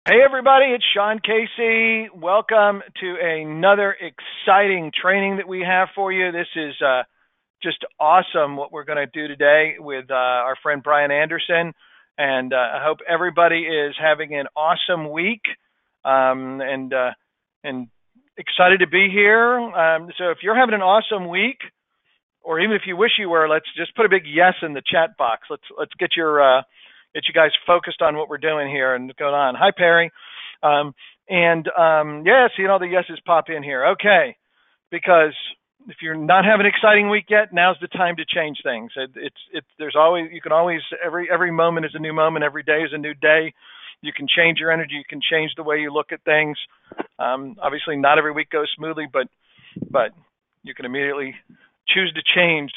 Hey everybody, it's Sean Casey. Welcome to another exciting training that we have for you. This is just awesome what we're going to do today with our friend Brian Anderson. And I hope everybody is having an awesome week and excited to be here. So if you're having an awesome week, or even if you wish you were, let's just put a big yes in the chat box. Let's get you guys focused on what we're doing here and going on. Hi Perry, yeah, seeing all the yeses pop in here. Okay, because if you're not having an exciting week yet, now's the time to change things. There's always, you can always, every moment is a new moment, every day is a new day. You can change your energy, you can change the way you look at things. Obviously, not every week goes smoothly, but you can immediately choose to change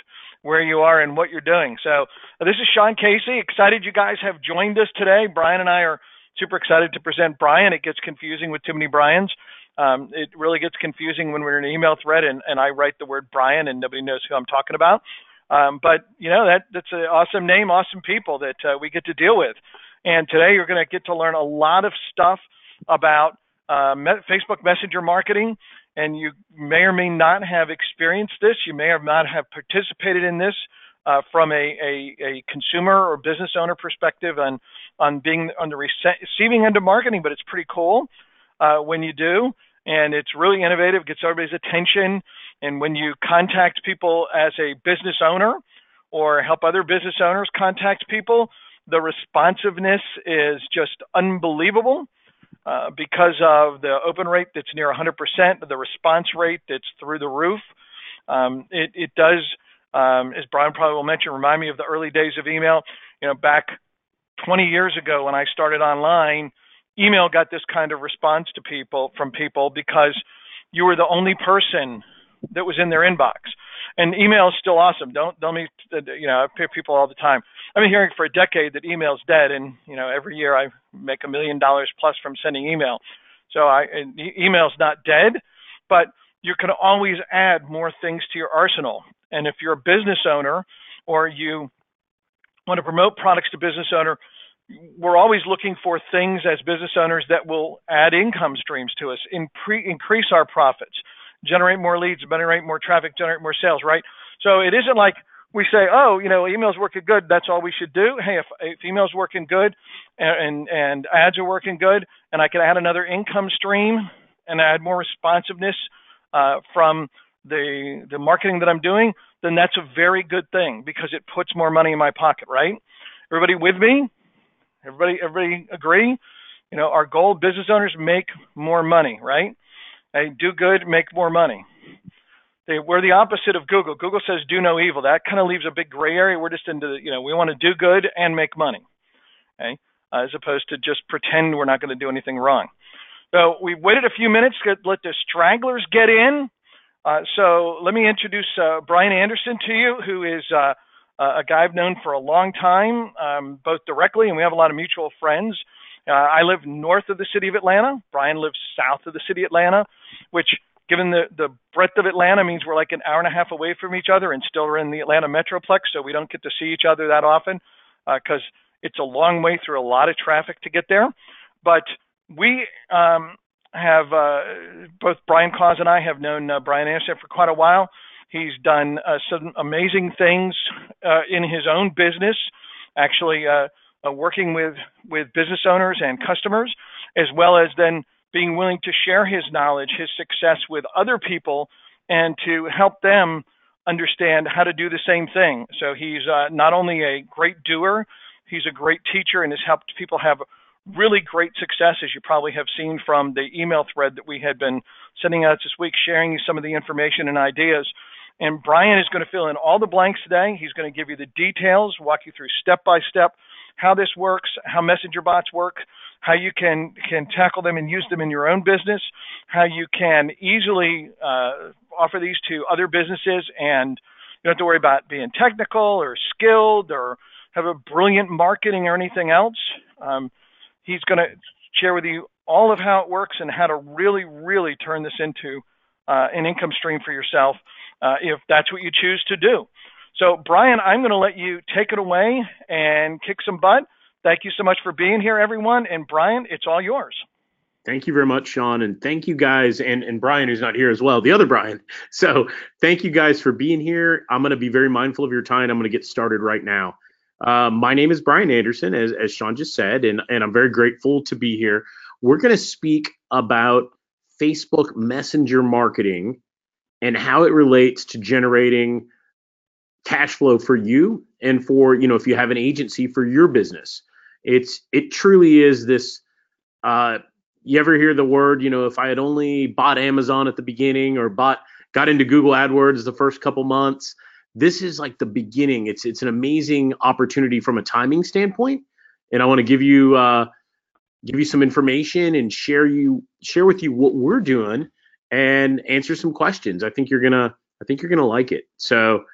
where you are and what you're doing. So this is Sean Casey. Excited you guys have joined us today. Brian and I are super excited to present Brian. It gets confusing with too many Brians. It really gets confusing when we're in an email thread and I write the word Brian and nobody knows who I'm talking about. But you know, that's an awesome name, awesome people that we get to deal with. And today you're going to get to learn a lot of stuff about Facebook Messenger marketing. And you may or may not have experienced this. You may or not have participated in this from a consumer or business owner perspective on being on the receiving end of marketing, but it's pretty cool when you do. And it's really innovative, gets everybody's attention. And when you contact people as a business owner or help other business owners contact people, the responsiveness is just unbelievable. Because of the open rate that's near 100%, the response rate that's through the roof. It does, as Brian probably will mention, remind me of the early days of email. You know, back 20 years ago when I started online, email got this kind of response to from people because you were the only person that was in their inbox. And email is still awesome. Don't me, you know, I hear people all the time. I've been hearing for a decade that email's dead, and you know, every year I make $1 million plus from sending email. So email's not dead, but you can always add more things to your arsenal. And if you're a business owner or you want to promote products to business owner, we're always looking for things as business owners that will add income streams to us, increase our profits, generate more leads, generate more traffic, generate more sales, right? So it isn't like we say, oh, you know, email's working good, that's all we should do. Hey, if email's working good and ads are working good, and I can add another income stream and add more responsiveness from the marketing that I'm doing, then that's a very good thing because it puts more money in my pocket, right? Everybody with me? Everybody agree? You know, our goal, business owners, make more money, right? Hey, do good, make more money. We're the opposite of Google. Google says do no evil. That kind of leaves a big gray area. We're just into, you know, we want to do good and make money, okay? As opposed to just pretend we're not going to do anything wrong. So we waited a few minutes to let the stragglers get in. So let me introduce Brian Anderson to you, who is a guy I've known for a long time, both directly, and we have a lot of mutual friends. I live north of the city of Atlanta. Brian lives south of the city of Atlanta, which, given the breadth of Atlanta, means we're like an hour and a half away from each other and still are in the Atlanta Metroplex, so we don't get to see each other that often because it's a long way through a lot of traffic to get there. But we have, both Brian Claus and I have known Brian Anderson for quite a while. He's done some amazing things in his own business, actually working with business owners and customers, as well as then being willing to share his knowledge, his success with other people and to help them understand how to do the same thing. So he's not only a great doer, he's a great teacher and has helped people have really great success, as you probably have seen from the email thread that we had been sending out this week, sharing you some of the information and ideas. And Brian is going to fill in all the blanks today. He's going to give you the details, walk you through step by step how this works, how messenger bots work, how you can tackle them and use them in your own business, how you can easily offer these to other businesses and you don't have to worry about being technical or skilled or have a brilliant marketing or anything else. He's going to share with you all of how it works and how to really, really turn this into an income stream for yourself if that's what you choose to do. So, Brian, I'm going to let you take it away and kick some butt. Thank you so much for being here, everyone. And Brian, it's all yours. Thank you very much, Sean, and thank you guys, and Brian, who's not here as well, the other Brian. So thank you guys for being here. I'm going to be very mindful of your time. I'm going to get started right now. My name is Brian Anderson, as Sean just said, and I'm very grateful to be here. We're going to speak about Facebook Messenger marketing and how it relates to generating cash flow for you and for, if you have an agency for your business. It truly is this. You ever hear the word, if I had only bought Amazon at the beginning or got into Google AdWords the first couple months, this is like the beginning. It's an amazing opportunity from a timing standpoint, and I want to give you some information and share with you what we're doing and answer some questions. I think you're gonna like it. So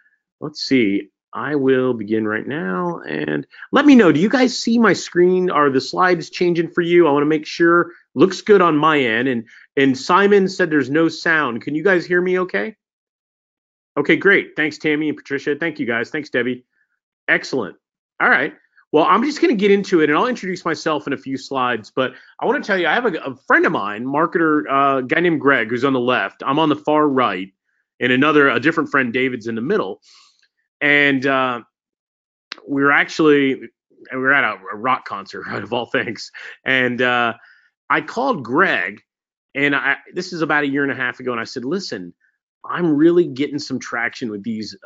let's see. I will begin right now, and let me know. Do you guys see my screen? Are the slides changing for you? I want to make sure looks good on my end. And Simon said there's no sound. Can you guys hear me okay? Okay, great. Thanks, Tammy and Patricia. Thank you guys. Thanks, Debbie. Excellent. All right. Well, I'm just going to get into it, and I'll introduce myself in a few slides. But I want to tell you, I have a friend of mine, marketer, a guy named Greg, who's on the left. I'm on the far right, and a different friend, David's in the middle. And we were at a rock concert, right, of all things. And I called Greg, and this is about a year and a half ago, and I said, listen, I'm really getting some traction with these.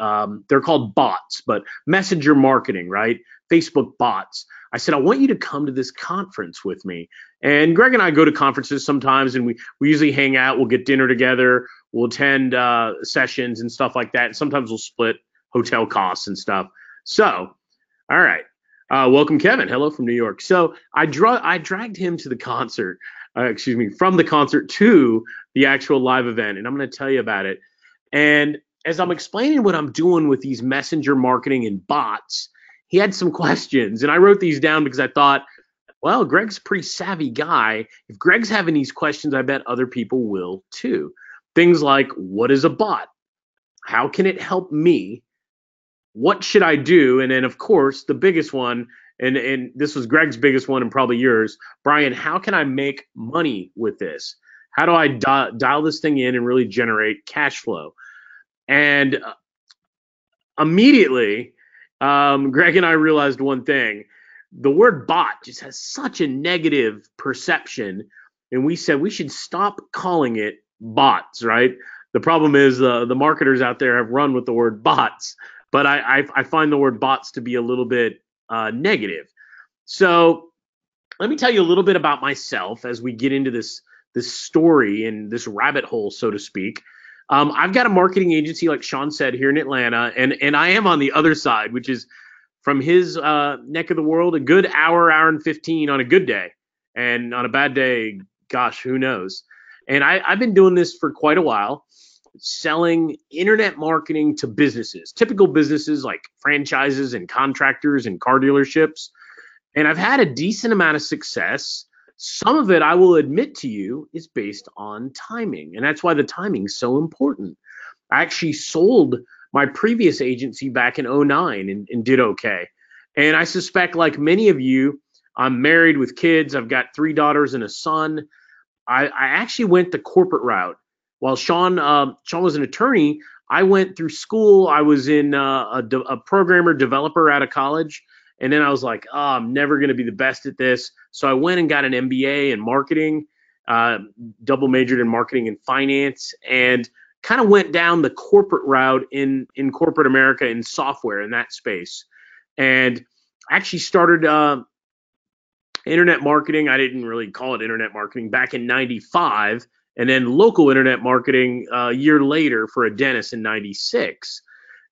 They're called bots, but messenger marketing, right? Facebook bots. I said, I want you to come to this conference with me. And Greg and I go to conferences sometimes, and we usually hang out. We'll get dinner together. We'll attend sessions and stuff like that. And sometimes we'll split hotel costs and stuff. So, all right. Welcome, Kevin. Hello from New York. So I dragged him to the concert, from the concert to the actual live event. And I'm going to tell you about it. And as I'm explaining what I'm doing with these messenger marketing and bots, he had some questions. And I wrote these down because I thought, well, Greg's a pretty savvy guy. If Greg's having these questions, I bet other people will too. Things like, what is a bot? How can it help me? What should I do? And then, of course, the biggest one, and this was Greg's biggest one and probably yours, Brian, how can I make money with this? How do I dial this thing in and really generate cash flow? And immediately, Greg and I realized one thing. The word bot just has such a negative perception, and we said we should stop calling it bots, right? The problem is the marketers out there have run with the word bots, but I find the word bots to be a little bit negative. So let me tell you a little bit about myself as we get into this story and this rabbit hole, so to speak. I've got a marketing agency, like Sean said, here in Atlanta, and I am on the other side, which is from his neck of the world, a good hour and 15 on a good day. And on a bad day, gosh, who knows? And I've been doing this for quite a while, selling internet marketing to businesses, typical businesses like franchises and contractors and car dealerships. And I've had a decent amount of success. Some of it, I will admit to you, is based on timing. And that's why the timing is so important. I actually sold my previous agency back in 2009 and did okay. And I suspect, like many of you, I'm married with kids. I've got 3 daughters and a son. I actually went the corporate route. While Sean was an attorney, I went through school. I was in a programmer developer out of college. And then I was like, oh, I'm never going to be the best at this. So I went and got an MBA in marketing, double majored in marketing and finance, and kind of went down the corporate route in corporate America in software in that space. And actually started internet marketing. I didn't really call it internet marketing back in 95, and then local internet marketing a year later for a dentist in 96.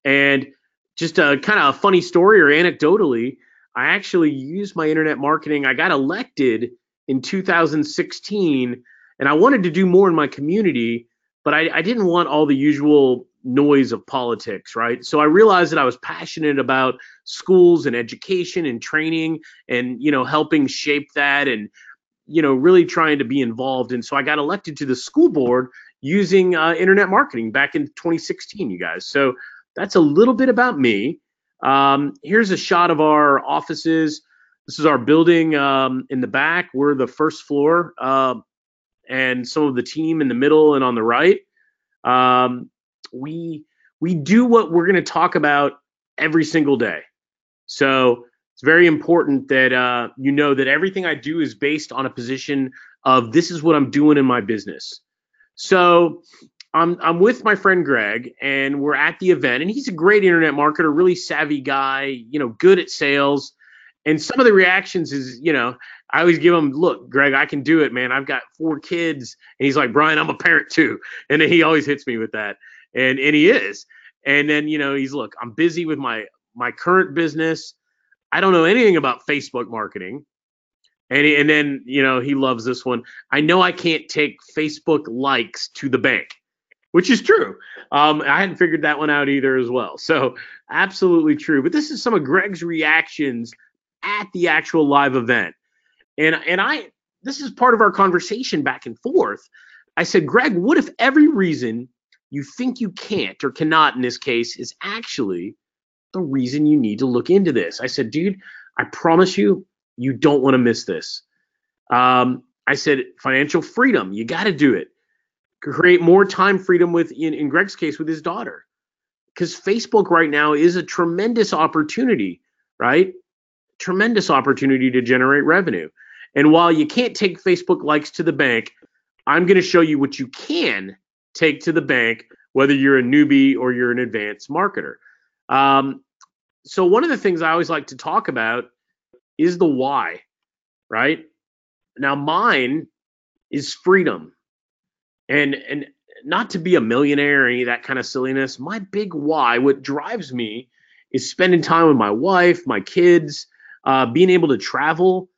And just a kind of a funny story, or anecdotally, I actually used my internet marketing. I got elected in 2016, and I wanted to do more in my community, but I didn't want all the usual noise of politics, right? So I realized that I was passionate about schools and education and training and, helping shape that and, really trying to be involved. And so I got elected to the school board using internet marketing back in 2016, you guys. So that's a little bit about me. Here's a shot of our offices. This is our building in the back. We're the first floor, and some of the team in the middle and on the right. Um, we we do what we're going to talk about every single day. So it's very important that you know that everything I do is based on a position of this is what I'm doing in my business. So I'm with my friend Greg, and we're at the event, and he's a great internet marketer, really savvy guy, good at sales. And some of the reactions is, I always give him, look, Greg, I can do it, man. I've got 4 kids, and he's like, Brian, I'm a parent too, and then he always hits me with that, and he is. And then he's look, I'm busy with my current business. I don't know anything about Facebook marketing. And then, he loves this one. I know I can't take Facebook likes to the bank, which is true. I hadn't figured that one out either as well. So absolutely true. But this is some of Greg's reactions at the actual live event. And this is part of our conversation back and forth. I said, Greg, what if every reason you think you can't or cannot in this case is actually the reason you need to look into this? I said, dude, I promise you, you don't want to miss this. I said, financial freedom, you got to do it. Create more time freedom in Greg's case, with his daughter. Because Facebook right now is a tremendous opportunity, right? Tremendous opportunity to generate revenue. And while you can't take Facebook likes to the bank, I'm going to show you what you can take to the bank, whether you're a newbie or you're an advanced marketer. So one of the things I always like to talk about is the why, right? Now mine is freedom. And not to be a millionaire or any of that kind of silliness. My big why, what drives me, is spending time with my wife, my kids, being able to travel,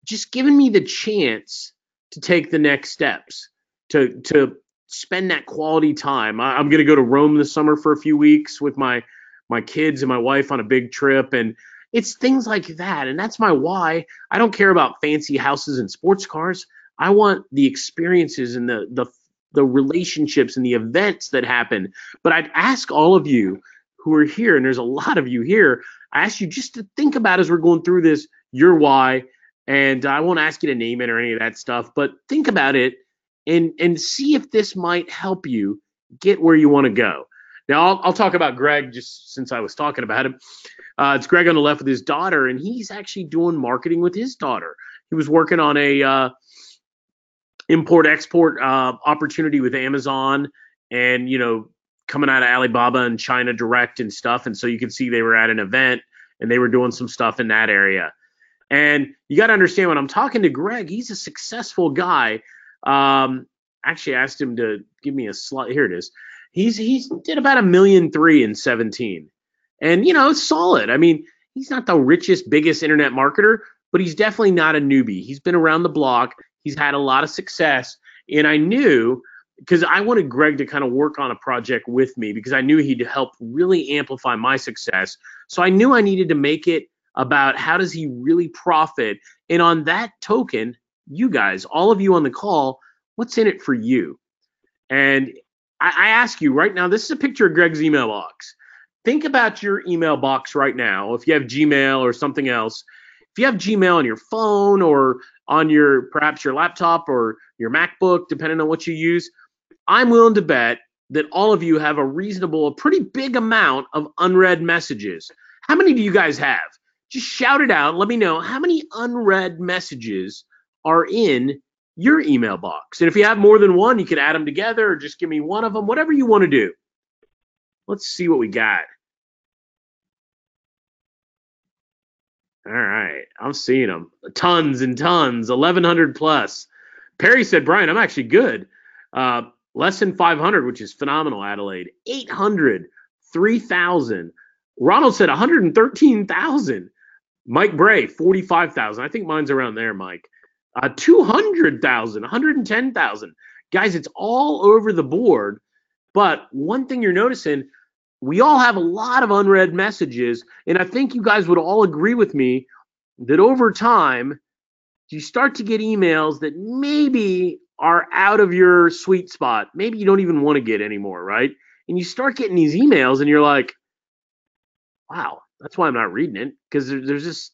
just giving me the chance to take the next steps, to spend that quality time. I'm going to go to Rome this summer for a few weeks with my kids and my wife on a big trip, and it's things like that. And that's my why. I don't care about fancy houses and sports cars. I want the experiences and the relationships and the events that happen. But I'd ask all of you who are here, and there's a lot of you here, I ask you just to think about, as we're going through this, your why. And I won't ask you to name it or any of that stuff, but think about it and see if this might help you get where you want to go. Now, I'll talk about Greg just since I was talking about him. It's Greg on the left with his daughter, and he's actually doing marketing with his daughter. He was working on a import-export opportunity with Amazon, and coming out of Alibaba and China Direct and stuff. And so you can see they were at an event and they were doing some stuff in that area. And you got to understand, when I'm talking to Greg, he's a successful guy. Actually asked him to give me a slide. Here it is. He's did about $1.3 million in 17, and it's solid. I mean, he's not the richest, biggest internet marketer, but he's definitely not a newbie. He's been around the block. He's had a lot of success, and I knew, because I wanted Greg to kind of work on a project with me, because I knew he'd help really amplify my success. So I knew I needed to make it about how does he really profit. And on that token, you guys, all of you on the call, what's in it for you? And I ask you right now, this is a picture of Greg's email box. Think about your email box right now. If you have Gmail or something else, if you have Gmail on your phone or on perhaps your laptop or your MacBook, depending on what you use, I'm willing to bet that all of you have a pretty big amount of unread messages. How many do you guys have? Just shout it out. Let me know how many unread messages are in your email box. And if you have more than one, you can add them together or just give me one of them, whatever you want to do. Let's see what we got. All right, I'm seeing them. Tons and tons, 1,100 plus. Perry said, Brian, I'm actually good. Less than 500, which is phenomenal, Adelaide. 800, 3,000. Ronald said 113,000. Mike Bray, 45,000. I think mine's around there, Mike. 200,000, 110,000. Guys, it's all over the board. But one thing you're noticing, we all have a lot of unread messages, and I think you guys would all agree with me that over time, you start to get emails that maybe are out of your sweet spot. Maybe you don't even want to get anymore, right? And you start getting these emails, and you're like, wow, that's why I'm not reading it, because there's just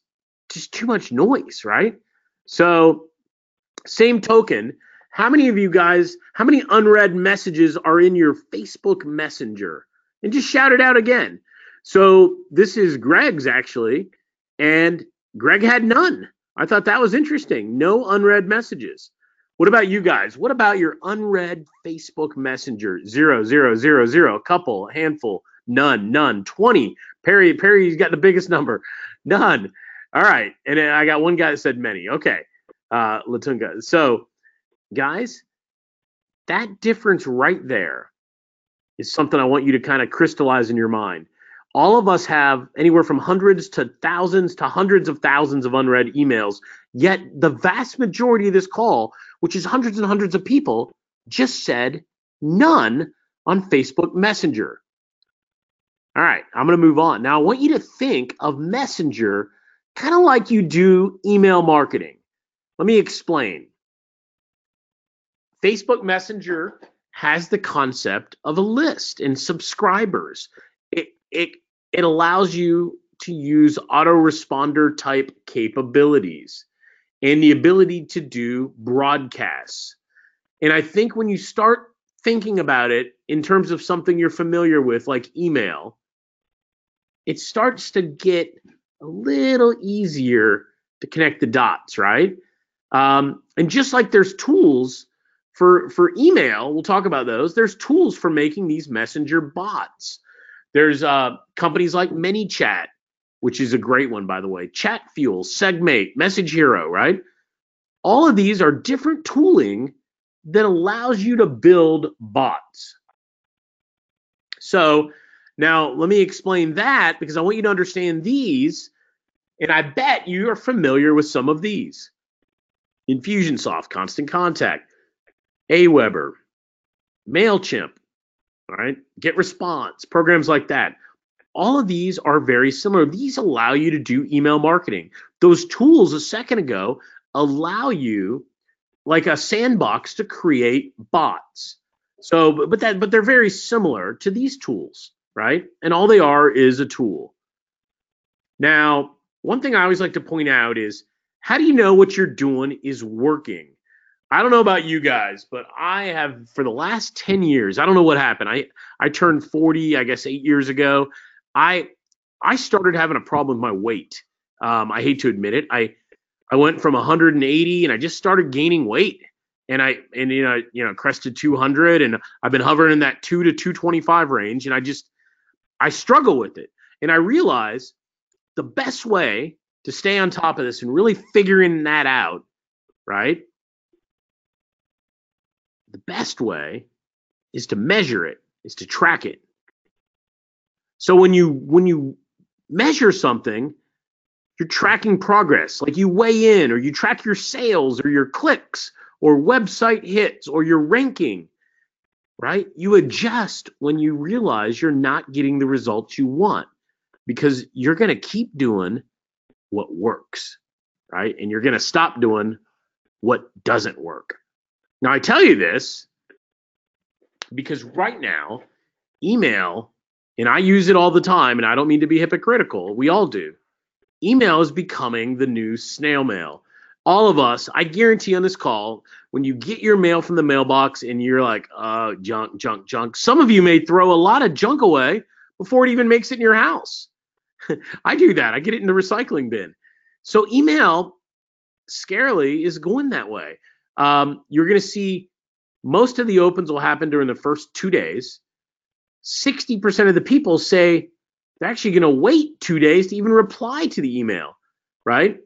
just too much noise, right? So same token, how many unread messages are in your Facebook Messenger? And just shout it out again. So this is Greg's actually, and Greg had none. I thought that was interesting. No unread messages. What about you guys? What about your unread Facebook Messenger? 0, 0, 0, 0, a couple, a handful, none, 20. Perry's got the biggest number. None. All right. And then I got one guy that said many. Okay. Latunga. So, guys, that difference right there is something I want you to kind of crystallize in your mind. All of us have anywhere from hundreds to thousands to hundreds of thousands of unread emails, yet the vast majority of this call, which is hundreds and hundreds of people, just said none on Facebook Messenger. All right, I'm going to move on. Now, I want you to think of Messenger kind of like you do email marketing. Let me explain. Facebook Messenger has the concept of a list and subscribers. It allows you to use autoresponder type capabilities and the ability to do broadcasts. And I think when you start thinking about it in terms of something you're familiar with, like email, it starts to get a little easier to connect the dots, right? And just like there's tools for email, we'll talk about those. There's tools for making these messenger bots. There's companies like ManyChat, which is a great one, by the way. Chatfuel, Segmate, Message Hero, right? All of these are different tooling that allows you to build bots. So now let me explain that, because I want you to understand these, and I bet you are familiar with some of these. Infusionsoft, Constant Contact, Aweber, MailChimp, all right, GetResponse, programs like that. All of these are very similar. These allow you to do email marketing. Those tools a second ago allow you, like a sandbox, to create bots. So, but they're very similar to these tools, right? And all they are is a tool. Now, one thing I always like to point out is, how do you know what you're doing is working? I don't know about you guys, but I have, for the last 10 years, I don't know what happened. I turned 40, I guess 8 years ago. I started having a problem with my weight. I hate to admit it. I went from 180 and I just started gaining weight, and crested 200, and I've been hovering in that 2 to 225 range, and I struggle with it. And I realized the best way to stay on top of this and really figuring that out, right? The best way is to measure it, is to track it. So when you measure something, you're tracking progress. Like you weigh in, or you track your sales, or your clicks, or website hits, or your ranking, right? You adjust when you realize you're not getting the results you want, because you're going to keep doing what works, right? And you're going to stop doing what doesn't work. Now, I tell you this because right now, email, and I use it all the time, and I don't mean to be hypocritical, we all do. Email is becoming the new snail mail. All of us, I guarantee on this call, when you get your mail from the mailbox and you're like, junk. Some of you may throw a lot of junk away before it even makes it in your house. I do that. I get it in the recycling bin. So email, scarily, is going that way. You're going to see most of the opens will happen during the first 2 days. 60% of the people say they're actually going to wait 2 days to even reply to the email, right?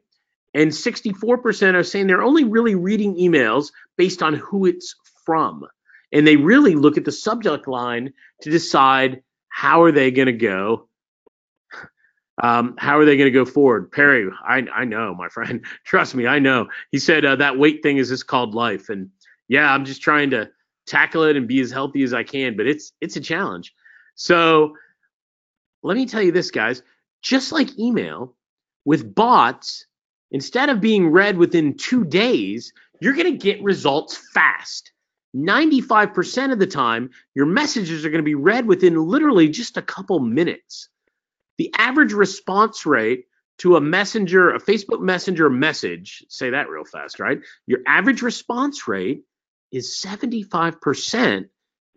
And 64% are saying they're only really reading emails based on who it's from. And they really look at the subject line to decide how are they going to go. How are they going to go forward? Perry, I know, my friend. Trust me, I know. He said that weight thing is just called life. And yeah, I'm just trying to tackle it and be as healthy as I can, but it's a challenge. So let me tell you this, guys. Just like email, with bots, instead of being read within 2 days, you're going to get results fast. 95% of the time, your messages are going to be read within literally just a couple minutes. The average response rate to a messenger, a Facebook Messenger message, say that real fast, right? Your average response rate is 75%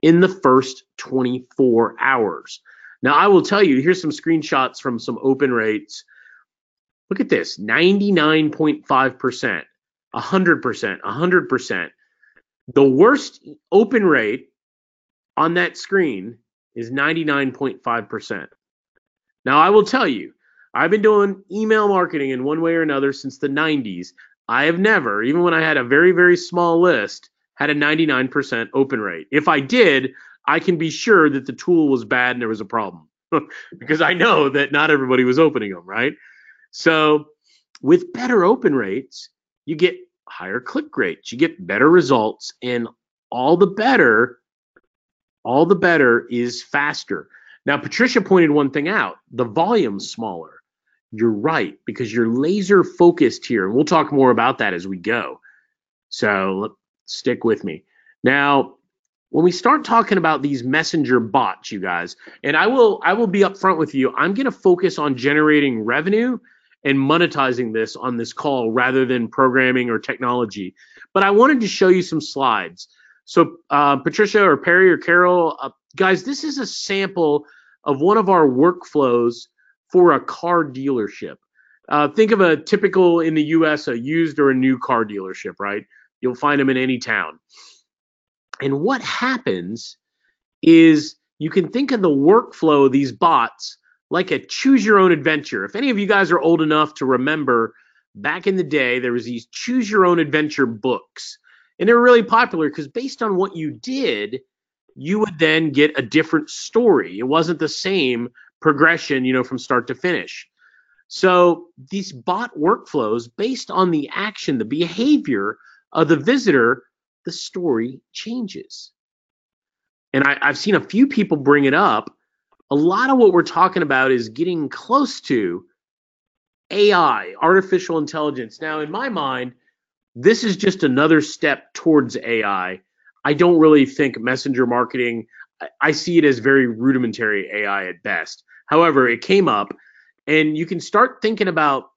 in the first 24 hours. Now, I will tell you, here's some screenshots from some open rates. Look at this, 99.5%, 100%, 100%. The worst open rate on that screen is 99.5%. Now, I will tell you, I've been doing email marketing in one way or another since the 90s. I have never, even when I had a very, very small list, had a 99% open rate. If I did, I can be sure that the tool was bad and there was a problem because I know that not everybody was opening them, right? So with better open rates, you get higher click rates, you get better results, and all the better is faster. Now, Patricia pointed one thing out, the volume's smaller. You're right, because you're laser focused here. And we'll talk more about that as we go. So stick with me. Now, when we start talking about these messenger bots, you guys, and I will be upfront with you, I'm going to focus on generating revenue and monetizing this on this call rather than programming or technology. But I wanted to show you some slides. So Patricia or Perry or Carol, guys, this is a sample of one of our workflows for a car dealership. Think of a typical, in the US, a used or a new car dealership, right? You'll find them in any town. And what happens is you can think of the workflow of these bots like a choose your own adventure. If any of you guys are old enough to remember, back in the day, there was these choose your own adventure books. And they were really popular because based on what you did, you would then get a different story. It wasn't the same progression, from start to finish. So these bot workflows, based on the action, the behavior of the visitor, the story changes. And I've seen a few people bring it up. A lot of what we're talking about is getting close to AI, artificial intelligence. Now, in my mind, this is just another step towards AI. I don't really think messenger marketing, I see it as very rudimentary AI at best. However, it came up, and you can start thinking about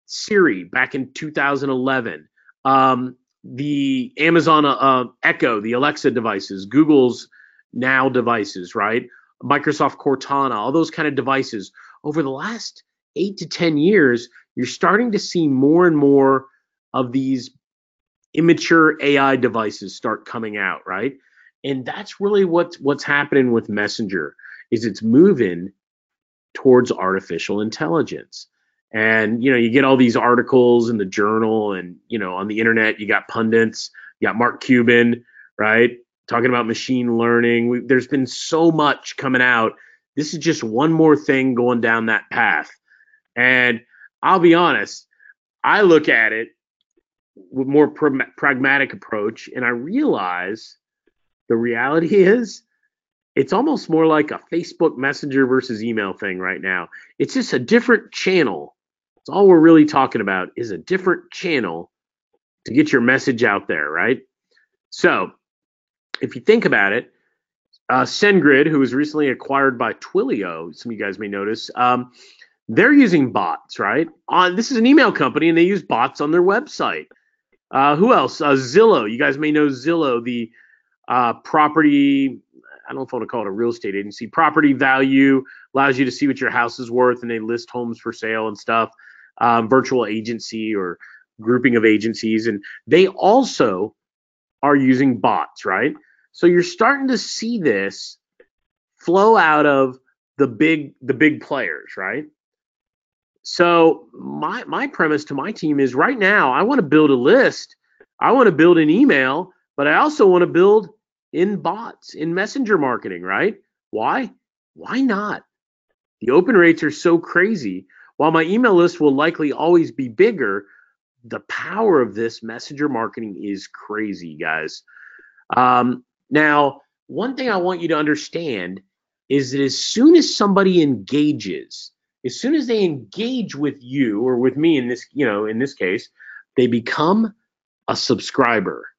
Siri back in 2011, the Amazon Echo, the Alexa devices, Google's Now devices, right? Microsoft Cortana, all those kind of devices. Over the last 8 to 10 years, you're starting to see more and more of these immature AI devices start coming out, right? And that's really what's happening with Messenger, is it's moving towards artificial intelligence. And, you get all these articles in the journal and, on the internet, you got pundits, you got Mark Cuban, right? Talking about machine learning. There's been so much coming out. This is just one more thing going down that path. And I'll be honest, I look at it with more pragmatic approach, and I realize the reality is it's almost more like a Facebook Messenger versus email thing right now. It's just a different channel. That's all we're really talking about, is a different channel to get your message out there, right? So if you think about it, SendGrid, who was recently acquired by Twilio, some of you guys may notice, they're using bots, right? This is an email company, and they use bots on their website. Who else? Zillow. You guys may know Zillow, the property, I don't know if I want to call it a real estate agency. Property value allows you to see what your house is worth, and they list homes for sale and stuff. Virtual agency or grouping of agencies. And they also are using bots, right? So you're starting to see this flow out of the big players, right? So my premise to my team is, right now, I want to build a list. I want to build an email, but I also want to build in bots, in messenger marketing, right? Why? Why not? The open rates are so crazy. While my email list will likely always be bigger, the power of this messenger marketing is crazy, guys. Now, one thing I want you to understand is that as soon as somebody engages, as soon as they engage with you or with me in this case, they become a subscriber.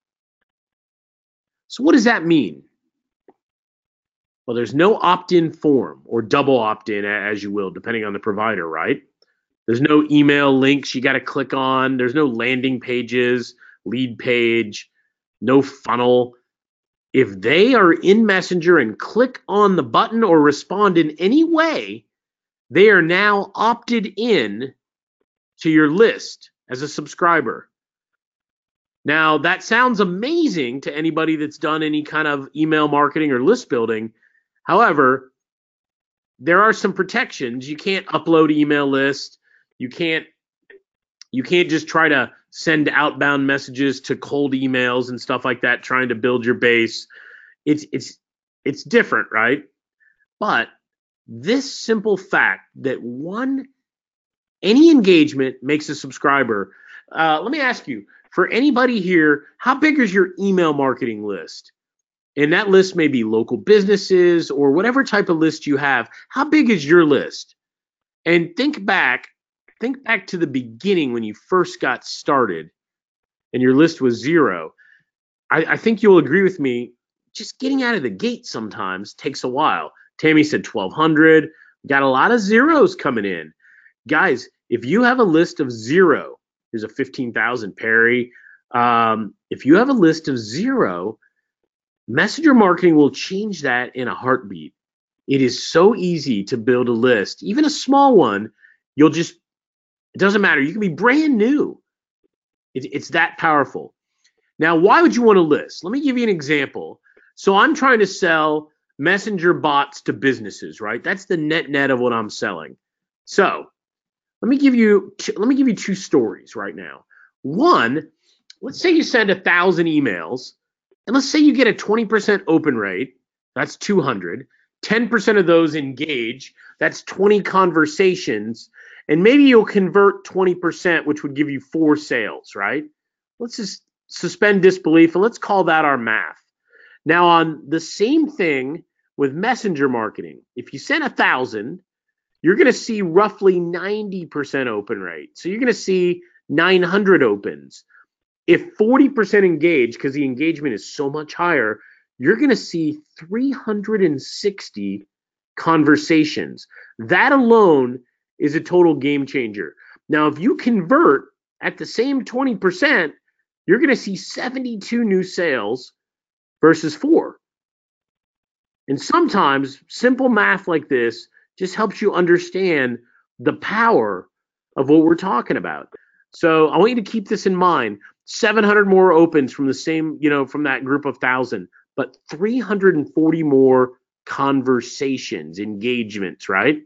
So what does that mean? Well, there's no opt-in form or double opt-in, as you will, depending on the provider, right? There's no email links you got to click on. There's no landing pages, lead page, no funnel. If they are in Messenger and click on the button or respond in any way, they are now opted in to your list as a subscriber. Now, that sounds amazing to anybody that's done any kind of email marketing or list building. However, there are some protections. You can't upload email list. You can't just try to send outbound messages to cold emails and stuff like that, trying to build your base. It's different, right? But this simple fact that any engagement makes a subscriber. Let me ask you, for anybody here, how big is your email marketing list? And that list may be local businesses or whatever type of list you have. How big is your list? And think back to the beginning when you first got started and your list was 0. I think you'll agree with me. Just getting out of the gate sometimes takes a while. Tammy said 1,200. Got a lot of zeros coming in. Guys, if you have a list of 0, here's a 15,000 Perry. If you have a list of 0, Messenger marketing will change that in a heartbeat. It is so easy to build a list, even a small one. It doesn't matter. You can be brand new. It's that powerful. Now, why would you want a list? Let me give you an example. So I'm trying to sell Messenger bots to businesses, right? That's the net of what I'm selling. So let me give you 2 stories right now. One, let's say you send 1,000 emails, and let's say you get a 20% open rate. That's 200. 10% of those engage. That's 20 conversations. And maybe you'll convert 20%, which would give you 4 sales, right? Let's just suspend disbelief, and let's call that our math. Now, on the same thing with messenger marketing, if you send 1,000, you're going to see roughly 90% open rate. So you're going to see 900 opens. If 40% engage, because the engagement is so much higher, you're going to see 360 conversations. That alone is a total game changer. Now, if you convert at the same 20%, you're going to see 72 new sales versus 4. And sometimes simple math like this just helps you understand the power of what we're talking about. So I want you to keep this in mind. 700 more opens from the same, from that group of 1,000, but 340 more conversations, engagements, right?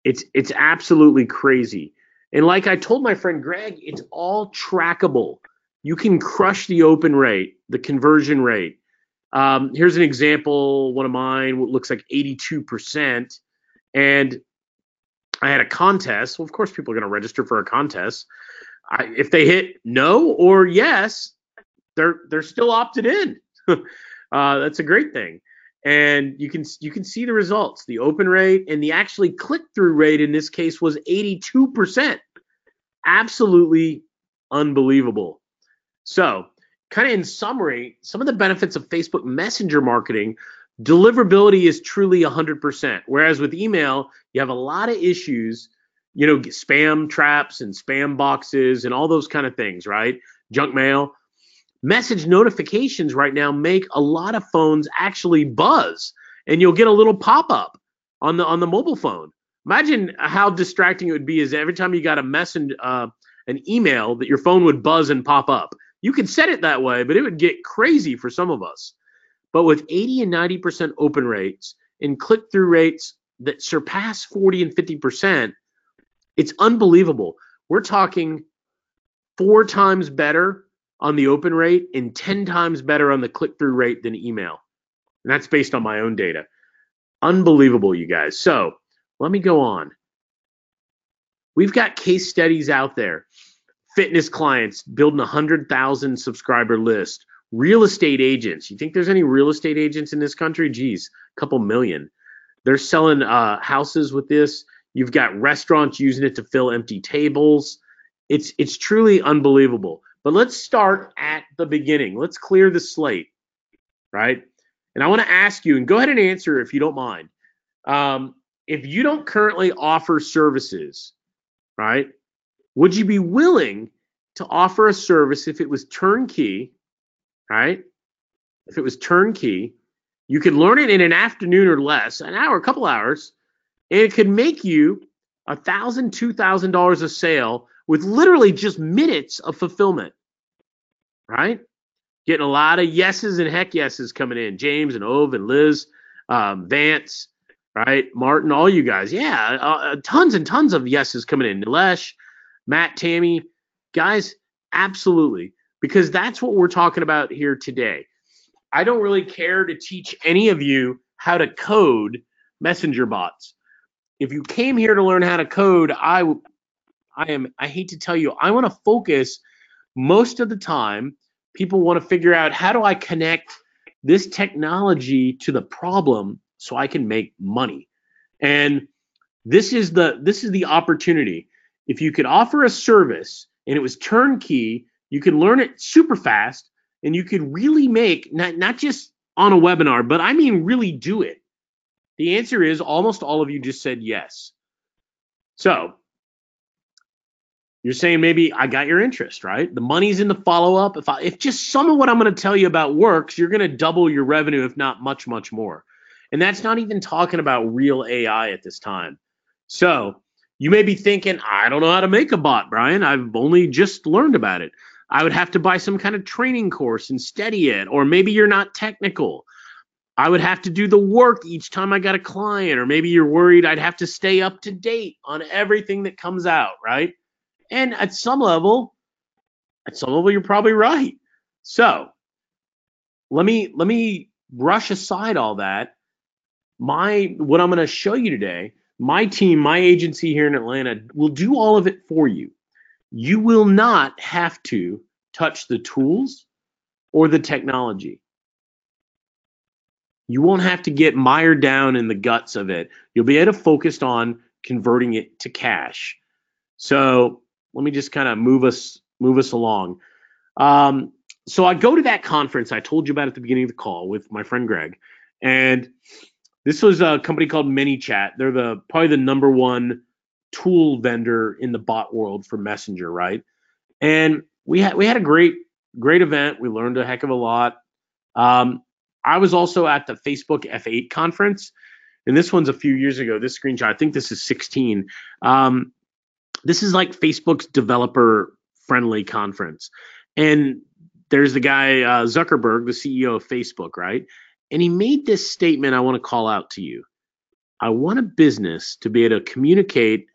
It's absolutely crazy. And like I told my friend Greg, it's all trackable. You can crush the open rate, the conversion rate. Here's an example, one of mine, what looks like 82%. And I had a contest. Well, of course, people are going to register for a contest. If they hit no or yes, they're still opted in. That's a great thing. And you can see the results. The open rate and the actually click-through rate in this case was 82%. Absolutely unbelievable. So, kind of in summary, some of the benefits of Facebook Messenger marketing, deliverability is truly 100%. Whereas with email, you have a lot of issues, spam traps and spam boxes and all those kind of things, right? Junk mail. Message notifications right now make a lot of phones actually buzz, and you'll get a little pop-up on the mobile phone. Imagine how distracting it would be is every time you got an email that your phone would buzz and pop up. You could set it that way, but it would get crazy for some of us. But with 80 and 90% open rates and click-through rates that surpass 40 and 50%, it's unbelievable. We're talking 4 times better on the open rate and 10 times better on the click-through rate than email. And that's based on my own data. Unbelievable, you guys. So let me go on. We've got case studies out there. Fitness clients building 100,000 subscriber list. Real estate agents. You think there's any real estate agents in this country? Geez, a couple million. They're selling houses with this. You've got restaurants using it to fill empty tables. It's truly unbelievable. But let's start at the beginning. Let's clear the slate, right? And I want to ask you, and go ahead and answer if you don't mind. If you don't currently offer services right? Would you be willing to offer a service if it was turnkey, right? If it was turnkey, you could learn it in an afternoon or less, an hour, a couple hours, and it could make you $1,000, $2,000 a sale with literally just minutes of fulfillment, right? Getting a lot of yeses and heck yeses coming in. James and Ove and Liz, Vance, right? Martin, all you guys. Yeah, tons and tons of yeses coming in. Nilesh, Matt, Tammy, guys, absolutely. Because that's what we're talking about here today. I don't really care to teach any of you how to code messenger bots. If you came here to learn how to code, I hate to tell you, I want to focus most of the time. People want to figure out, how do I connect this technology to the problem so I can make money? And this is the opportunity. If you could offer a service and it was turnkey, you could learn it super fast, and you could really make, not just on a webinar, but I mean really do it. The answer is almost all of you just said yes. So you're saying, maybe I got your interest, right? The money's in the follow-up. If just some of what I'm going to tell you about works, you're going to double your revenue, if not much, much more. And that's not even talking about real AI at this time. So you may be thinking, I don't know how to make a bot, Brian. I've only just learned about it. I would have to buy some kind of training course and study it. Or maybe you're not technical. I would have to do the work each time I got a client. Or maybe you're worried I'd have to stay up to date on everything that comes out, right? And at some level, you're probably right. So let me brush aside all that. What I'm going to show you today, my team, my agency here in Atlanta will do all of it for you. You will not have to touch the tools or the technology. You won't have to get mired down in the guts of it. You'll be able to focus on converting it to cash. So let me just kind of move us along. So I go to that conference I told you about at the beginning of the call with my friend Greg, and this was a company called ManyChat. They're probably the number one tool vendor in the bot world for Messenger, right? And we had a great event. We learned a heck of a lot. I was also at the Facebook F8 conference, and this one's a few years ago. This screenshot, I think this is 16. This is like Facebook's developer-friendly conference. And there's the guy, Zuckerberg, the CEO of Facebook, right? And he made this statement I want to call out to you. I want a business to be able to communicate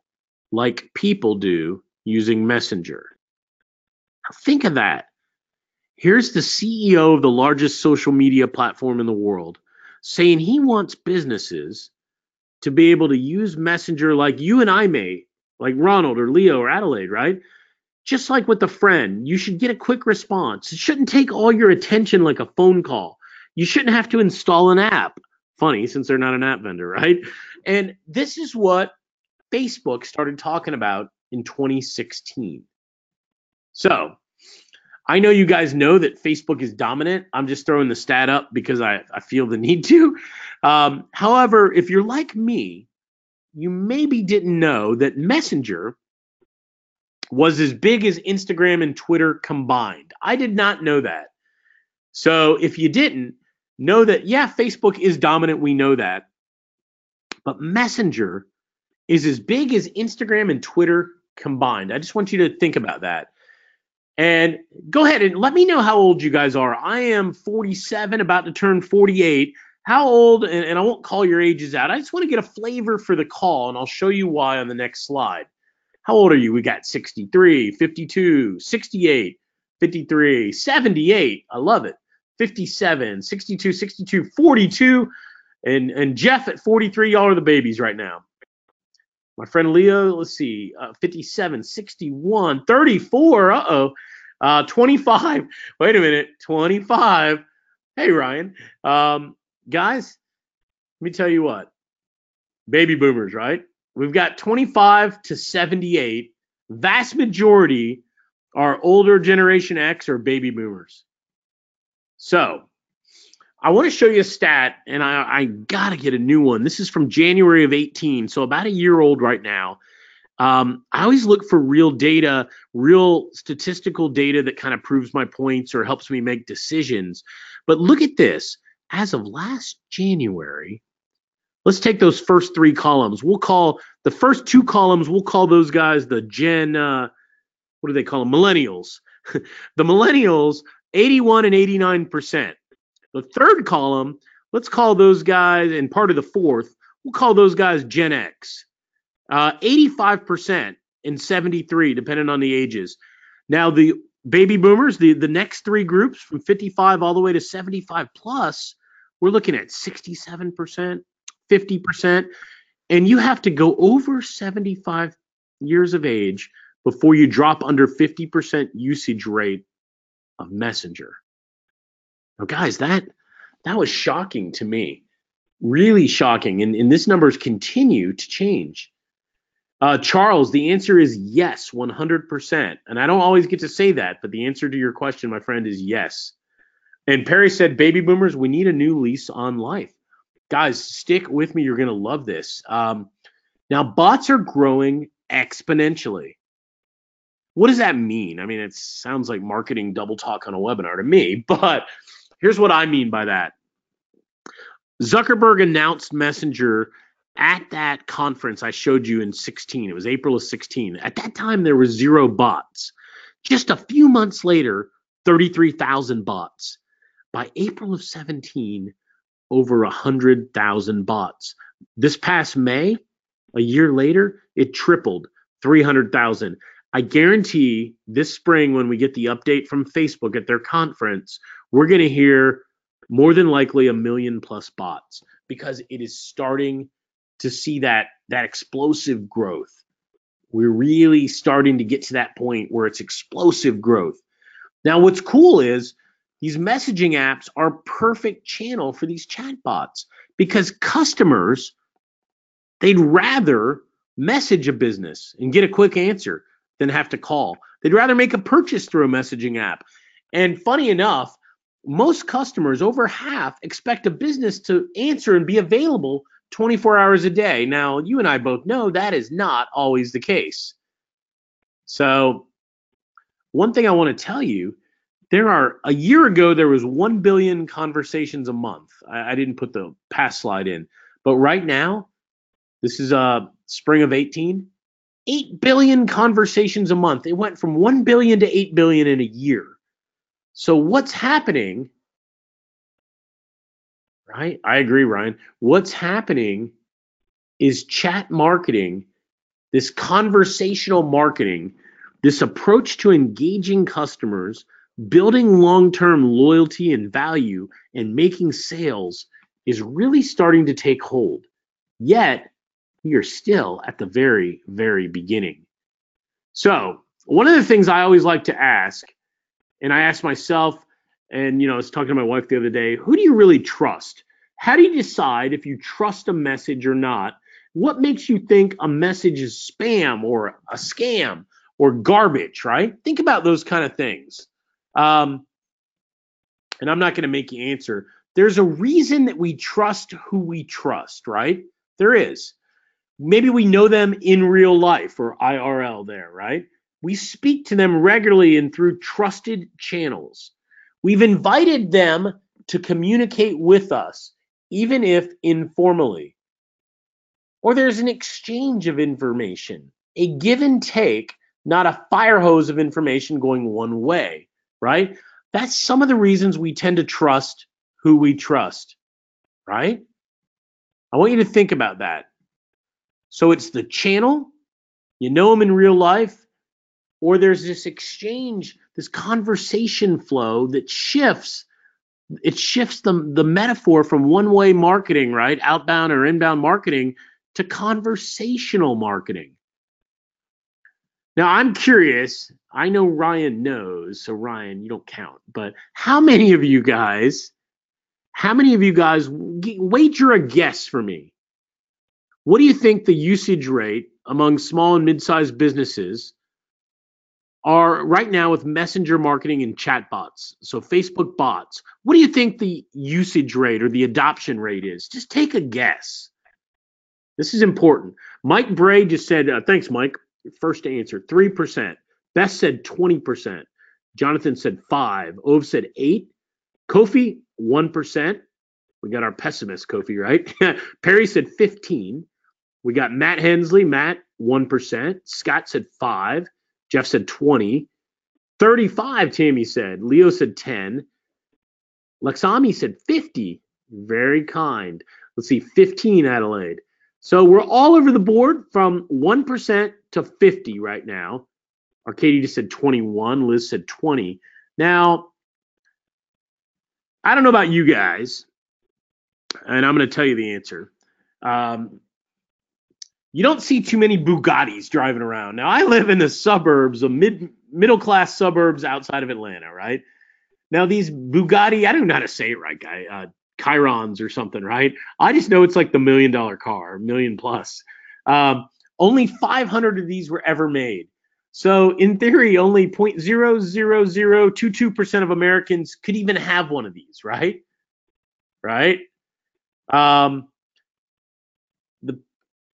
like people do using Messenger. Now think of that. Here's the CEO of the largest social media platform in the world saying he wants businesses to be able to use Messenger like you and I may, like Ronald or Leo or Adelaide, right? Just like with a friend, you should get a quick response. It shouldn't take all your attention like a phone call. You shouldn't have to install an app. Funny, since they're not an app vendor, right? And this is what Facebook started talking about in 2016. So I know you guys know that Facebook is dominant. I'm just throwing the stat up because I feel the need to. However, if you're like me, you maybe didn't know that Messenger was as big as Instagram and Twitter combined. I did not know that. So if you didn't, know that, yeah, Facebook is dominant. We know that. But Messenger is as big as Instagram and Twitter combined. I just want you to think about that. And go ahead and let me know how old you guys are. I am 47, about to turn 48. How old, and I won't call your ages out. I just want to get a flavor for the call, and I'll show you why on the next slide. How old are you? We got 63, 52, 68, 53, 78. I love it. 57, 62, 62, 42, and Jeff at 43. Y'all are the babies right now. My friend Leo, let's see, 57, 61, 34, 25. Wait a minute, 25. Hey, Ryan. Guys, let me tell you what. Baby boomers, right? We've got 25 to 78. Vast majority are older Generation X or baby boomers. So I want to show you a stat, and I got to get a new one. This is from January of 18, so about a year old right now. I always look for real data, real statistical data that kind of proves my points or helps me make decisions. But look at this. As of last January, let's take those first three columns. We'll call the first two columns, we'll call those guys the what do they call them? Millennials. The millennials, 81 and 89%. The third column, let's call those guys, and part of the fourth, we'll call those guys Gen X. 85% and 73, depending on the ages. Now, the baby boomers, the next three groups from 55 all the way to 75 plus, we're looking at 67%, 50%. And you have to go over 75 years of age before you drop under 50% usage rate of Messenger. Now, guys, that was shocking to me. Really shocking. And this numbers continue to change. Charles, the answer is yes, 100%. And I don't always get to say that, but the answer to your question, my friend, is yes. And Perry said, baby boomers, we need a new lease on life. Guys, stick with me. You're going to love this. Now, bots are growing exponentially. What does that mean? I mean, it sounds like marketing double talk on a webinar to me, but here's what I mean by that. Zuckerberg announced Messenger at that conference I showed you in 16. It was April of 16. At that time, there were 0 bots. Just a few months later, 33,000 bots. By April of 17, over 100,000 bots. This past May, a year later, it tripled, 300,000. I guarantee this spring when we get the update from Facebook at their conference, we're going to hear more than likely 1 million plus bots because it is starting to see that explosive growth. We're really starting to get to that point where it's explosive growth. Now, what's cool is these messaging apps are a perfect channel for these chatbots because customers, they'd rather message a business and get a quick answer than have to call. They'd rather make a purchase through a messaging app. And funny enough, most customers, over half, expect a business to answer and be available 24 hours a day. Now, you and I both know that is not always the case. So one thing I want to tell you, a year ago, there was 1 billion conversations a month. I didn't put the past slide in, but right now, this is spring of 18, 8 billion conversations a month. It went from 1 billion to 8 billion in a year. So what's happening, right? I agree, Ryan. What's happening is chat marketing, this conversational marketing, this approach to engaging customers, building long-term loyalty and value, and making sales is really starting to take hold. Yet, we are still at the very, very beginning. So, one of the things I always like to ask, and I asked myself, and I was talking to my wife the other day, who do you really trust? How do you decide if you trust a message or not? What makes you think a message is spam or a scam or garbage, right? Think about those kind of things. And I'm not going to make you answer. There's a reason that we trust who we trust, right? There is. Maybe we know them in real life or IRL there, right? We speak to them regularly and through trusted channels. We've invited them to communicate with us, even if informally. Or there's an exchange of information, a give and take, not a fire hose of information going one way, right? That's some of the reasons we tend to trust who we trust, right? I want you to think about that. So it's the channel, you know them in real life, or there's this exchange, this conversation flow that shifts. It shifts the metaphor from one-way marketing, right? Outbound or inbound marketing to conversational marketing. Now, I'm curious. I know Ryan knows, so Ryan, you don't count. But how many of you guys wager a guess for me? What do you think the usage rate among small and mid-sized businesses are right now with messenger marketing and chatbots? So Facebook bots. What do you think the usage rate or the adoption rate is? Just take a guess. This is important. Mike Bray just said, thanks, Mike. first to answer, 3%. Beth said 20%. Jonathan said 5%. Ove said 8%. Kofi, 1%. We got our pessimist, Kofi, right? Perry said 15%. We got Matt Hensley. Matt, 1%. Scott said 5%. Jeff said 20%. 35%, Tammy said. Leo said 10%. Lexami said 50%. Very kind. Let's see, 15%, Adelaide. So we're all over the board from 1% to 50% right now. Arcadia just said 21%. Liz said 20%. Now, I don't know about you guys, and I'm going to tell you the answer. You don't see too many Bugattis driving around. Now, I live in the suburbs, middle-class suburbs outside of Atlanta, right? Now, these Bugatti, I don't know how to say it right, guy. Chirons or something, right? I just know it's like the $1 million car, $1 million plus. Only 500 of these were ever made. So in theory, only 0.00022% of Americans could even have one of these, right? Right?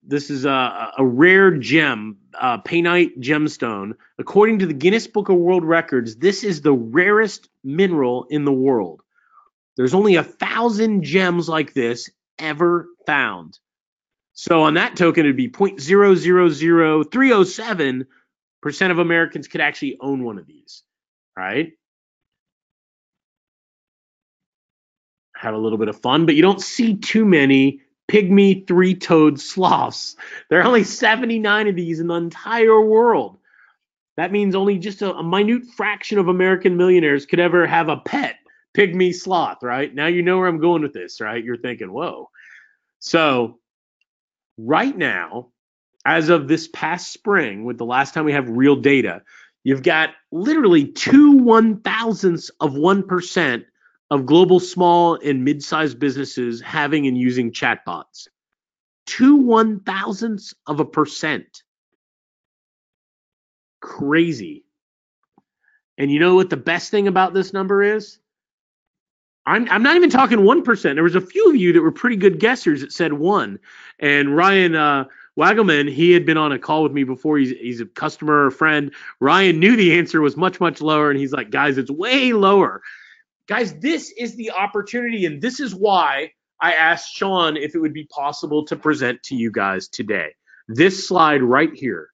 This is a rare gem, painite gemstone. According to the Guinness Book of World Records, this is the rarest mineral in the world. There's only 1,000 gems like this ever found. So on that token, it'd be 0.000307% of Americans could actually own one of these, right? Have a little bit of fun, but you don't see too many pygmy three-toed sloths. There are only 79 of these in the entire world. That means only just a minute fraction of American millionaires could ever have a pet pygmy sloth, right? Now you know where I'm going with this, right? You're thinking, whoa. So right now, as of this past spring, with the last time we have real data, you've got literally 2/1000ths of 1% of global small and mid-sized businesses having and using chatbots. 2/1000ths of a percent. Crazy. And you know what the best thing about this number is? I'm not even talking 1%. There was a few of you that were pretty good guessers that said 1. And Ryan Wagelman, he had been on a call with me before. He's a customer or friend. Ryan knew the answer was much, much lower. And he's like, guys, it's way lower. Guys, this is the opportunity. And this is why I asked Sean if it would be possible to present to you guys today. This slide right here.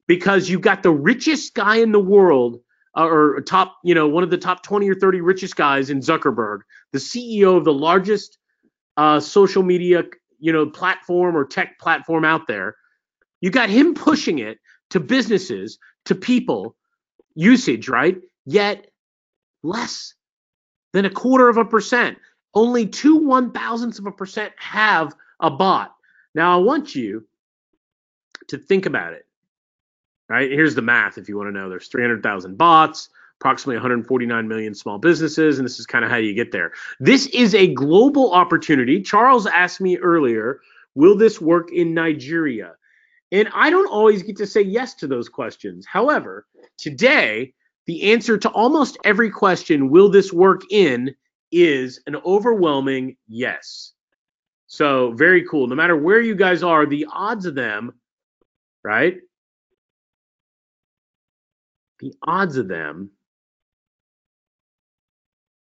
Because you've got the richest guy in the world, or top, one of the top 20 or 30 richest guys in Zuckerberg, the CEO of the largest social media, platform or tech platform out there. You got him pushing it to businesses, to people, usage, right? Yet less than 0.25%. Only 2/1000ths of a percent have a bot. Now I want you to think about it. Right? Here's the math if you want to know. There's 300,000 bots, approximately 149 million small businesses, and this is kind of how you get there. This is a global opportunity. Charles asked me earlier, will this work in Nigeria? And I don't always get to say yes to those questions. However, today, the answer to almost every question, will this work in, is an overwhelming yes. So very cool. No matter where you guys are, the odds of them, right? The odds of them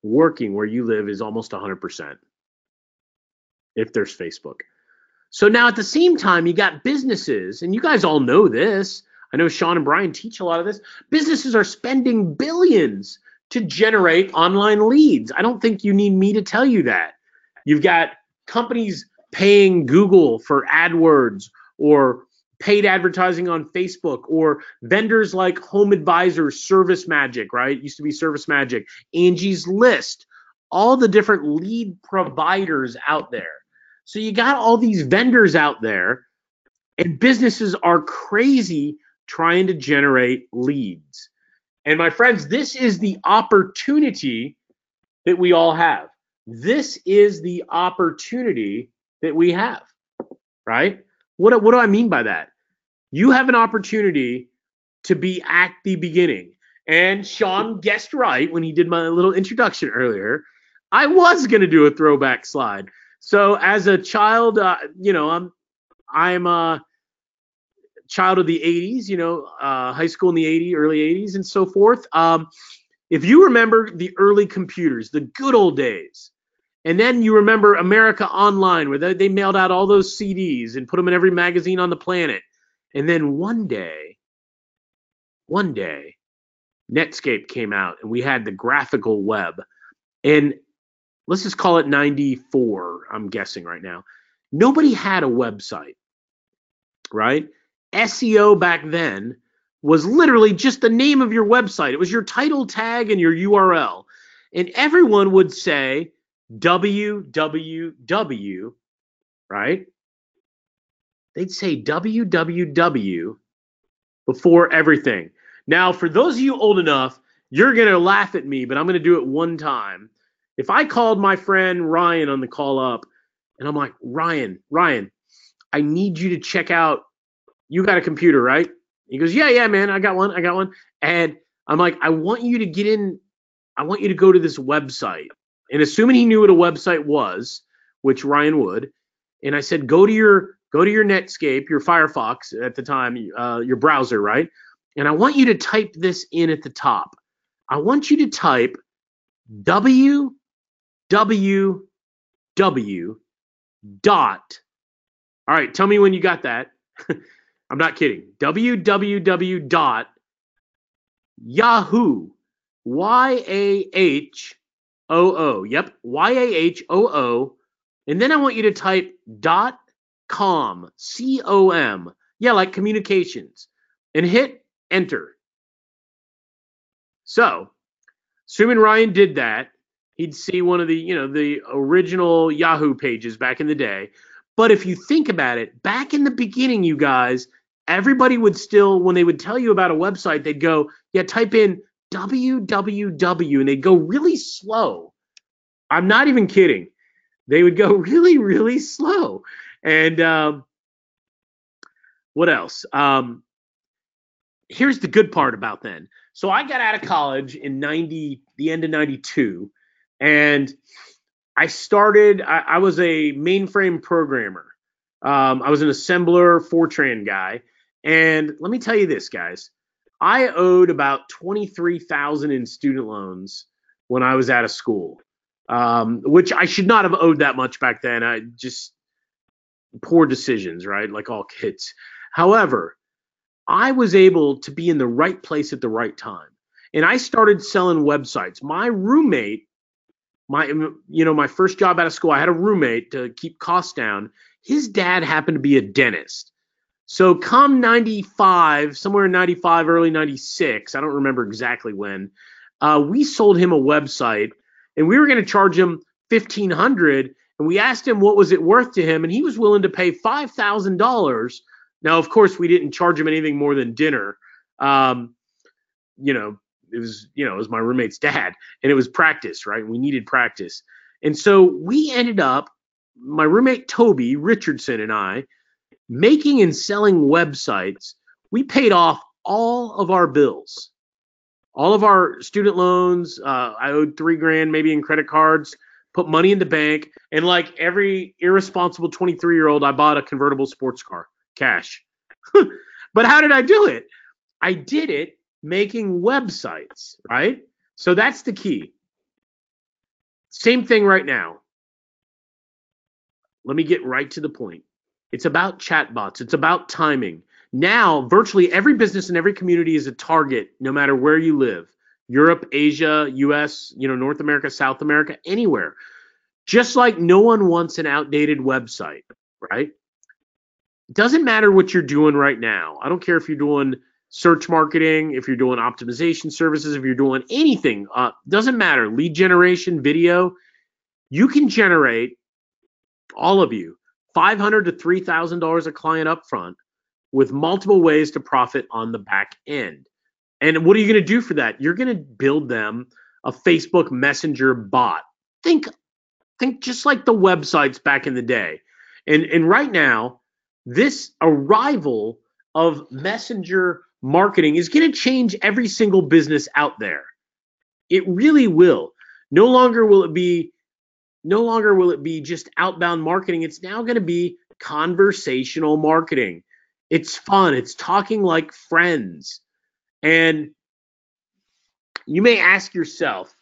working where you live is almost 100% if there's Facebook. So now at the same time, you got businesses, and you guys all know this. I know Sean and Brian teach a lot of this. Businesses are spending billions to generate online leads. I don't think you need me to tell you that. You've got companies paying Google for AdWords or paid advertising on Facebook, or vendors like Home Advisor, ServiceMagic, right? It used to be ServiceMagic, Angie's List, all the different lead providers out there. So you got all these vendors out there, and businesses are crazy trying to generate leads. And my friends, this is the opportunity that we all have. This is the opportunity that we have, right? What do I mean by that? You have an opportunity to be at the beginning. And Sean guessed right when he did my little introduction earlier. I was going to do a throwback slide. So as a child, I'm child of the 80s, high school in the early 80s and so forth. If you remember the early computers, the good old days, and then you remember America Online, where they mailed out all those CDs and put them in every magazine on the planet. And then one day, Netscape came out and we had the graphical web. And let's just call it 94, I'm guessing right now. Nobody had a website, right? SEO back then was literally just the name of your website. It was your title tag and your URL. And everyone would say www, right? They'd say www before everything. Now, for those of you old enough, you're going to laugh at me, but I'm going to do it one time. If I called my friend Ryan on the call up, and I'm like, Ryan, I need you to check out, you got a computer, right? He goes, yeah, man, I got one. And I'm like, I want you to get in, I want you to go to this website. And assuming he knew what a website was, which Ryan would, and I said, go to your Netscape, your Firefox at the time, your browser, right? And I want you to type this in at the top. I want you to type www dot. All right, tell me when you got that. I'm not kidding. www dot Yahoo. YAHOO. Yep, YAHOO. And then I want you to type .com. COM. Yeah, like communications. And hit enter. So, assuming Ryan did that, he'd see one of the original Yahoo pages back in the day. But if you think about it, back in the beginning, you guys, everybody would still, when they would tell you about a website, they'd go, yeah, type in www, and they'd go really slow. I'm not even kidding. They would go really, really slow. And what else? Here's the good part about then. So I got out of college in the end of 92, and I was a mainframe programmer. I was an assembler, Fortran guy. And let me tell you this, guys. I owed about $23,000 in student loans when I was out of school, which I should not have owed that much back then. I just poor decisions, right? Like all kids. However, I was able to be in the right place at the right time. And I started selling websites. My roommate, my first job out of school, I had a roommate to keep costs down. His dad happened to be a dentist. So come 95, somewhere in 95, early 96, I don't remember exactly when, we sold him a website, and we were going to charge him $1,500, and we asked him what was it worth to him, and he was willing to pay $5,000. Now, of course, we didn't charge him anything more than dinner. It was my roommate's dad, and it was practice, right? We needed practice. And so we ended up, my roommate Toby Richardson and I, making and selling websites. We paid off all of our bills, all of our student loans. I owed $3,000 maybe in credit cards, put money in the bank. And like every irresponsible 23-year-old, I bought a convertible sports car, cash. But how did I do it? I did it making websites, right? So that's the key. Same thing right now. Let me get right to the point. It's about chatbots. It's about timing. Now, virtually every business in every community is a target, no matter where you live. Europe, Asia, US, North America, South America, anywhere. Just like no one wants an outdated website, right? It doesn't matter what you're doing right now. I don't care if you're doing search marketing, if you're doing optimization services, if you're doing anything. Doesn't matter. Lead generation, video. You can generate, all of you, $500 to $3,000 a client up front with multiple ways to profit on the back end. And what are you going to do for that? You're going to build them a Facebook Messenger bot. Think just like the websites back in the day. And right now, this arrival of messenger marketing is going to change every single business out there. It really will. No longer will it be just outbound marketing. It's now going to be conversational marketing. It's fun. It's talking like friends. And you may ask yourself,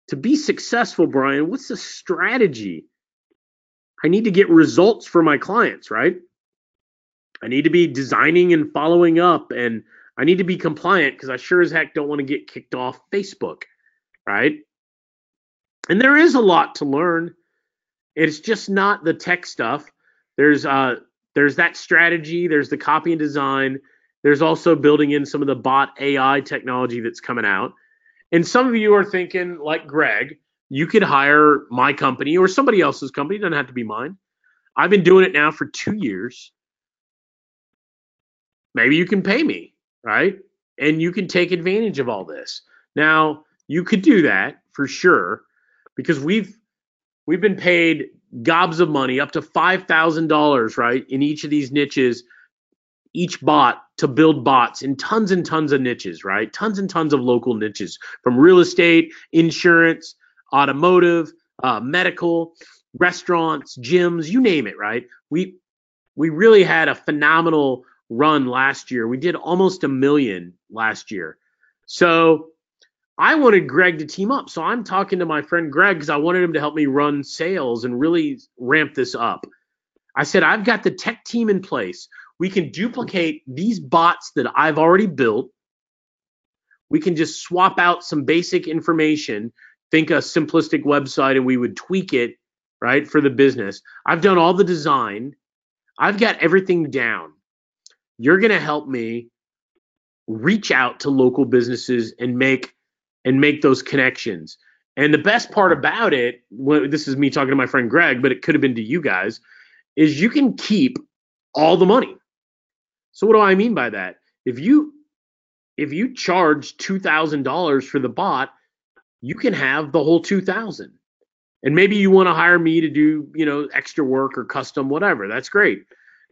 to be successful, Brian, what's the strategy? I need to get results for my clients, right? I need to be designing and following up, and I need to be compliant because I sure as heck don't want to get kicked off Facebook, right? And there is a lot to learn. It's just not the tech stuff. There's that strategy, there's the copy and design, there's also building in some of the bot AI technology that's coming out. And some of you are thinking, like Greg, you could hire my company or somebody else's company. It doesn't have to be mine. I've been doing it now for 2 years. Maybe you can pay me, right? And you can take advantage of all this. Now, you could do that for sure because we've been paid gobs of money, up to $5,000, right, in each of these niches, each bot to build bots in tons and tons of niches, right? Tons and tons of local niches from real estate, insurance, automotive, medical, restaurants, gyms, you name it, right? We really had a phenomenal run last year. We did almost $1 million last year. So I wanted Greg to team up. So I'm talking to my friend Greg because I wanted him to help me run sales and really ramp this up. I said, I've got the tech team in place. We can duplicate these bots that I've already built. We can just swap out some basic information, think a simplistic website, and we would tweak it, right, for the business. I've done all the design. I've got everything down. You're going to help me reach out to local businesses and make those connections. And the best part about it, this is me talking to my friend Greg, but it could have been to you guys, is you can keep all the money. So what do I mean by that? If you charge $2,000 for the bot, you can have the whole $2,000. And maybe you want to hire me to do, extra work or custom, whatever. That's great.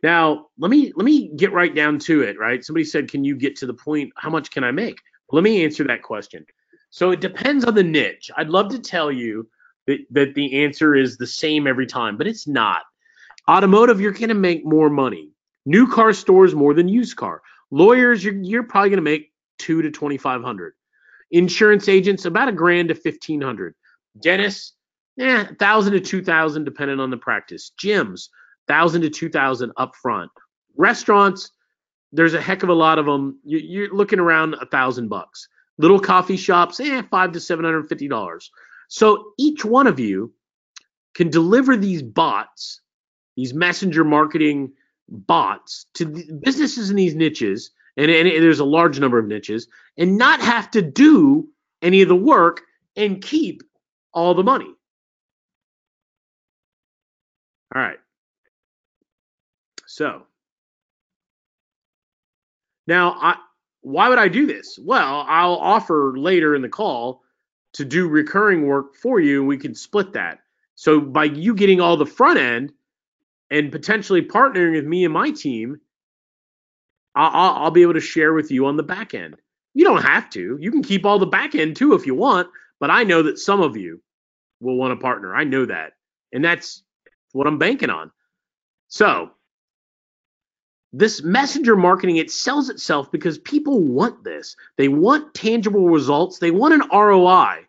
Now, let me get right down to it, right? Somebody said, can you get to the point, how much can I make? Let me answer that question. So it depends on the niche. I'd love to tell you that the answer is the same every time, but it's not. Automotive, you're going to make more money. New car stores, more than used car. Lawyers, you're probably going to make $2,000 to $2,500. Insurance agents, about $1,000 to $1,500. Dentists, $1,000 to $2,000, depending on the practice. Gyms, $1,000 to $2,000 up front. Restaurants, there's a heck of a lot of them. You're looking around $1,000. Little coffee shops, $500 to $750. So each one of you can deliver these bots, these messenger marketing bots, to the businesses in these niches, and there's a large number of niches, and not have to do any of the work and keep all the money. All right. So now, why would I do this? Well, I'll offer later in the call to do recurring work for you, and we can split that. So by you getting all the front end and potentially partnering with me and my team, I'll be able to share with you on the back end. You don't have to. You can keep all the back end too if you want, but I know that some of you will want to partner. I know that. And that's what I'm banking on. So this messenger marketing, it sells itself because people want this. They want tangible results. They want an ROI.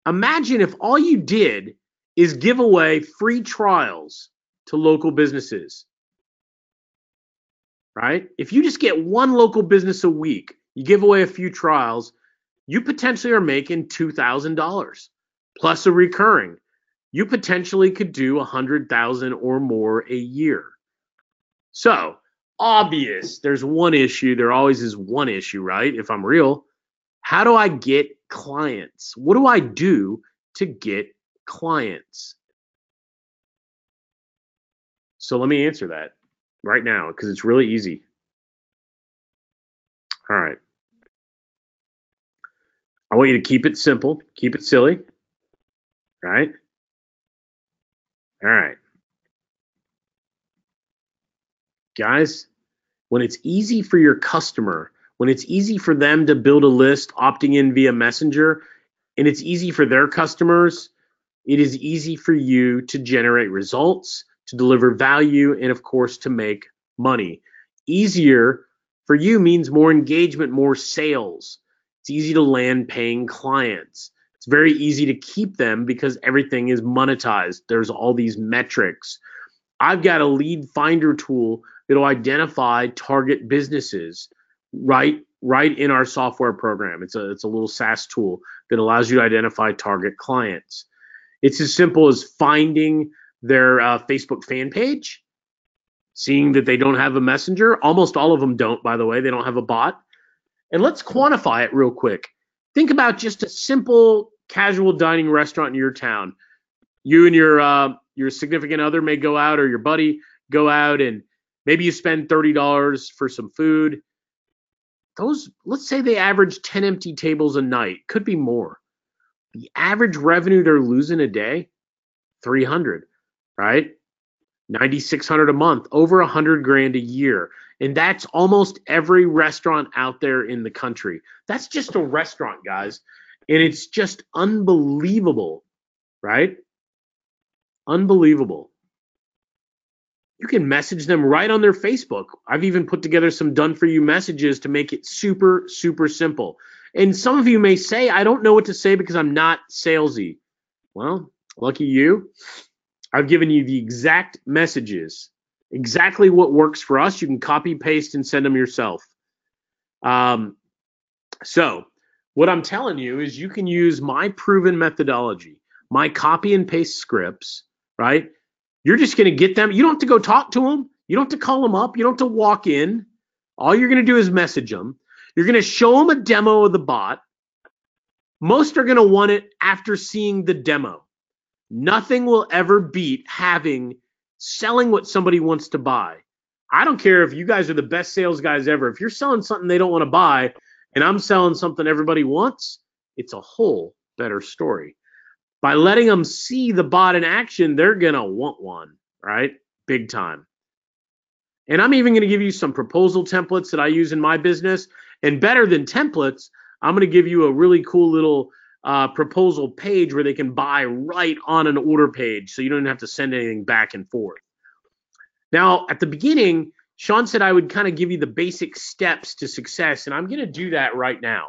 Imagine if all you did is give away free trials to local businesses, right? If you just get one local business a week, you give away a few trials, you potentially are making $2,000 plus a recurring. You potentially could do $100,000 or more a year. So obvious, there's one issue. There always is one issue, right? If I'm real, how do I get clients? What do I do to get clients? So let me answer that right now because it's really easy. All right. I want you to keep it simple, keep it silly, right? All right. Guys, when it's easy for your customer, when it's easy for them to build a list opting in via Messenger, and it's easy for their customers, it is easy for you to generate results, to deliver value, and of course, to make money. Easier for you means more engagement, more sales. It's easy to land paying clients. It's very easy to keep them because everything is monetized. There's all these metrics. I've got a lead finder tool that'll identify target businesses right in our software program. It's a little SaaS tool that allows you to identify target clients. It's as simple as finding their Facebook fan page, seeing that they don't have a messenger. Almost all of them don't, by the way. They don't have a bot. And let's quantify it real quick. Think about just a simple casual dining restaurant in your town. You and your significant other may go out, or your buddy go out, and maybe you spend $30 for some food. Those, let's say they average 10 empty tables a night, could be more. The average revenue they're losing a day, 300, right? 9,600 a month, over 100 grand a year. And that's almost every restaurant out there in the country. That's just a restaurant, guys. And it's just unbelievable, right? Unbelievable. You can message them right on their Facebook. I've even put together some done-for-you messages to make it super, super simple. And some of you may say, I don't know what to say because I'm not salesy. Well, lucky you. I've given you the exact messages, exactly what works for us. You can copy, paste, and send them yourself. So what I'm telling you is you can use my proven methodology, my copy and paste scripts, right? You're just going to get them. You don't have to go talk to them. You don't have to call them up. You don't have to walk in. All you're going to do is message them. You're going to show them a demo of the bot. Most are going to want it after seeing the demo. Nothing will ever beat selling what somebody wants to buy. I don't care if you guys are the best sales guys ever. If you're selling something they don't want to buy and I'm selling something everybody wants, it's a whole better story. By letting them see the bot in action, they're going to want one, right? Big time. And I'm even going to give you some proposal templates that I use in my business. And better than templates, I'm going to give you a really cool little proposal page where they can buy right on an order page, so you don't have to send anything back and forth. Now, at the beginning, Sean said I would kind of give you the basic steps to success, and I'm going to do that right now.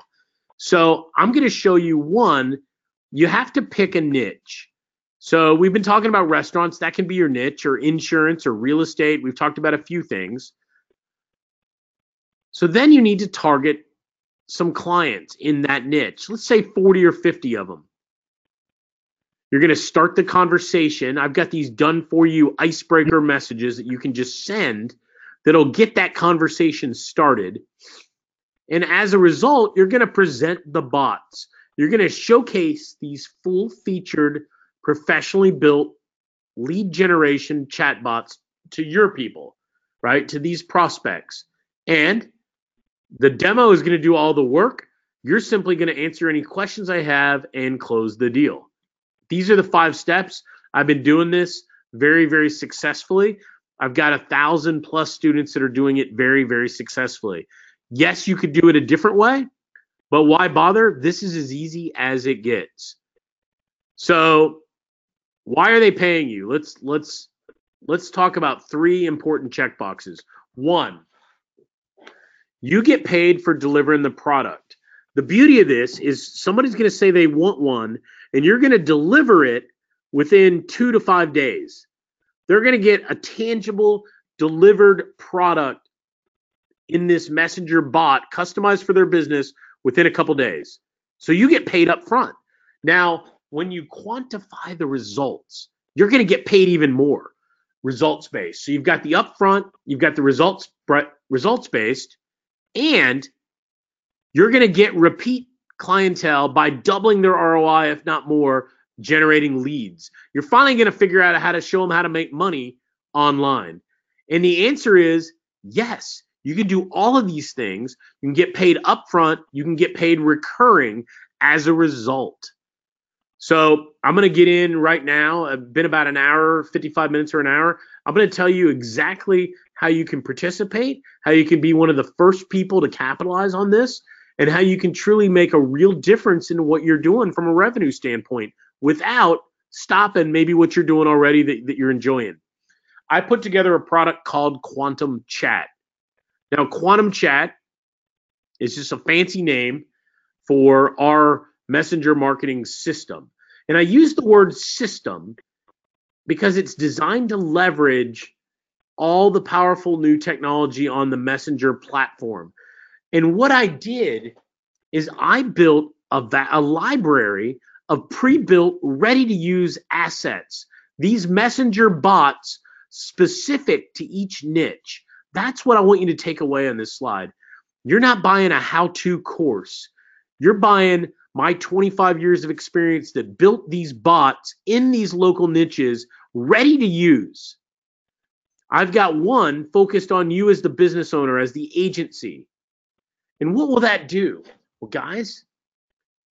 So I'm going to show you one. You have to pick a niche. So we've been talking about restaurants. That can be your niche, or insurance, or real estate. We've talked about a few things. So then you need to target some clients in that niche. Let's say 40 or 50 of them. You're going to start the conversation. I've got these done for you icebreaker messages that you can just send that'll get that conversation started. And as a result, you're going to present the bots. You're going to showcase these full-featured, professionally built lead generation chatbots to your people, right? To these prospects. And the demo is going to do all the work. You're simply going to answer any questions I have and close the deal. These are the 5 steps. I've been doing this very, very successfully. I've got 1,000+ students that are doing it very, very successfully. Yes, you could do it a different way, but why bother? This is as easy as it gets. So why are they paying you? Let's talk about 3 important checkboxes. 1, you get paid for delivering the product. The beauty of this is somebody's going to say they want one, and you're going to deliver it within 2 to 5 days. They're going to get a tangible delivered product in this messenger bot customized for their business within a couple days. So you get paid up front. Now, when you quantify the results, you're going to get paid even more results-based. So you've got the upfront, you've got the results-based, and you're going to get repeat clientele by doubling their ROI, if not more, generating leads. You're finally going to figure out how to show them how to make money online. And the answer is yes. You can do all of these things. You can get paid upfront. You can get paid recurring as a result. So I'm going to get in right now. It's been about an hour, 55 minutes or an hour. I'm going to tell you exactly how you can participate, how you can be one of the first people to capitalize on this, and how you can truly make a real difference in what you're doing from a revenue standpoint without stopping maybe what you're doing already that you're enjoying. I put together a product called Quantum Chat. Now, Quantum Chat is just a fancy name for our messenger marketing system. And I use the word system because it's designed to leverage all the powerful new technology on the messenger platform. And what I did is I built a library of pre-built, ready-to-use assets. These messenger bots specific to each niche. That's what I want you to take away on this slide. You're not buying a how-to course. You're buying my 25 years of experience that built these bots in these local niches ready to use. I've got one focused on you as the business owner, as the agency. And what will that do? Well, guys,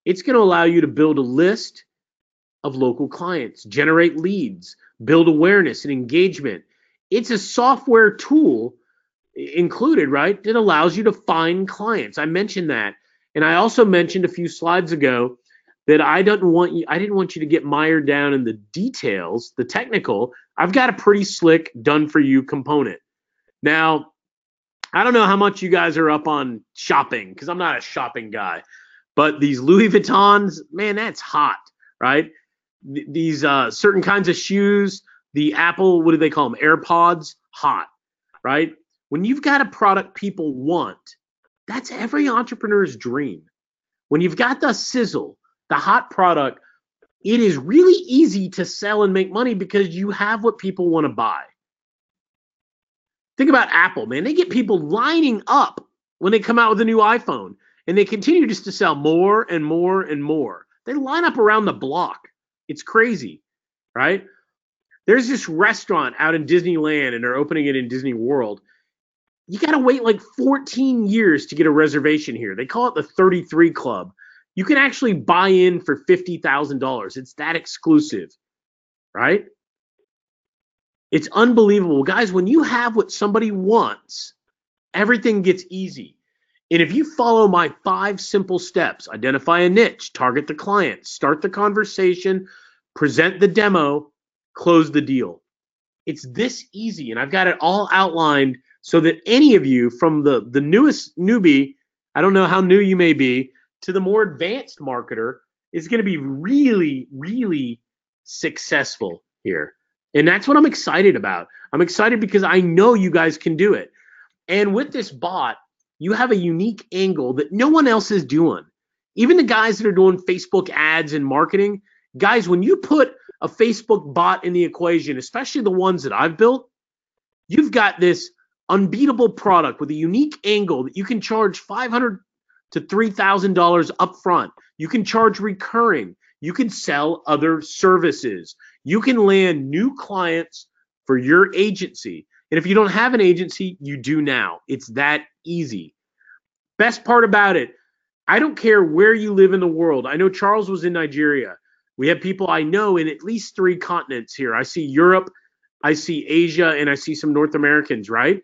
it's going to allow you to build a list of local clients, generate leads, build awareness and engagement. It's a software tool included, right, that allows you to find clients. I mentioned that. And I also mentioned a few slides ago that I didn't want you to get mired down in the details, the technical. I've got a pretty slick done for you component. Now, I don't know how much you guys are up on shopping because I'm not a shopping guy, but these Louis Vuittons, man, that's hot, right? These certain kinds of shoes, the Apple, what do they call them? AirPods, hot, right? When you've got a product people want, that's every entrepreneur's dream. When you've got the sizzle, the hot product, it is really easy to sell and make money because you have what people want to buy. Think about Apple, man. They get people lining up when they come out with a new iPhone, and they continue just to sell more and more and more. They line up around the block. It's crazy, right? There's this restaurant out in Disneyland, and they're opening it in Disney World. You got to wait like 14 years to get a reservation here. They call it the 33 Club. You can actually buy in for $50,000. It's that exclusive, right? It's unbelievable. Guys, when you have what somebody wants, everything gets easy. And if you follow my 5 simple steps, identify a niche, target the client, start the conversation, present the demo, close the deal. It's this easy. And I've got it all outlined so that any of you, from the newest newbie, I don't know how new you may be, to the more advanced marketer, is going to be really, really successful here. And that's what I'm excited about. I'm excited because I know you guys can do it. And with this bot, you have a unique angle that no one else is doing. Even the guys that are doing Facebook ads and marketing, guys, when you put a Facebook bot in the equation, especially the ones that I've built, you've got this unbeatable product with a unique angle that you can charge $500 to $3,000 upfront. You can charge recurring. You can sell other services. You can land new clients for your agency. And if you don't have an agency, you do now. It's that easy. Best part about it, I don't care where you live in the world. I know Charles was in Nigeria. We have people I know in at least 3 continents here. I see Europe, I see Asia, and I see some North Americans, right?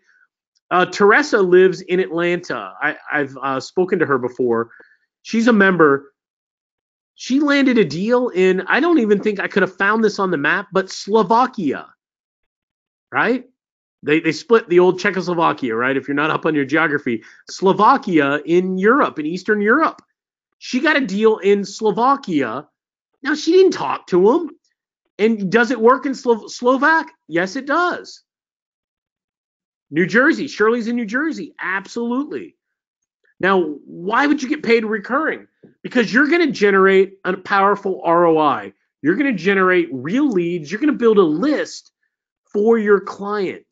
Teresa lives in Atlanta. I've spoken to her before. She's a member. She landed a deal in, I don't even think I could have found this on the map, but Slovakia, right? They split the old Czechoslovakia, right? If you're not up on your geography. Slovakia in Europe, in Eastern Europe. She got a deal in Slovakia. Now, she didn't talk to him. And does it work in Slovak? Yes, it does. New Jersey. Shirley's in New Jersey. Absolutely. Now, why would you get paid recurring? Because you're going to generate a powerful ROI. You're going to generate real leads. You're going to build a list for your client.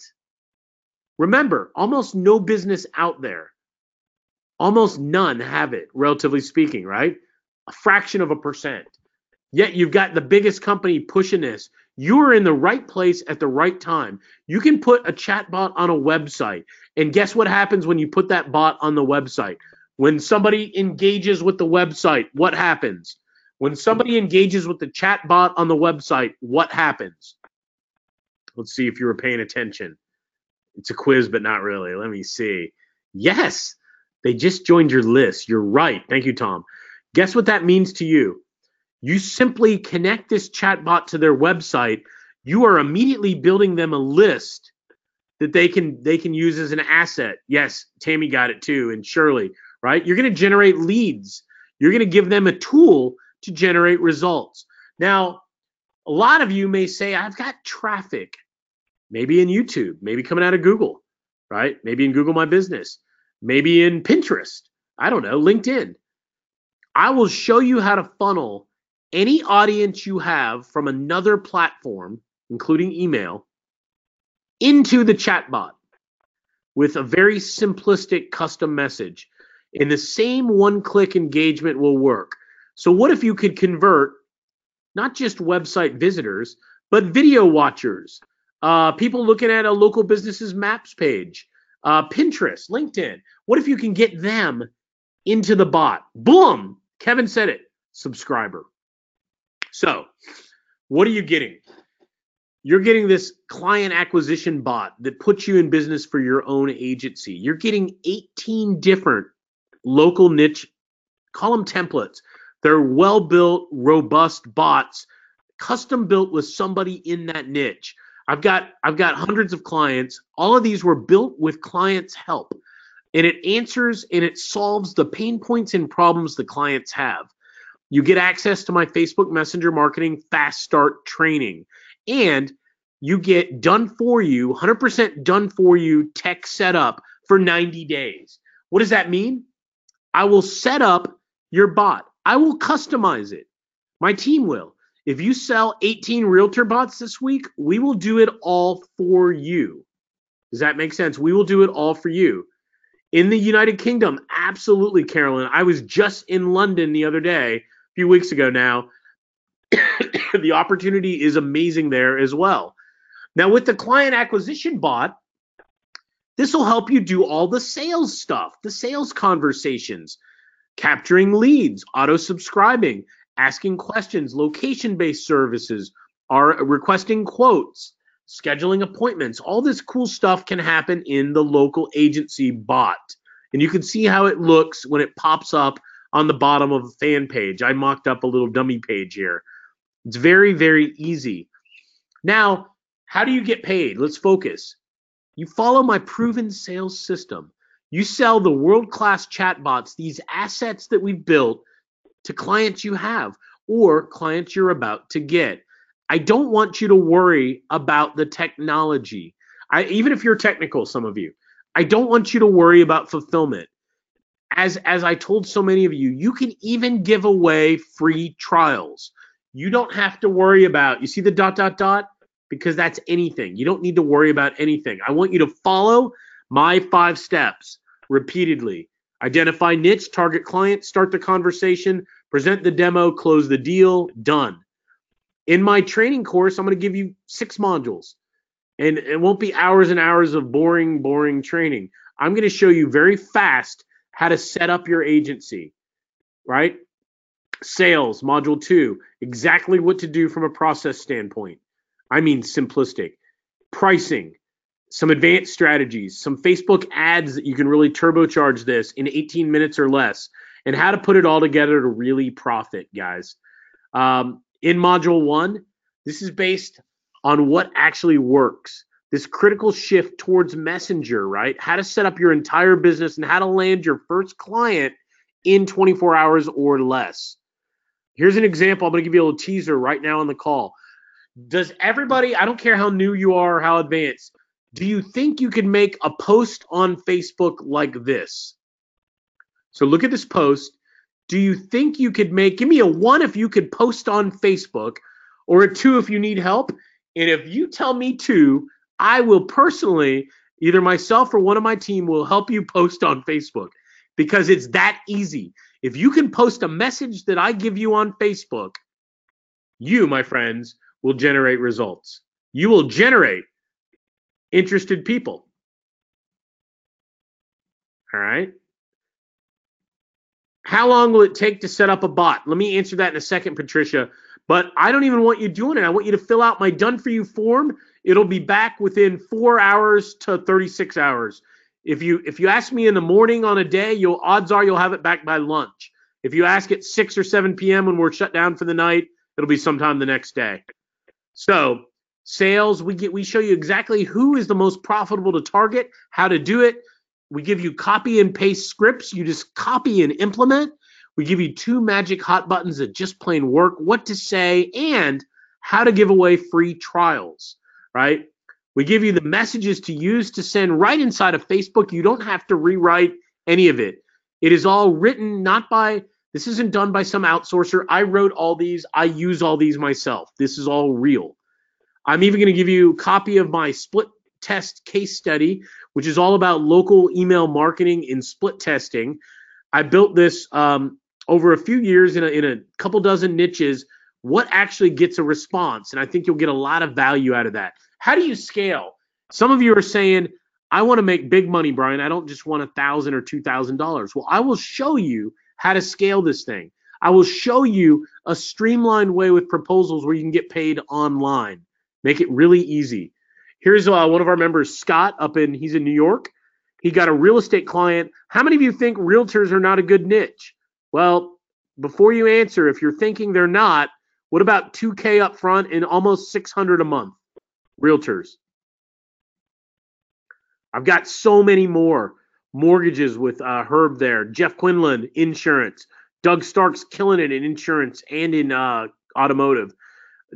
Remember, almost no business out there, almost none have it, relatively speaking, right? A fraction of a percent. Yet you've got the biggest company pushing this. You are in the right place at the right time. You can put a chatbot on a website. And guess what happens when you put that bot on the website? When somebody engages with the website, what happens? When somebody engages with the chatbot on the website, what happens? Let's see if you were paying attention. It's a quiz, but not really. Let me see. Yes, they just joined your list. You're right. Thank you, Tom. Guess what that means to you? You simply connect this chatbot to their website. You are immediately building them a list that they can use as an asset. Yes, Tammy got it too, and Shirley, right? You're going to generate leads. You're going to give them a tool to generate results. Now, a lot of you may say, I've got traffic, maybe in YouTube, maybe coming out of Google, right? Maybe in Google My Business, maybe in Pinterest, I don't know, LinkedIn. I will show you how to funnel any audience you have from another platform, including email, into the chatbot with a very simplistic custom message. And the same one-click engagement will work. So what if you could convert not just website visitors, but video watchers, people looking at a local business's maps page, Pinterest, LinkedIn. What if you can get them into the bot? Boom! Kevin said it, subscriber. So what are you getting? You're getting this client acquisition bot that puts you in business for your own agency. You're getting 18 different local niche, call them templates. They're well-built, robust bots, custom built with somebody in that niche. I've got hundreds of clients. All of these were built with clients' help. And it answers and it solves the pain points and problems the clients have. You get access to my Facebook Messenger Marketing Fast Start training. And you get done for you, 100% done for you tech setup for 90 days. What does that mean? I will set up your bot. I will customize it. My team will. If you sell 18 realtor bots this week, we will do it all for you. Does that make sense? We will do it all for you. In the United Kingdom, absolutely, Carolyn. I was just in London the other day, a few weeks ago now. The opportunity is amazing there as well. Now, with the client acquisition bot, this will help you do all the sales stuff, the sales conversations, capturing leads, auto-subscribing, asking questions, location-based services, requesting quotes, scheduling appointments. All this cool stuff can happen in the local agency bot. And you can see how it looks when it pops up on the bottom of a fan page. I mocked up a little dummy page here. It's very, very easy. Now, how do you get paid? Let's focus. You follow my proven sales system. You sell the world-class chatbots, these assets that we've built, to clients you have or clients you're about to get. I don't want you to worry about the technology. Even if you're technical, some of you, I don't want you to worry about fulfillment. As I told so many of you, you can even give away free trials. You don't have to worry about, you see the ... Because that's anything. You don't need to worry about anything. I want you to follow my 5 steps repeatedly. Identify niche, target client, start the conversation, present the demo, close the deal, done. In my training course, I'm going to give you 6 modules. And it won't be hours and hours of boring training. I'm going to show you very fast how to set up your agency, right? Sales, module 2, exactly what to do from a process standpoint. I mean simplistic. Pricing, some advanced strategies, some Facebook ads that you can really turbocharge this in 18 minutes or less, and how to put it all together to really profit, guys. In module 1, this is based on what actually works. This critical shift towards Messenger, right? How to set up your entire business and how to land your first client in 24 hours or less. Here's an example. I'm going to give you a little teaser right now on the call. Does everybody, I don't care how new you are or how advanced, do you think you can make a post on Facebook like this? So look at this post. Do you think you could give me a 1 if you could post on Facebook, or a 2 if you need help? And if you tell me 2, I will personally, either myself or one of my team will help you post on Facebook, because it's that easy. If you can post a message that I give you on Facebook, you, my friends, will generate results. You will generate interested people. All right. How long will it take to set up a bot? Let me answer that in a second, Patricia. But I don't even want you doing it. I want you to fill out my done for you form. It'll be back within 4 hours to 36 hours. If you ask me in the morning on a day, odds are you'll have it back by lunch. If you ask at 6 or 7 p.m. when we're shut down for the night, it'll be sometime the next day. So sales. We show you exactly who is the most profitable to target, how to do it. We give you copy and paste scripts. You just copy and implement. We give you 2 magic hot buttons that just plain work, what to say, and how to give away free trials, right? We give you the messages to use to send right inside of Facebook. You don't have to rewrite any of it. It is all written, this isn't done by some outsourcer. I wrote all these. I use all these myself. This is all real. I'm even going to give you a copy of my split test case study, which is all about local email marketing in split testing. I built this over a few years in a couple dozen niches, what actually gets a response. And I think you'll get a lot of value out of that. How do you scale? Some of you are saying, I want to make big money, Brian. I don't just want $1,000 or $2,000. Well, I will show you how to scale this thing. I will show you a streamlined way with proposals where you can get paid online. Make it really easy. Here's one of our members, Scott, he's in New York. He got a real estate client. How many of you think realtors are not a good niche? Well, before you answer, if you're thinking they're not, what about $2,000 up front and almost $600 a month? Realtors. I've got so many more. Mortgages with Herb there. Jeff Quinlan, insurance. Doug Stark's killing it in insurance and in automotive.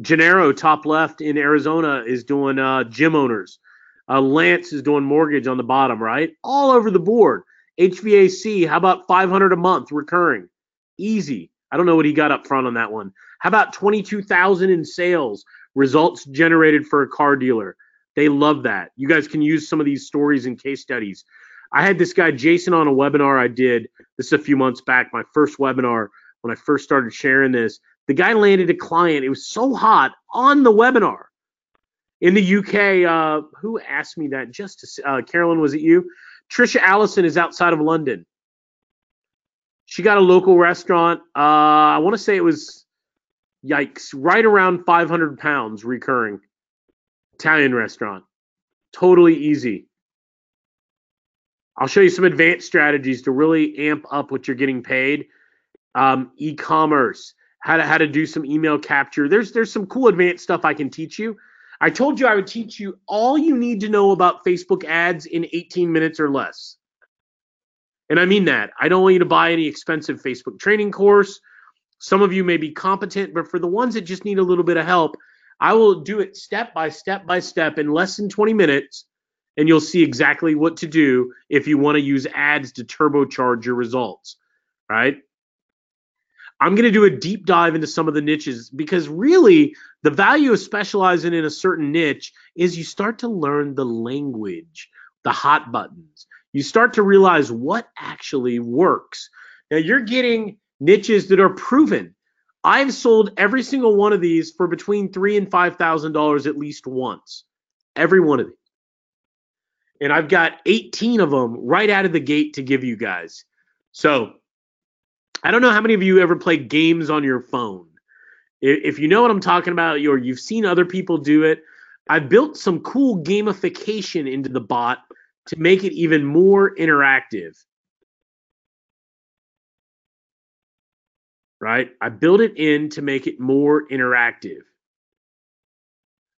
Gennaro, top left in Arizona, is doing gym owners. Lance is doing mortgage on the bottom, right? All over the board. HVAC, how about $500 a month recurring? Easy. I don't know what he got up front on that one. How about $22,000 in sales, results generated for a car dealer? They love that. You guys can use some of these stories and case studies. I had this guy, Jason, on a webinar I did. This is a few months back, my first webinar when I first started sharing this. The guy landed a client. It was so hot on the webinar. In the UK, who asked me that? Carolyn, was it you? Trisha Allison is outside of London. She got a local restaurant. I want to say it was, yikes, right around 500 pounds recurring. Italian restaurant. Totally easy. I'll show you some advanced strategies to really amp up what you're getting paid. E-commerce, how to do some email capture. There's some cool advanced stuff I can teach you. I told you I would teach you all you need to know about Facebook ads in 18 minutes or less. And I mean that. I don't want you to buy any expensive Facebook training course. Some of you may be competent, but for the ones that just need a little bit of help, I will do it step by step by step in less than 20 minutes, and you'll see exactly what to do if you want to use ads to turbocharge your results, right? I'm going to do a deep dive into some of the niches because really the value of specializing in a certain niche is you start to learn the language, the hot buttons. You start to realize what actually works. Now you're getting niches that are proven. I've sold every single one of these for between $3,000 and $5,000 at least once. Every one of these. And I've got 18 of them right out of the gate to give you guys. So I don't know how many of you ever play games on your phone. If you know what I'm talking about, or you've seen other people do it, I built some cool gamification into the bot to make it even more interactive. Right? I built it in to make it more interactive.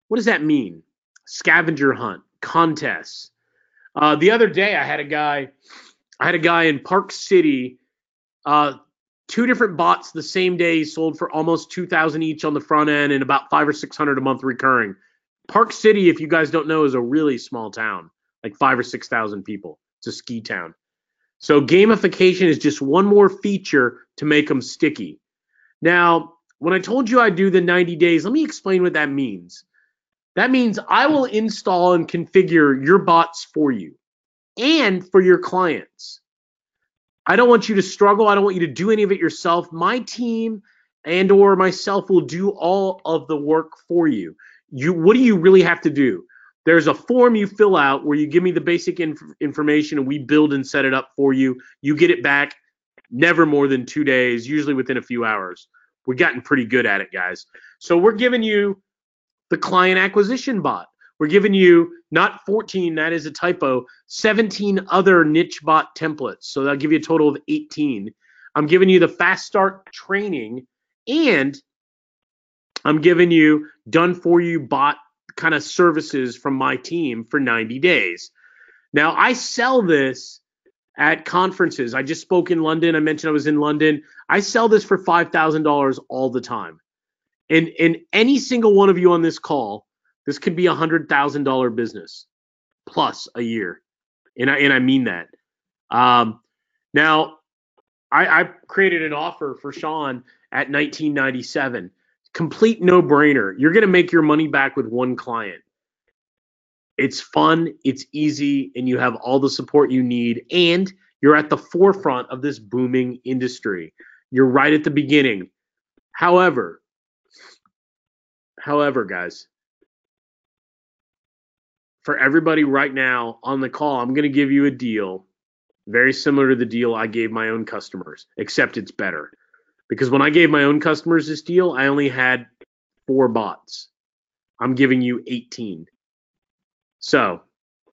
What does that mean? Scavenger hunt, contests. The other day I had a guy in Park City, 2 different bots the same day. He sold for almost $2,000 each on the front end and about $500 or $600 a month recurring. Park City, if you guys don't know, is a really small town, like 5,000 or 6,000 people. It's a ski town. So gamification is just one more feature to make them sticky. Now, when I told you I'd do the 90 days, let me explain what that means. That means I will install and configure your bots for you and for your clients. I don't want you to struggle. I don't want you to do any of it yourself. My team and or myself will do all of the work for you. What do you really have to do? There's a form you fill out where you give me the basic information and we build and set it up for you. You get it back never more than 2 days, usually within a few hours. We've gotten pretty good at it, guys. So we're giving you the client acquisition bot. We're giving you not 14, that is a typo, 17 other niche bot templates. So that'll give you a total of 18. I'm giving you the fast start training, and I'm giving you done for you bot kind of services from my team for 90 days. Now, I sell this at conferences. I just spoke in London. I mentioned I was in London. I sell this for $5,000 all the time. And any single one of you on this call, this could be $100,000 business plus a year. And I mean that. Now, I created an offer for Sean at $19.97. Complete no-brainer. You're going to make your money back with one client. It's fun, it's easy, and you have all the support you need, and you're at the forefront of this booming industry. You're right at the beginning. However, guys, for everybody right now on the call, I'm going to give you a deal very similar to the deal I gave my own customers, except it's better. Because when I gave my own customers this deal, I only had 4 bots. I'm giving you 18. So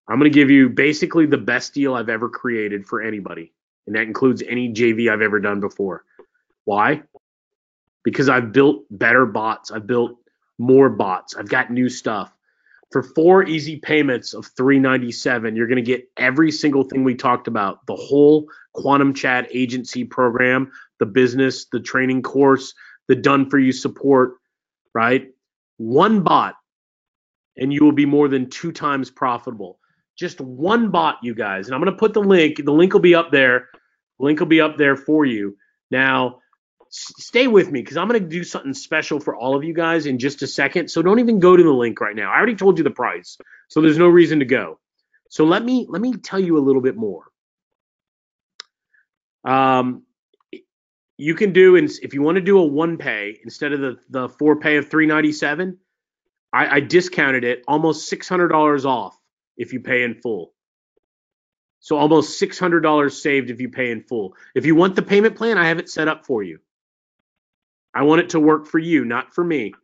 I'm going to give you basically the best deal I've ever created for anybody. And that includes any JV I've ever done before. Why? Because I've built better bots. I've built more bots. I've got new stuff. For 4 easy payments of $397, you're going to get every single thing we talked about, the whole Quantum Chat agency program, the business, the training course, the done-for-you support, right? 1 bot, and you will be more than 2 times profitable. Just 1 bot, you guys. And I'm going to put the link. The link will be up there. The link will be up there for you. Now, stay with me because I'm going to do something special for all of you guys in just a second. So don't even go to the link right now. I already told you the price, so there's no reason to go. So let me tell you a little bit more. You can do, if you want to do a 1 pay instead of the 4 pay of $397, I discounted it almost $600 off if you pay in full. So almost $600 saved if you pay in full. If you want the payment plan, I have it set up for you. I want it to work for you, not for me.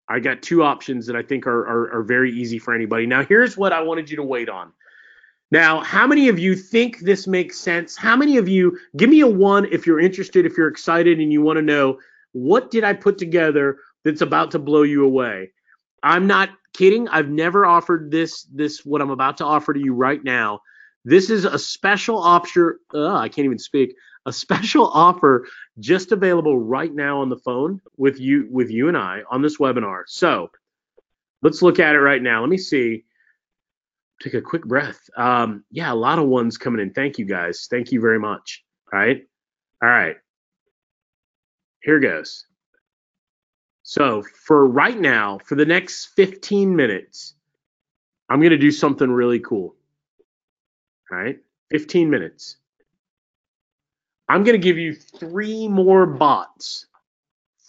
I got 2 options that I think are very easy for anybody. Now, here's what I wanted you to wait on. Now, how many of you think this makes sense? How many of you, give me a 1 if you're interested, if you're excited and you want to know, what did I put together that's about to blow you away? I'm not kidding. I've never offered this what I'm about to offer to you right now. This is a special offer. I can't even speak. A special offer just available right now on the phone with you and I on this webinar. So let's look at it right now. Let me see. Take a quick breath. Yeah, a lot of ones coming in. Thank you, guys. Thank you very much. All right. Here goes. So for right now, for the next 15 minutes, I'm going to do something really cool. All right, 15 minutes. I'm going to give you 3 more bots,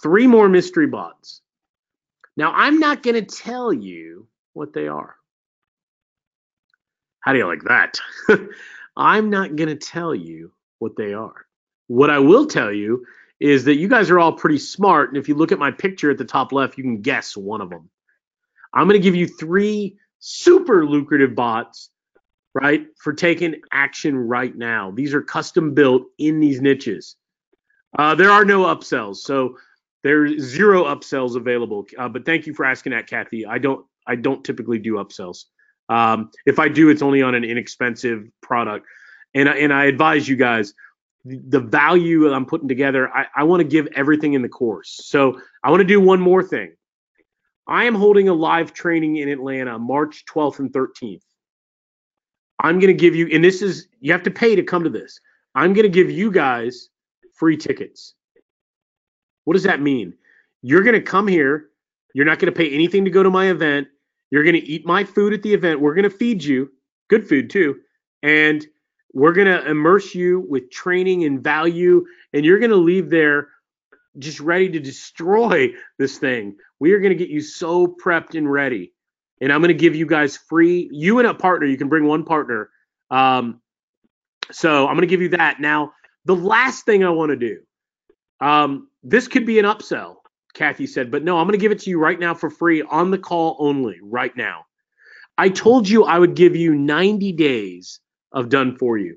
3 more mystery bots. Now, I'm not going to tell you what they are. How do you like that? I'm not going to tell you what they are. What I will tell you is that you guys are all pretty smart, and if you look at my picture at the top left, you can guess one of them. I'm going to give you 3 super lucrative bots, right, for taking action right now. These are custom built in these niches. There are no upsells, so there's 0 upsells available. But thank you for asking that, Kathy. I don't typically do upsells. If I do, it's only on an inexpensive product. And I advise you guys, the value I'm putting together, I want to give everything in the course. So I want to do one more thing. I am holding a live training in Atlanta, March 12th and 13th. I'm going to give you, and this is, you have to pay to come to this. I'm going to give you guys free tickets. What does that mean? You're going to come here. You're not going to pay anything to go to my event. You're going to eat my food at the event. We're going to feed you, good food too. And we're going to immerse you with training and value. And you're going to leave there just ready to destroy this thing. We are going to get you so prepped and ready. And I'm going to give you guys free, you and a partner. You can bring one partner. So I'm going to give you that. Now, the last thing I want to do, this could be an upsell, Kathy said, but no, I'm going to give it to you right now for free on the call only right now. I told you I would give you 90 days of done for you.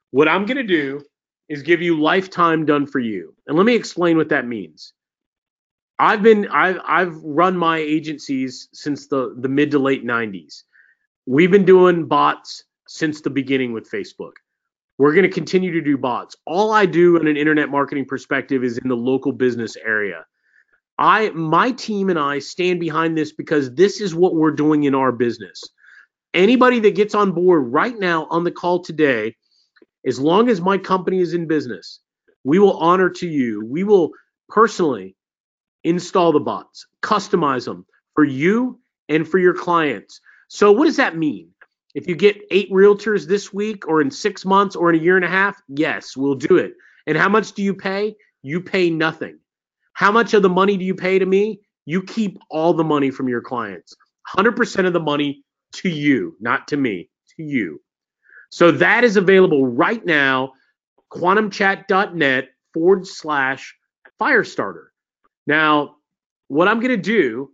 What I'm going to do is give you lifetime done for you. And let me explain what that means. I've run my agencies since the mid to late 90s. We've been doing bots since the beginning with Facebook. We're going to continue to do bots. All I do in an internet marketing perspective is in the local business area. My team and I stand behind this because this is what we're doing in our business. Anybody that gets on board right now on the call today, as long as my company is in business, we will honor to you. We will personally install the bots, customize them for you and for your clients. So what does that mean? If you get 8 realtors this week or in 6 months or in a year and a half, yes, we'll do it. And how much do you pay? You pay nothing. How much of the money do you pay to me? You keep all the money from your clients. 100% of the money to you, not to me, to you. So that is available right now, quantumchat.net/Firestarter. Now, what I'm going to do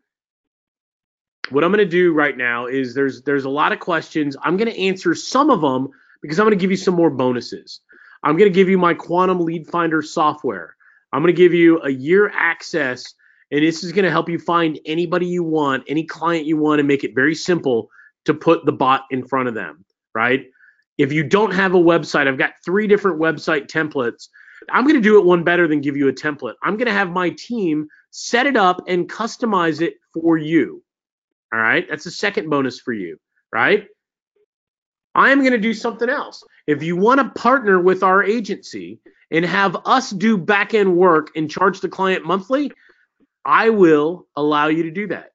right now is there's a lot of questions. I'm going to answer some of them because I'm going to give you some more bonuses. I'm going to give you my Quantum Lead Finder software. I'm going to give you a year access, and this is going to help you find anybody you want, any client you want, and make it very simple to put the bot in front of them, right? If you don't have a website, I've got 3 different website templates. I'm going to do it one better than give you a template. I'm going to have my team set it up and customize it for you. All right, that's the second bonus for you, right? I am going to do something else. If you want to partner with our agency and have us do back-end work and charge the client monthly, I will allow you to do that.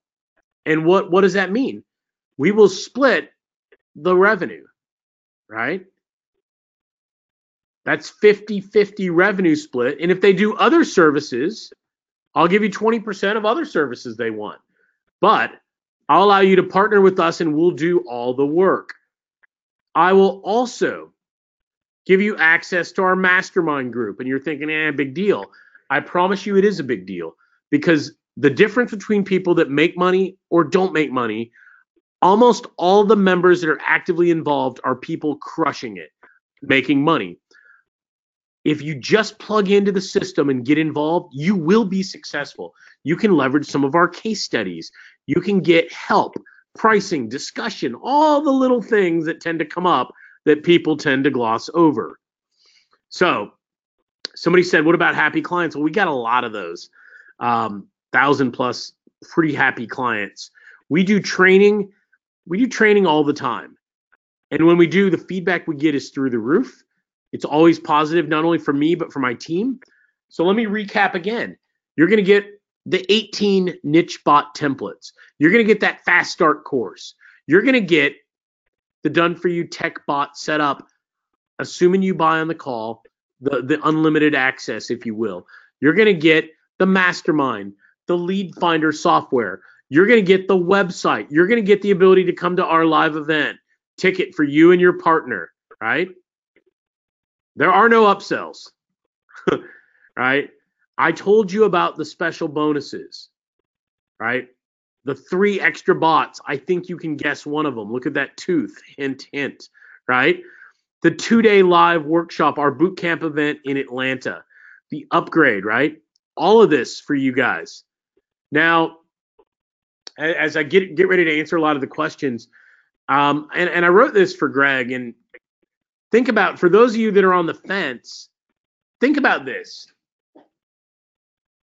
And what does that mean? We will split the revenue, right? That's 50-50 revenue split. And if they do other services, I'll give you 20% of other services they want. But I'll allow you to partner with us and we'll do all the work. I will also give you access to our mastermind group. And you're thinking, big deal. I promise you it is a big deal, because the difference between people that make money or don't make money, almost all the members that are actively involved are people crushing it, making money. If you just plug into the system and get involved, you will be successful. You can leverage some of our case studies. You can get help, pricing, discussion, all the little things that tend to come up that people tend to gloss over. So somebody said, what about happy clients? Well, we got a lot of those, 1,000 plus pretty happy clients. We do training all the time. And when we do, the feedback we get is through the roof. It's always positive, not only for me, but for my team. So let me recap again. You're going to get the 18 niche bot templates. You're going to get that fast start course. You're going to get the done for you tech bot set up, assuming you buy on the call, the unlimited access, if you will. You're going to get the mastermind, the lead finder software. You're going to get the website. You're going to get the ability to come to our live event, ticket for you and your partner, right? There are no upsells, right? I told you about the special bonuses, right? The 3 extra bots. I think you can guess one of them. Look at that tooth, hint, hint, right? The 2-day live workshop, our boot camp event in Atlanta, the upgrade, right? All of this for you guys. Now, as I get ready to answer a lot of the questions, and I wrote this for Greg, and think about, for those of you that are on the fence, think about this.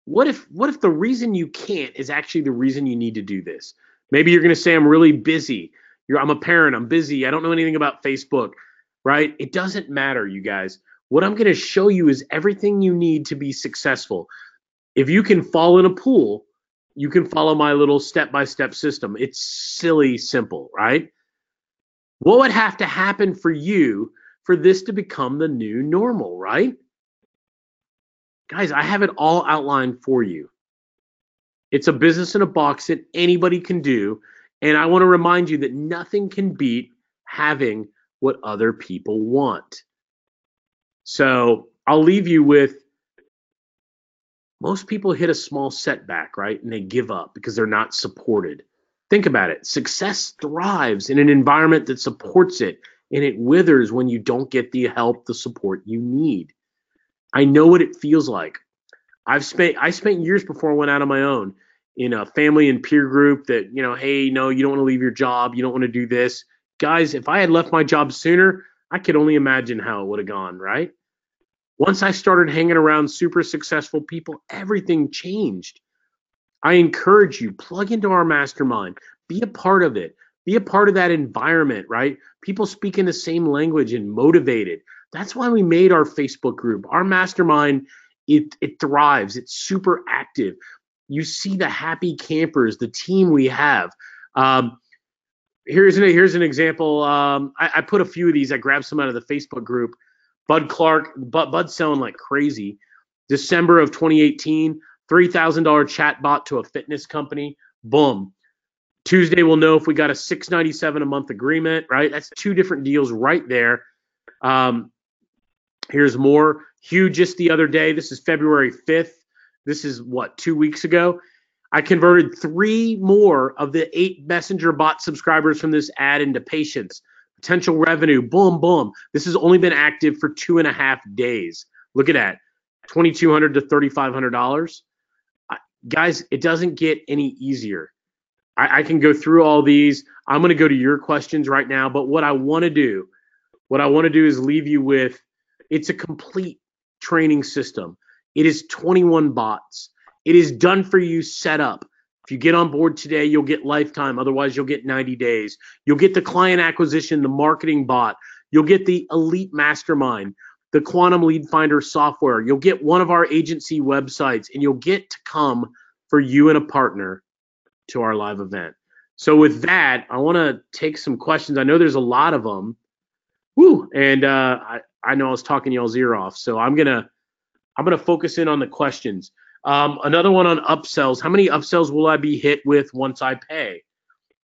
What if the reason you can't is actually the reason you need to do this? Maybe you're going to say, I'm really busy. I'm a parent. I'm busy. I don't know anything about Facebook, right? It doesn't matter, you guys. What I'm going to show you is everything you need to be successful. If you can fall in a pool, you can follow my little step-by-step system. It's silly simple, right? What would have to happen for you for this to become the new normal, right? Guys, I have it all outlined for you. It's a business in a box that anybody can do. And I want to remind you that nothing can beat having what other people want. So I'll leave you with, most people hit a small setback, right? And they give up because they're not supported. Think about it. Success thrives in an environment that supports it, and it withers when you don't get the help, the support you need. I know what it feels like. I spent years before I went out on my own in a family and peer group that, hey, no, you don't want to leave your job. You don't want to do this. Guys, if I had left my job sooner, I could only imagine how it would have gone, right? Once I started hanging around super successful people, everything changed. I encourage you, plug into our mastermind, be a part of it, be a part of that environment, right? People speaking the same language and motivated. That's why we made our Facebook group. Our mastermind, it thrives. It's super active. You see the happy campers, the team we have. Here's an example. I put a few of these. I grabbed some out of the Facebook group. Bud Clark, Bud's selling like crazy. December of 2018, $3,000 chatbot to a fitness company. Boom. Tuesday, we'll know if we got a $697 a month agreement, right? That's 2 different deals right there. Here's more. Hugh, just the other day, this is February 5th. This is 2 weeks ago. I converted 3 more of the 8 Messenger bot subscribers from this ad into patients. Potential revenue, boom, boom. This has only been active for 2.5 days. Look at that, $2,200 to $3,500. Guys, it doesn't get any easier. I can go through all these. I'm going to go to your questions right now, but what I want to do is leave you with, it's a complete training system. It is 21 bots. It is done for you, set up. If you get on board today, you'll get lifetime. Otherwise, you'll get 90 days. You'll get the client acquisition, the marketing bot. You'll get the elite mastermind, the quantum lead finder software. You'll get one of our agency websites, and you'll get to come for you and a partner to our live event. So with that, I want to take some questions. I know there's a lot of them. Woo! And I know I was talking y'all's ear off. So I'm gonna focus in on the questions. Another one on upsells. How many upsells will I be hit with once I pay?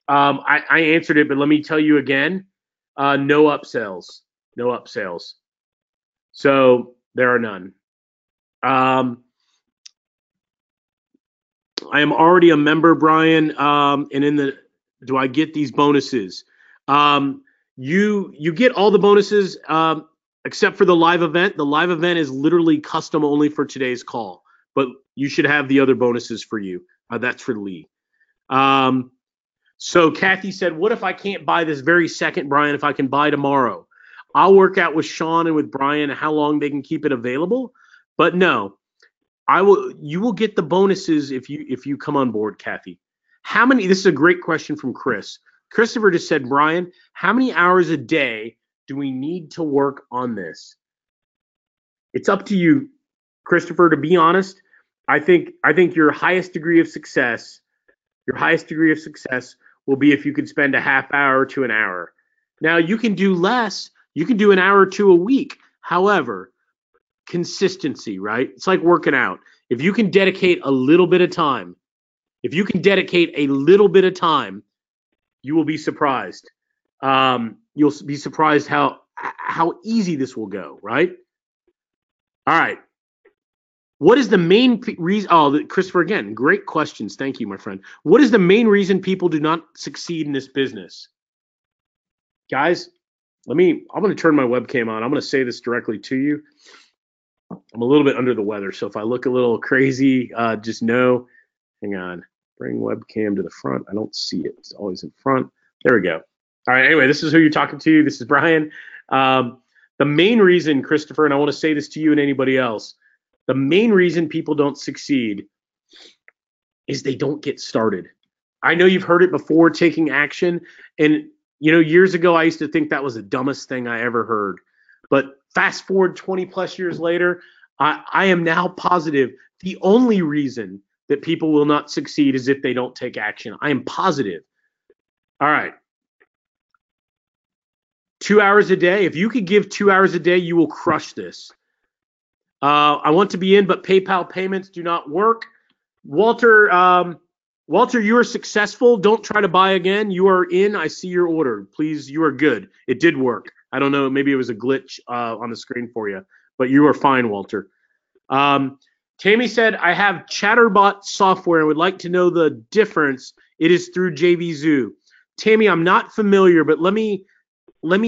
I answered it, but let me tell you again. No upsells. No upsells. So there are none. I am already a member, Brian. And do I get these bonuses? You get all the bonuses except for the live event. The live event is literally custom only for today's call, but you should have the other bonuses for you. That's for Lee. So Kathy said, what if I can't buy this very second, Brian, if I can buy tomorrow? I'll work out with Sean and with Brian how long they can keep it available. But no, you will get the bonuses if you come on board, Kathy. This is a great question from Chris. Christopher just said, Brian, how many hours a day do we need to work on this? It's up to you, Christopher. To be honest, I think your highest degree of success will be if you could spend a half hour to an hour. Now you can do less. You can do an hour or 2 a week. However, consistency, right? It's like working out. If you can dedicate a little bit of time, you will be surprised. You'll be surprised how easy this will go, right? All right. What is the main reason? Oh, Christopher, again, great questions. Thank you, my friend. What is the main reason people do not succeed in this business? Guys, I'm going to turn my webcam on. I'm going to say this directly to you. I'm a little bit under the weather, so if I look a little crazy, just know. Hang on. Bring webcam to the front. I don't see it. It's always in front. There we go. All right. Anyway, this is who you're talking to. This is Brian. The main reason, Christopher, and I want to say this to you and anybody else, the main reason people don't succeed is they don't get started. I know you've heard it before, taking action. And, years ago, I used to think that was the dumbest thing I ever heard. But fast forward 20 plus years later, I am now positive the only reason that people will not succeed is if they don't take action. I am positive. All right. 2 hours a day. If you could give 2 hours a day, you will crush this. I want to be in, but PayPal payments do not work. Walter, you are successful. Don't try to buy again. You are in. I see your order. Please, you are good. It did work. I don't know. Maybe it was a glitch on the screen for you, but you are fine, Walter. Tammy said, I have Chatterbot software and would like to know the difference. It is through JVZoo. Tammy, I'm not familiar, but let me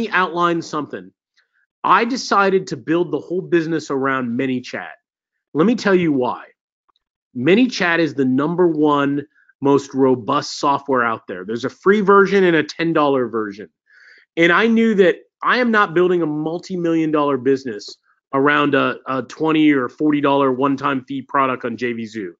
outline something. I decided to build the whole business around ManyChat. Let me tell you why. ManyChat is the #1 most robust software out there. There's a free version and a $10 version. And I knew that I am not building a multi-million-dollar business around a $20 or $40 one-time fee product on JVZoo.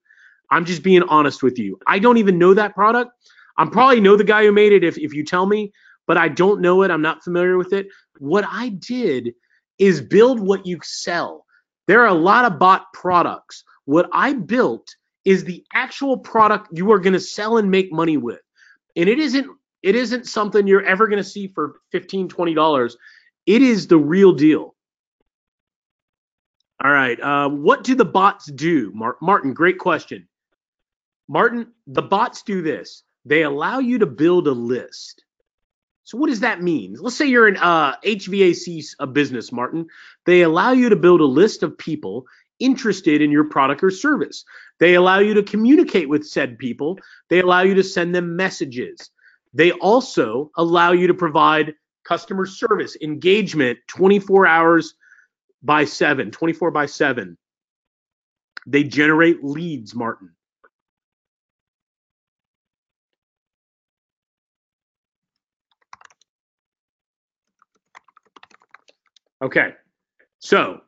I'm just being honest with you. I don't even know that product. I probably know the guy who made it if you tell me, but I don't know it. I'm not familiar with it. What I did is build what you sell. There are a lot of bought products. What I built is the actual product you are going to sell and make money with. And it isn't something you're ever going to see for $15, $20. It is the real deal. All right. What do the bots do? Martin, great question. Martin, the bots do this. They allow you to build a list. So what does that mean? Let's say you're an HVAC business, Martin. They allow you to build a list of people interested in your product or service. They allow you to communicate with said people. They allow you to send them messages. They also allow you to provide customer service engagement 24 hours by 7, 24 by 7. They generate leads, Martin. Okay, so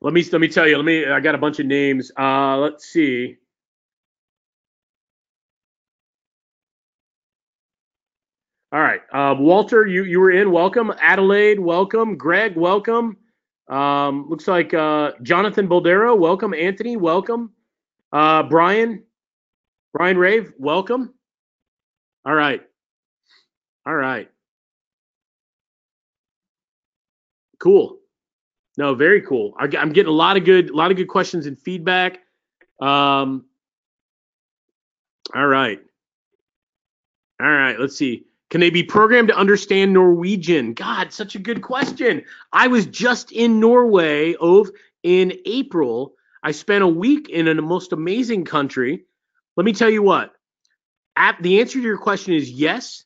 let me tell you. I got a bunch of names. Let's see. All right, Walter, you were in. Welcome, Adelaide. Welcome, Greg. Welcome. Looks like Jonathan Boldero. Welcome, Anthony. Welcome, Brian Rave. Welcome. All right. Cool. No, very cool. I'm getting a lot of good questions and feedback. All right. Let's see. Can they be programmed to understand Norwegian? God, such a good question. I was just in Norway in April. I spent a week in a most amazing country. Let me tell you what. The answer to your question is yes.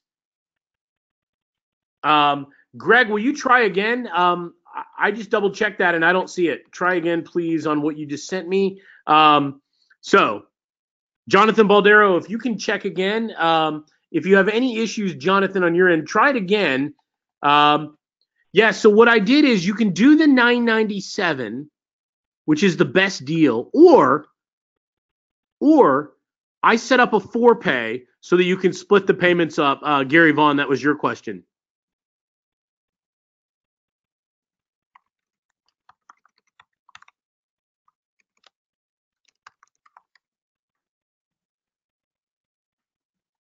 Greg, will you try again? I just double checked that and I don't see it. Try again, please, on what you just sent me. So, Jonathan Baldero, if you can check again. If you have any issues, Jonathan, on your end, try it again. Yeah, so what I did is you can do the $9.97, which is the best deal, or I set up a 4-pay so that you can split the payments up. Gary Vaughn, that was your question.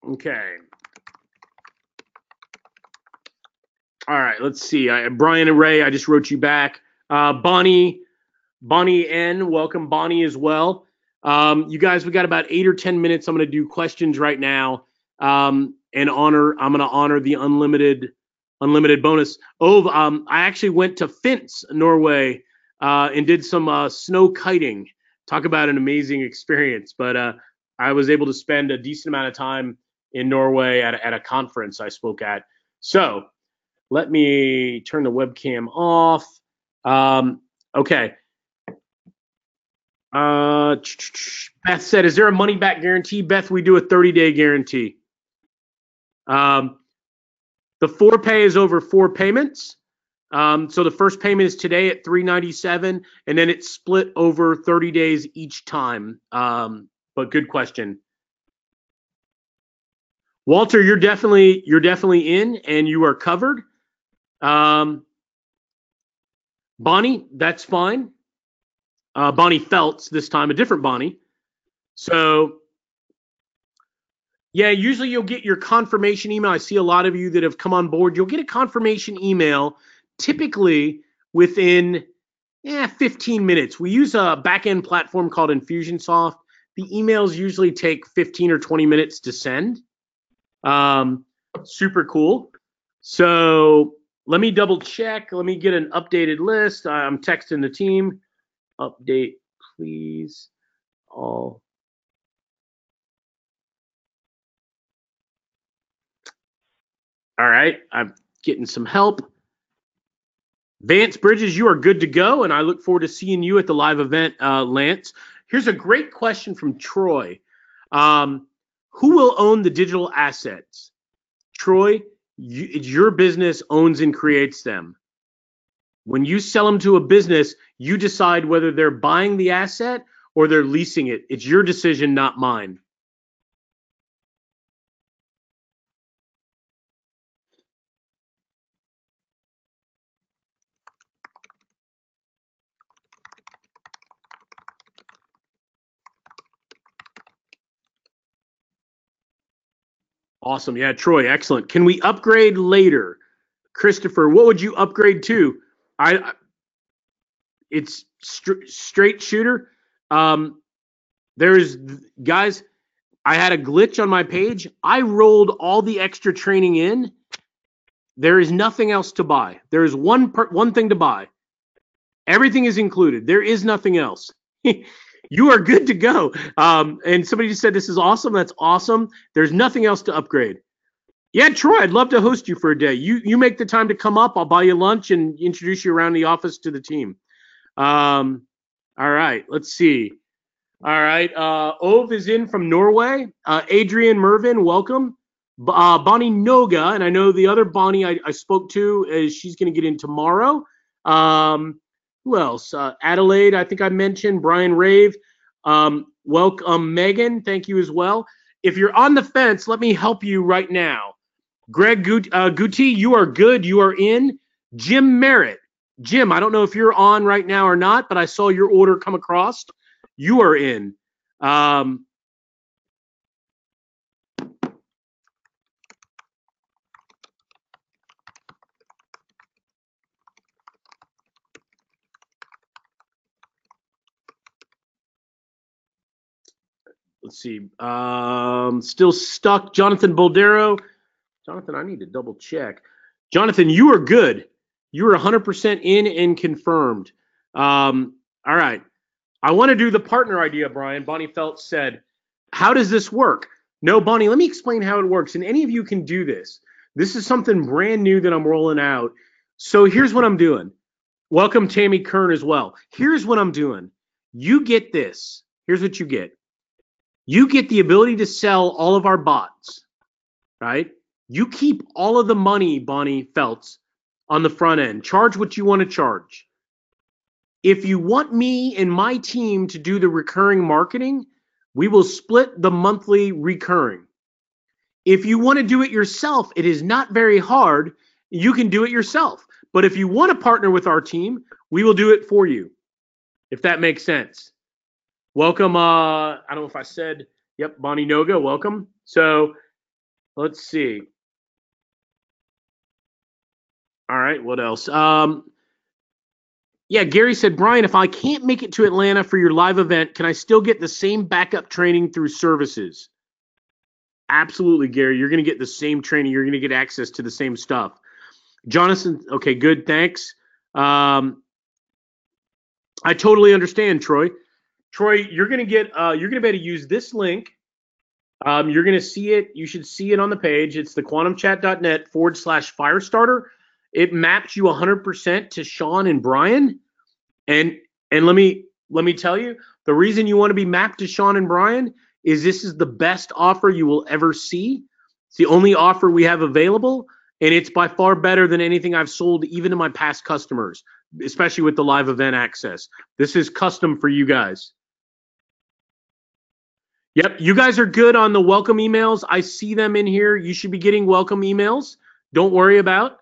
Okay. All right, let's see. Brian and Ray, I just wrote you back. Bonnie N, welcome Bonnie as well. You guys, we got about 8 or 10 minutes. I'm going to do questions right now. I'm going to honor the unlimited bonus. I actually went to Finns, Norway, and did some snow kiting. Talk about an amazing experience. But I was able to spend a decent amount of time in Norway at a conference I spoke at. So let me turn the webcam off. Okay. Beth said, is there a money back guarantee? Beth, we do a 30-day guarantee. The 4-pay is over 4 payments. So the first payment is today at $397, and then it's split over 30 days each time. But good question. Walter, you're definitely in, and you are covered. Bonnie, that's fine. Bonnie Feltz this time, a different Bonnie. So, yeah, usually you'll get your confirmation email. I see a lot of you that have come on board. You'll get a confirmation email typically within 15 minutes. We use a back-end platform called Infusionsoft. The emails usually take 15 or 20 minutes to send. Super cool. So let me double check. Let me get an updated list. I'm texting the team. Update, please. All right. I'm getting some help. Vance Bridges, you are good to go, and I look forward to seeing you at the live event, Lance. Here's a great question from Troy. Who will own the digital assets? Troy, your business owns and creates them. When you sell them to a business, you decide whether they're buying the asset or they're leasing it. It's your decision, not mine. Awesome. Yeah, Troy, excellent. Can we upgrade later? Christopher, what would you upgrade to? It's straight shooter. There's guys, I had a glitch on my page. I rolled all the extra training in. There is nothing else to buy. There is one thing to buy. Everything is included. There is nothing else. You are good to go. And somebody just said this is awesome. That's awesome. There's nothing else to upgrade. Yeah, Troy, I'd love to host you for a day. You make the time to come up. I'll buy you lunch and introduce you around the office to the team. All right, let's see. All right, Ove is in from Norway. Adrian Mervin, welcome. Bonnie Noga, and I know the other Bonnie I spoke to, she's going to get in tomorrow. Who else? Adelaide, I think I mentioned. Brian Rave. Welcome, Megan. Thank you as well. If you're on the fence, let me help you right now. Greg Guti, you are good. You are in. Jim Merritt. Jim, I don't know if you're on right now or not, but I saw your order come across. You are in. Let's see. Still stuck. Jonathan Boldero. Jonathan, I need to double check. Jonathan, you are good. You are 100% in and confirmed. All right. I want to do the partner idea, Brian. Bonnie Feltz said, how does this work? No, Bonnie, let me explain how it works. And any of you can do this. This is something brand new that I'm rolling out. So here's what I'm doing. Welcome, Tammy Kern, as well. Here's what I'm doing. You get this. Here's what you get. You get the ability to sell all of our bots, right? You keep all of the money, Bonnie Feltz, on the front end. Charge what you want to charge. If you want me and my team to do the recurring marketing, we will split the monthly recurring. If you want to do it yourself, it is not very hard. You can do it yourself. But if you want to partner with our team, we will do it for you, if that makes sense. Welcome. I don't know if I said, yep, Bonnie Noga, welcome. So let's see. All right, what else? Yeah, Gary said, Brian, if I can't make it to Atlanta for your live event, can I still get the same backup training through services? Absolutely, Gary. You're going to get the same training. You're going to get access to the same stuff. Jonathan, okay, good, thanks. I totally understand, Troy. Troy, you're going to be able to use this link. You're going to see it. You should see it on the page. It's the quantumchat.net/Firestarter. It maps you 100% to Sean and Brian. And let me tell you, the reason you want to be mapped to Sean and Brian is this is the best offer you will ever see. It's the only offer we have available, and it's by far better than anything I've sold even to my past customers, especially with the live event access. This is custom for you guys. Yep, you guys are good on the welcome emails. I see them in here. You should be getting welcome emails. Don't worry about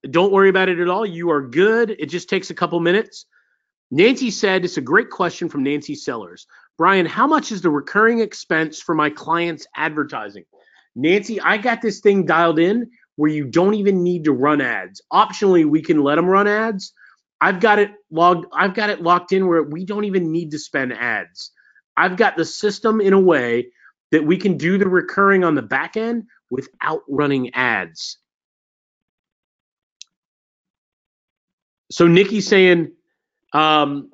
it at all. You are good. It just takes a couple minutes. Nancy said, it's a great question from Nancy Sellers. Brian, how much is the recurring expense for my clients' advertising? Nancy, I got this thing dialed in where you don't even need to run ads. Optionally, we can let them run ads. I've got it locked in where we don't even need to spend ads. I've got the system in a way that we can do the recurring on the back end without running ads. So Nikki's saying, Brian,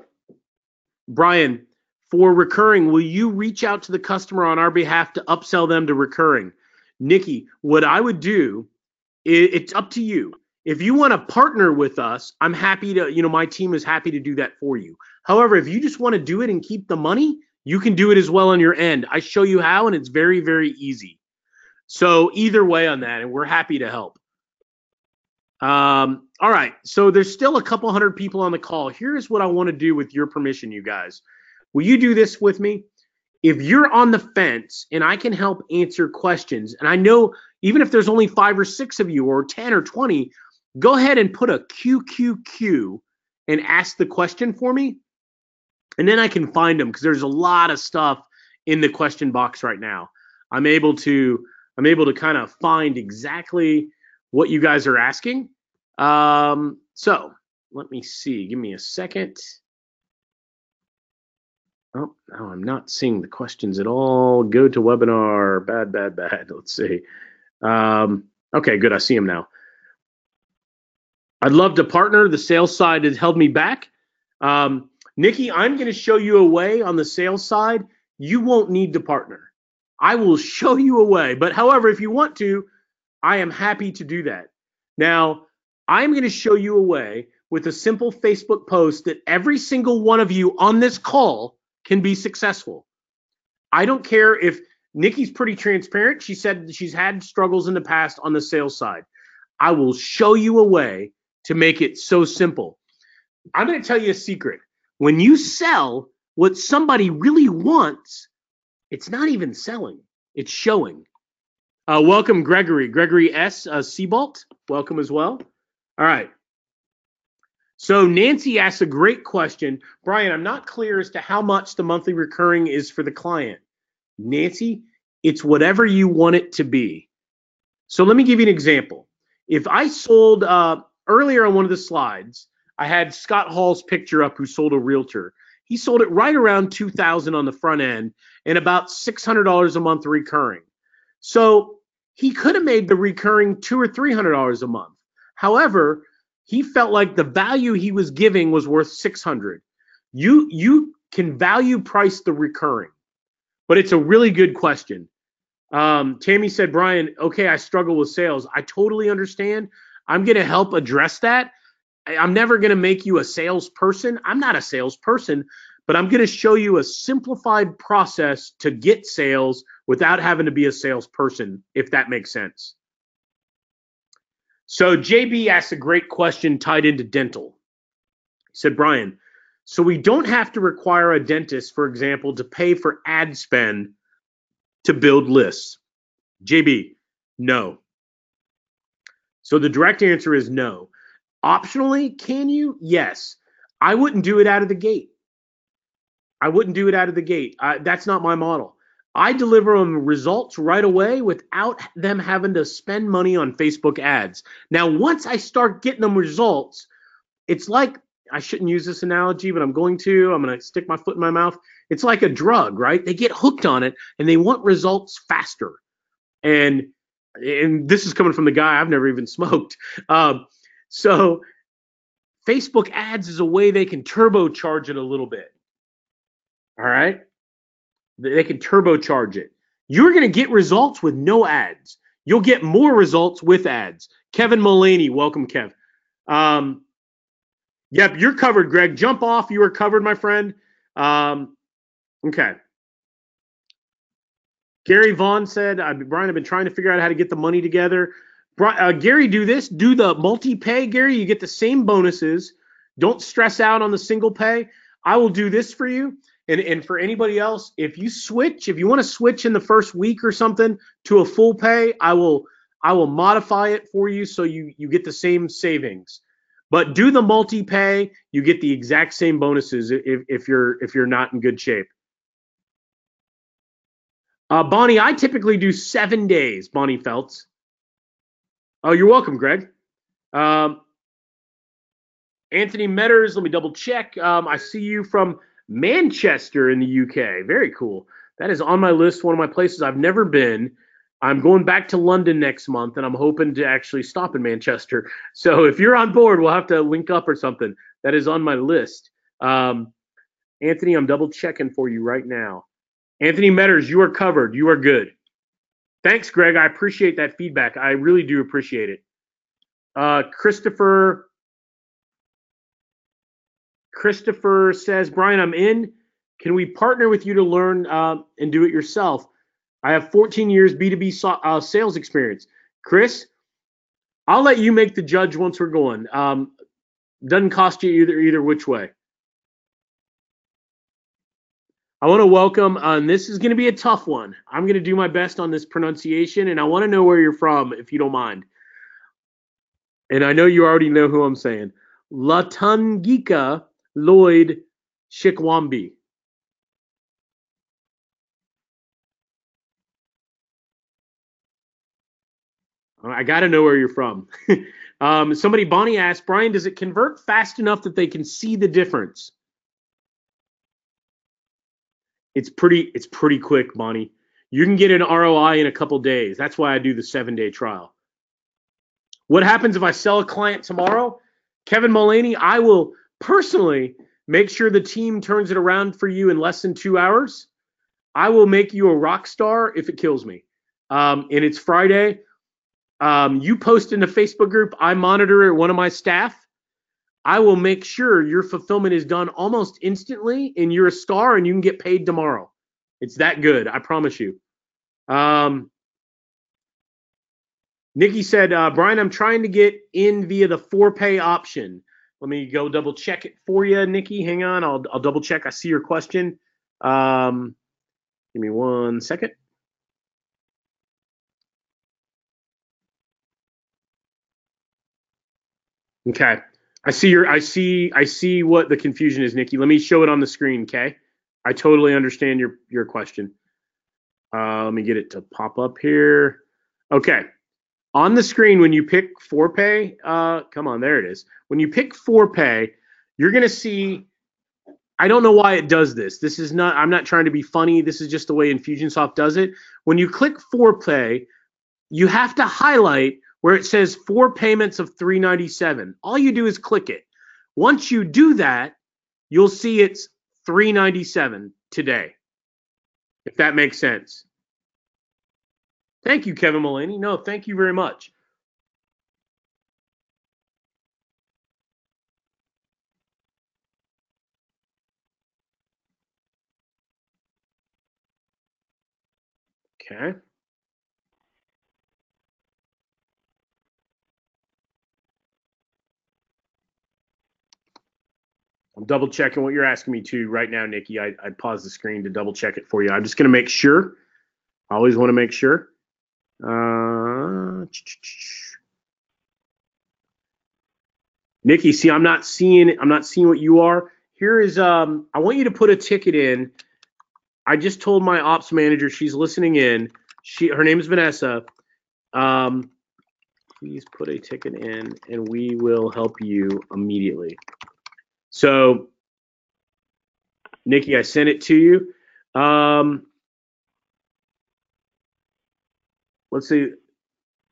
for recurring, will you reach out to the customer on our behalf to upsell them to recurring? Nikki, what I would do, it's up to you. If you want to partner with us, I'm happy to, my team is happy to do that for you. However, if you just want to do it and keep the money, you can do it as well on your end. I show you how, and it's very, very easy. So either way on that, and we're happy to help. All right, so there's still a couple hundred people on the call. Here's what I want to do with your permission, you guys. Will you do this with me? If you're on the fence and I can help answer questions, and I know even if there's only 5 or 6 of you or 10 or 20, go ahead and put a QQQ and ask the question for me, and then I can find them, because there's a lot of stuff in the question box right now. I'm able to kind of find exactly what you guys are asking. So let me see. Give me a second. Oh, no, I'm not seeing the questions at all. Go to webinar. Bad. Let's see. Okay, good. I see them now. I'd love to partner. The sales side has held me back. Nikki, I'm going to show you a way on the sales side. You won't need to partner. I will show you a way. But however, if you want to, I am happy to do that. Now, I'm going to show you a way with a simple Facebook post that every single one of you on this call can be successful. I don't care if Nikki's pretty transparent. She said she's had struggles in the past on the sales side. I will show you a way to make it so simple. I'm going to tell you a secret. When you sell what somebody really wants, it's not even selling. It's showing. Welcome, Gregory. Gregory S. Seabolt. Welcome as well. All right. So Nancy asks a great question. Brian, I'm not clear as to how much the monthly recurring is for the client. Nancy, it's whatever you want it to be. So let me give you an example. If I sold earlier on one of the slides, I had Scott Hall's picture up, who sold a realtor. He sold it right around $2,000 on the front end and about $600 a month recurring. So he could have made the recurring $200 or $300 a month. However, he felt like the value he was giving was worth $600. You can value price the recurring, but it's a really good question. Tammy said, Brian, okay, I struggle with sales. I totally understand. I'm going to help address that. I'm never going to make you a salesperson. I'm not a salesperson, but I'm going to show you a simplified process to get sales without having to be a salesperson, if that makes sense. So JB asked a great question tied into dental. He said, Brian, so we don't have to require a dentist, for example, to pay for ad spend to build lists. JB, no. So the direct answer is no. Optionally, can you? Yes. I wouldn't do it out of the gate. That's not my model. I deliver them results right away without them having to spend money on Facebook ads. Now, once I start getting them results, it's like, I shouldn't use this analogy, but I'm going to stick my foot in my mouth. It's like a drug, right? They get hooked on it and they want results faster. And this is coming from the guy, I've never even smoked. So Facebook ads is a way they can turbocharge it a little bit. All right? They can turbocharge it. You're going to get results with no ads. You'll get more results with ads. Kevin Mullaney, welcome, Kev. Yep, you're covered, Greg. Jump off. You are covered, my friend. Okay. Gary Vaughn said, Brian, I've been trying to figure out how to get the money together. Gary, do this. Do the multi-pay, Gary. You get the same bonuses. Don't stress out on the single pay. I will do this for you. And for anybody else, if you want to switch in the first week or something to a full pay, I will modify it for you so you get the same savings. But do the multi-pay, you get the exact same bonuses if you're not in good shape. Bonnie, I typically do 7 days, Bonnie Feltz. Oh, you're welcome, Greg. Anthony Metters, let me double check. I see you from Manchester in the UK. Very cool. That is on my list, one of my places I've never been. I'm going back to London next month, and I'm hoping to actually stop in Manchester. So if you're on board, we'll have to link up or something. That is on my list. Anthony, I'm double checking for you right now. Anthony Metters, you are covered. You are good. Thanks, Greg. I appreciate that feedback. I really do appreciate it. Christopher says, Brian, I'm in. Can we partner with you to learn and do it yourself? I have 14 years B2B sales experience. Chris, I'll let you make the judge once we're going. Doesn't cost you either which way. I want to welcome, and this is going to be a tough one. I'm going to do my best on this pronunciation, and I want to know where you're from, if you don't mind. And I know you already know who I'm saying. Latungika Lloyd Shikwambi. I got to know where you're from. Bonnie asked, Brian, does it convert fast enough that they can see the difference? It's pretty quick, Bonnie. You can get an ROI in a couple days. That's why I do the 7-day trial. What happens if I sell a client tomorrow? Kevin Mullaney, I will personally make sure the team turns it around for you in less than 2 hours. I will make you a rock star if it kills me. And it's Friday. You post in the Facebook group, I monitor it, one of my staff. I will make sure your fulfillment is done almost instantly and you're a star and you can get paid tomorrow. It's that good, I promise you. Nikki said, Brian, I'm trying to get in via the 4Pay option. Let me go double check it for you, Nikki. Hang on, I'll double check. I see your question. Give me 1 second. Okay. I see what the confusion is, Nikki. Let me show it on the screen, okay? I totally understand your question. Let me get it to pop up here. Okay. On the screen, when you pick 4Pay, come on, there it is. When you pick 4Pay, you're going to see, I don't know why it does this. I'm not trying to be funny. This is just the way Infusionsoft does it. When you click 4Pay, you have to highlight where it says 4 payments of $397. All you do is click it. Once you do that, you'll see it's $397 today, if that makes sense. Thank you, Kevin Mullaney. No, thank you very much. Okay. I'm double checking what you're asking me to right now, Nikki. I paused the screen to double check it for you. I'm just going to make sure. I always want to make sure. Nikki, see, I'm not seeing what you are. Here is I want you to put a ticket in. I just told my ops manager, she's listening in. Her name is Vanessa. Please put a ticket in and we will help you immediately. So, Nikki, I sent it to you. Let's see.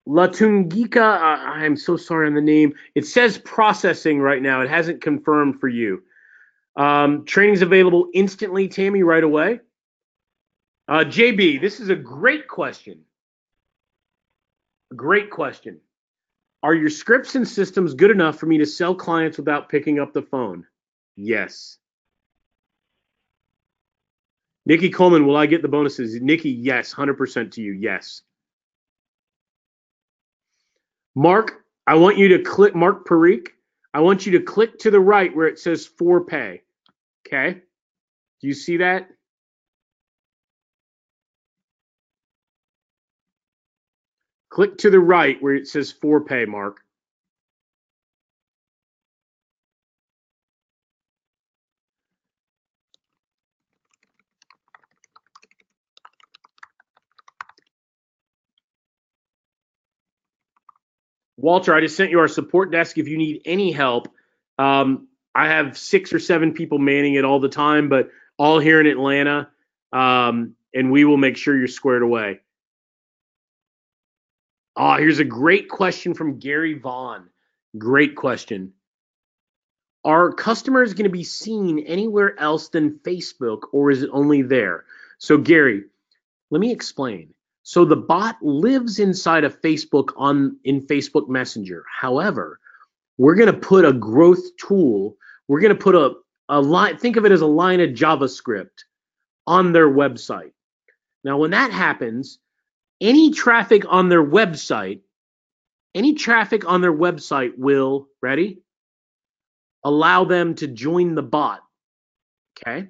Latungika, I'm so sorry on the name. It says processing right now. It hasn't confirmed for you. Training's available instantly, Tammy, right away. JB, this is a great question. Great question. Are your scripts and systems good enough for me to sell clients without picking up the phone? Yes. Nikki Coleman, will I get the bonuses? Nikki, yes, 100% to you, yes. Mark, I want you to click, Mark Parikh, I want you to click to the right where it says 4Pay. Okay? Do you see that? Click to the right where it says 4Pay, Mark. Walter, I just sent you our support desk if you need any help. I have 6 or 7 people manning it all the time, but all here in Atlanta, and we will make sure you're squared away. Here's a great question from Gary Vaughn. Great question. Are customers going to be seen anywhere else than Facebook, or is it only there? So, Gary, let me explain. So the bot lives inside of Facebook in Facebook Messenger. However, we're going to put a growth tool. We're going to put a line, think of it as a line of JavaScript on their website. Now, when that happens, any traffic on their website will, ready? Allow them to join the bot, okay?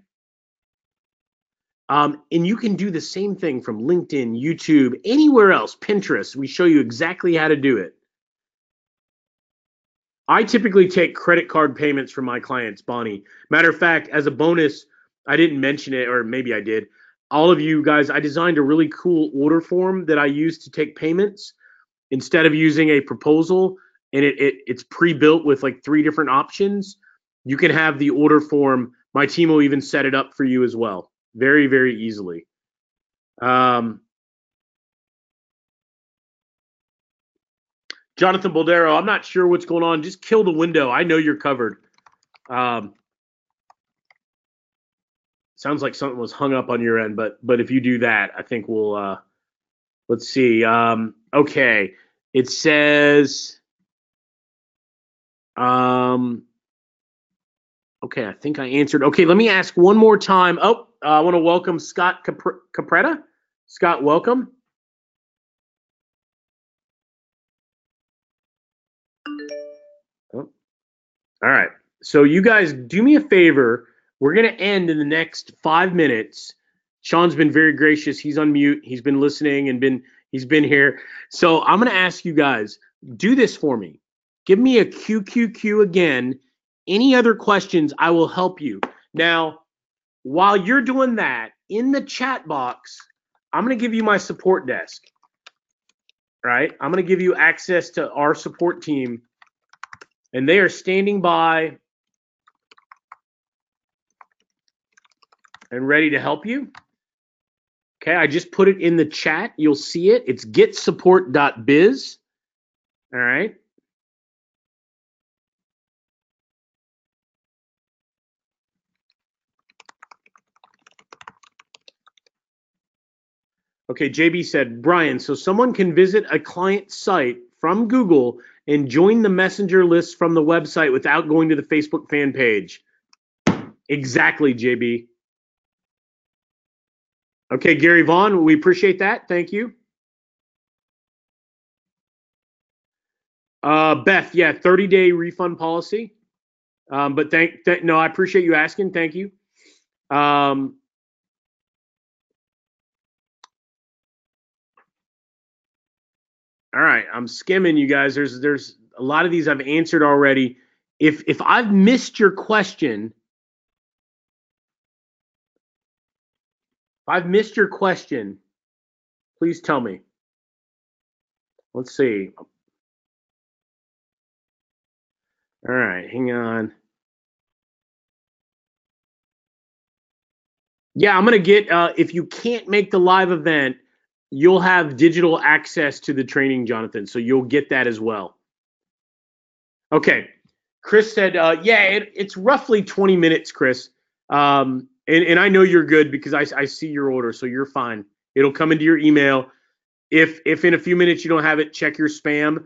And you can do the same thing from LinkedIn, YouTube, anywhere else, Pinterest. We show you exactly how to do it. I typically take credit card payments from my clients, Bonnie. Matter of fact, as a bonus, I didn't mention it, or maybe I did. All of you guys, I designed a really cool order form that I use to take payments instead of using a proposal, and it's pre-built with like 3 different options. You can have the order form. My team will even set it up for you as well, very, very easily. Jonathan Boldero, I'm not sure what's going on. Just kill the window. I know you're covered. Sounds like something was hung up on your end, but if you do that, I think we'll let's see. Okay. It says okay, I think I answered. Okay, let me ask one more time. Oh, I want to welcome Scott Capretta. Scott, welcome. Oh. All right. So you guys do me a favor. We're going to end in the next 5 minutes. Sean's been very gracious. He's on mute. He's been listening and he's been here. So I'm going to ask you guys, do this for me. Give me a QQQ again. Any other questions, I will help you. Now, while you're doing that, in the chat box, I'm going to give you my support desk. Right? I'm going to give you access to our support team. And they are standing by and ready to help you. Okay, I just put it in the chat. You'll see it. It's getsupport.biz. All right. Okay, JB said, Brian, so someone can visit a client site from Google and join the messenger list from the website without going to the Facebook fan page. Exactly, JB. Okay, Gary Vaughn, we appreciate that. Thank you. Beth, yeah, 30-day refund policy. But no, I appreciate you asking. Thank you. All right, I'm skimming, you guys. There's a lot of these I've answered already. If I've missed your question, please tell me. Let's see. All right, hang on. Yeah, I'm gonna get. If you can't make the live event, you'll have digital access to the training, Jonathan. So you'll get that as well. Okay. Chris said, yeah, it's roughly 20 minutes, Chris. And I know you're good because I see your order, so you're fine. It'll come into your email. If in a few minutes you don't have it, check your spam.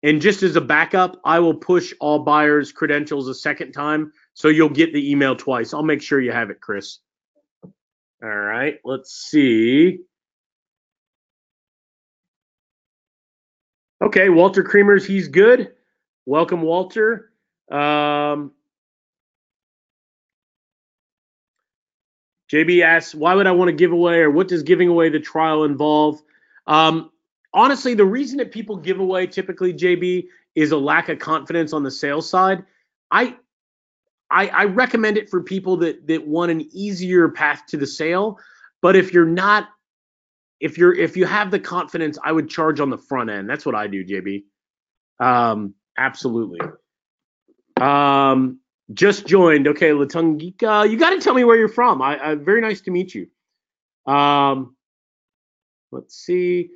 And just as a backup, I will push all buyers' credentials a second time, so you'll get the email twice. I'll make sure you have it, Chris. All right, let's see. Okay, Walter Creamers, he's good. Welcome, Walter. JB asks, why would I want to give away, or what does giving away the trial involve? Honestly, the reason that people give away typically, JB, is a lack of confidence on the sales side. I recommend it for people that want an easier path to the sale. But if you're not, if you have the confidence, I would charge on the front end. That's what I do, JB. Absolutely. Just joined. Okay, Latungika, you got to tell me where you're from. Very nice to meet you. Let's see.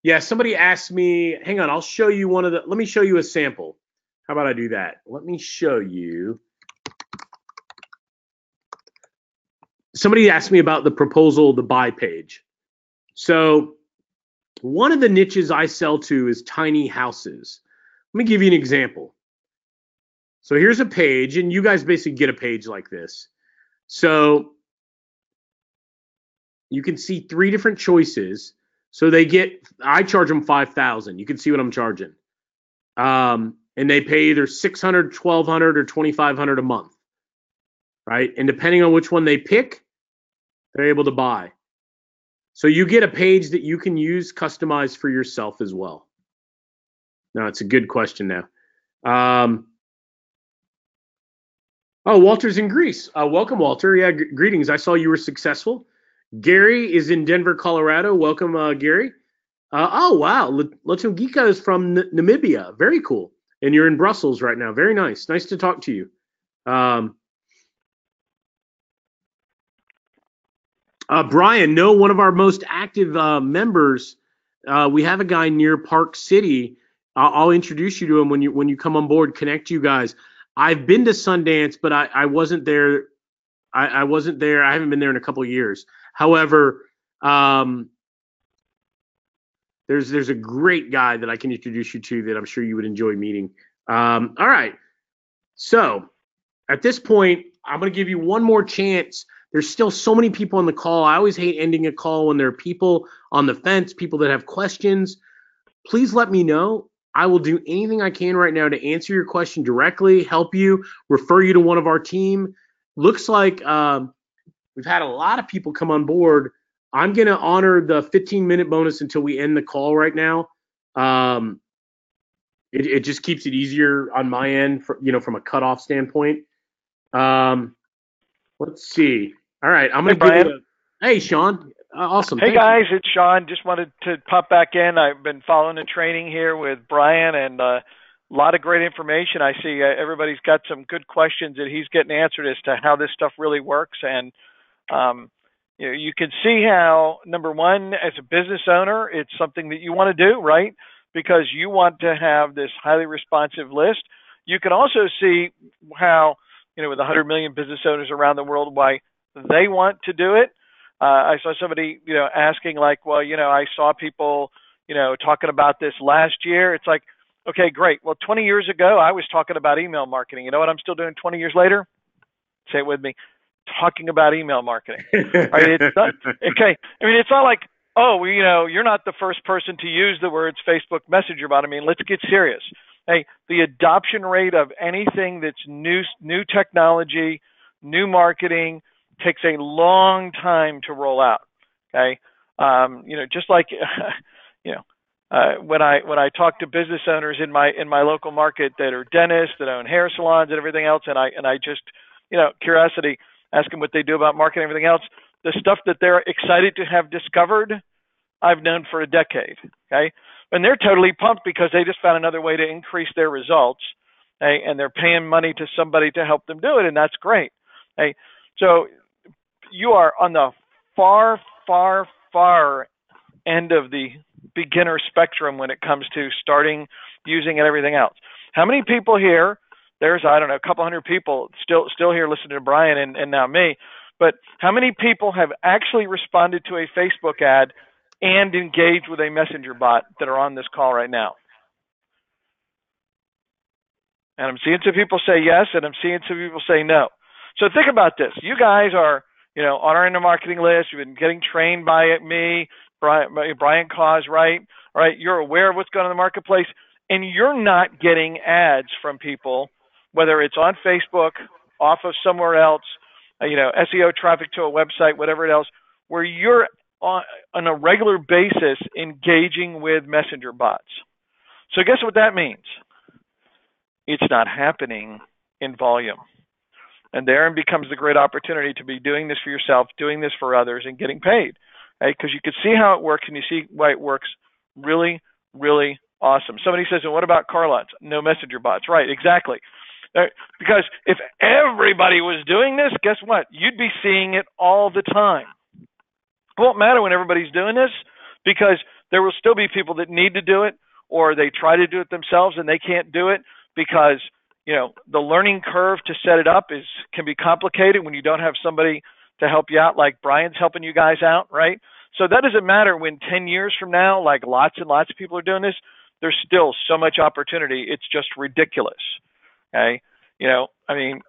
Yeah, somebody asked me, hang on, I'll show you let me show you a sample. How about I do that? Let me show you. Somebody asked me about the proposal, the buy page. So One of the niches I sell to is tiny houses. Let me give you an example. So here's a page, and you guys basically get a page like this. So you can see 3 different choices. So I charge them $5,000. You can see what I'm charging. And they pay either $600, $1,200, or $2,500 a month, right? And depending on which one they pick, they're able to buy. So you get a page that you can use customized for yourself as well. Now, it's a good question now. Walter's in Greece. Welcome, Walter. Yeah, greetings. I saw you were successful. Gary is in Denver, Colorado. Welcome, Gary. Oh, wow. Lotungika is from Namibia. Very cool. And you're in Brussels right now. Very nice. Nice to talk to you. Brian, no, one of our most active members. We have a guy near Park City. I'll introduce you to him when you come on board. Connect you guys. I've been to Sundance, but I wasn't there. I wasn't there. I haven't been there in a couple of years. However, there's a great guy that I can introduce you to that I'm sure you would enjoy meeting. All right. So at this point, I'm going to give you one more chance. There's still so many people on the call. I always hate ending a call when there are people on the fence, people that have questions. Please let me know. I will do anything I can right now to answer your question directly, help you, refer you to one of our team. Looks like we've had a lot of people come on board. I'm going to honor the 15-minute bonus until we end the call right now. It just keeps it easier on my end, from a cutoff standpoint. Let's see. All right, I'm going to give it Hey, Sean. Awesome. Hey, guys, it's Sean. Just wanted to pop back in. I've been following the training here with Brian, and a lot of great information. I see everybody's got some good questions that he's getting answered as to how this stuff really works. And you can see how, number one, as a business owner, it's something that you want to do, right? Because you want to have this highly responsive list. You can also see how, with 100 million business owners around the world, why they want to do it. I saw somebody, asking like, well, I saw people, talking about this last year. It's like, okay, great. Well, 20 years ago, I was talking about email marketing. You know what I'm still doing 20 years later? Say it with me. Talking about email marketing. Right? It's not, okay. I mean, it's not like, oh, you're not the first person to use the words Facebook Messenger bot. I mean, let's get serious. Hey, the adoption rate of anything that's new technology, new marketing, takes a long time to roll out. Okay, just like when I talk to business owners in my local market that are dentists, that own hair salons and everything else, and I just curiosity, ask them what they do about marketing and everything else. The stuff that they're excited to have discovered, I've known for a decade. Okay, and they're totally pumped because they just found another way to increase their results. Okay? And they're paying money to somebody to help them do it, and that's great. Okay, so you are on the far, far, far end of the beginner spectrum when it comes to starting using it and everything else. How many people here, there's, I don't know, a couple hundred people still here listening to Brian and now me, but how many people have actually responded to a Facebook ad and engaged with a messenger bot that are on this call right now? And I'm seeing some people say yes, and I'm seeing some people say no. So think about this. You guys are on our inner marketing list. You've been getting trained by me, Brian Cause, right? All right. You're aware of what's going on in the marketplace, and you're not getting ads from people, whether it's on Facebook, off of somewhere else, SEO traffic to a website, whatever else, where you're on a regular basis engaging with messenger bots. So guess what that means? It's not happening in volume. And therein becomes the great opportunity to be doing this for yourself, doing this for others, and getting paid. Right? Because you can see how it works, and you see why it works really, really awesome. Somebody says, well, what about car lots? No messenger bots. Right, exactly. Because if everybody was doing this, guess what? You'd be seeing it all the time. It won't matter when everybody's doing this, because there will still be people that need to do it, or they try to do it themselves and they can't do it because the learning curve to set it up can be complicated when you don't have somebody to help you out like Brian's helping you guys out, right? So that doesn't matter when 10 years from now, like lots and lots of people are doing this, there's still so much opportunity. It's just ridiculous. Okay. I mean,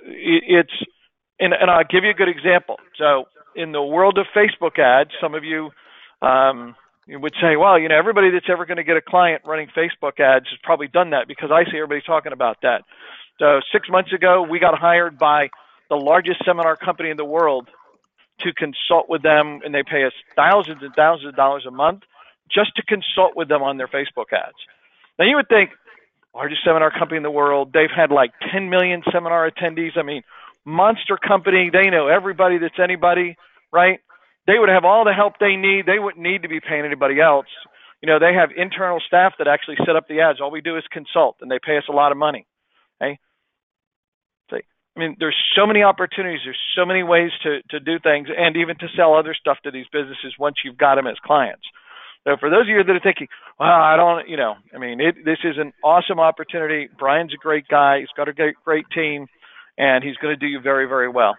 it's, and I'll give you a good example. So in the world of Facebook ads, some of you, you would say, well, everybody that's ever going to get a client running Facebook ads has probably done that, because I see everybody talking about that. So 6 months ago, we got hired by the largest seminar company in the world to consult with them, and they pay us thousands and thousands of dollars a month just to consult with them on their Facebook ads. Now you would think, largest seminar company in the world, they've had like 10 million seminar attendees. I mean, monster company, they know everybody that's anybody, right? They would have all the help they need. They wouldn't need to be paying anybody else. They have internal staff that actually set up the ads. All we do is consult, and they pay us a lot of money. Okay? I mean, there's so many opportunities. There's so many ways to do things, and even to sell other stuff to these businesses once you've got them as clients. So for those of you that are thinking, well, I don't, this is an awesome opportunity. Brian's a great guy. He's got a great team, and he's going to do you very, very well.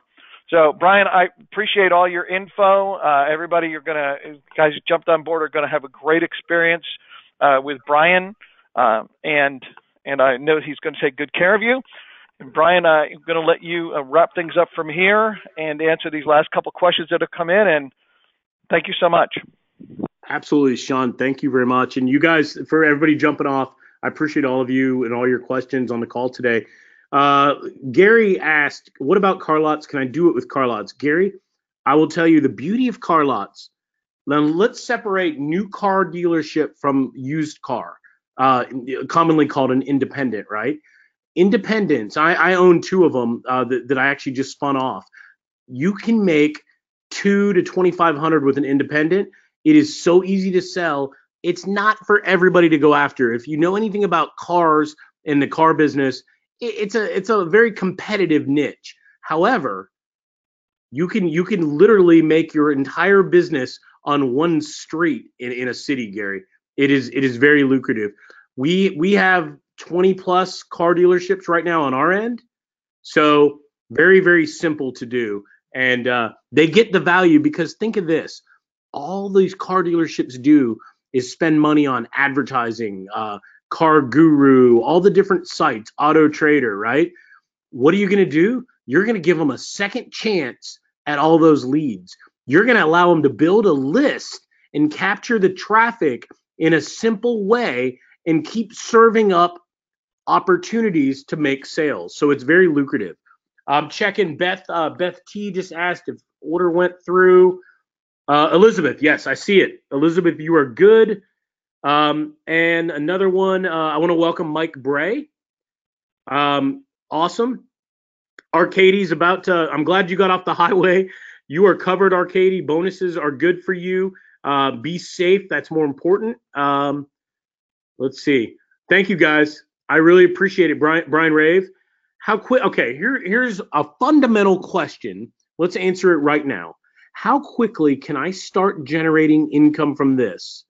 So, Brian, I appreciate all your info. Everybody, guys who jumped on board are going to have a great experience with Brian, and I know he's going to take good care of you. And Brian, I'm going to let you wrap things up from here and answer these last couple questions that have come in, and thank you so much. Absolutely, Sean. Thank you very much. And you guys, for everybody jumping off, I appreciate all of you and all your questions on the call today. Gary asked, what about car lots? Can I do it with car lots? Gary, I will tell you the beauty of car lots. Now, let's separate new car dealership from used car, commonly called an independent, right? Independents, I own two of them that I actually just spun off. You can make $2,000 to $2,500 with an independent. It is so easy to sell. It's not for everybody to go after. If you know anything about cars and the car business, it's a very competitive niche. However, you can literally make your entire business on one street in a city, Gary. It is very lucrative. We have 20 plus car dealerships right now on our end. So very, very simple to do. And they get the value because think of this. All these car dealerships do is spend money on advertising, Car Guru, all the different sites, Auto Trader, right? What are you going to do? You're going to give them a second chance at all those leads. You're going to allow them to build a list and capture the traffic in a simple way and keep serving up opportunities to make sales. So it's very lucrative. I'm checking Beth T just asked if order went through. Elizabeth, yes, I see it. Elizabeth, you are good. And another one, I want to welcome Mike Bray. Awesome. Arcadie's about to, I'm glad you got off the highway. You are covered, Arcadie. Bonuses are good for you. Be safe. That's more important. Let's see. Thank you, guys. I really appreciate it, Brian Rave. How quick? Okay, here's a fundamental question. Let's answer it right now. How quickly can I start generating income from this?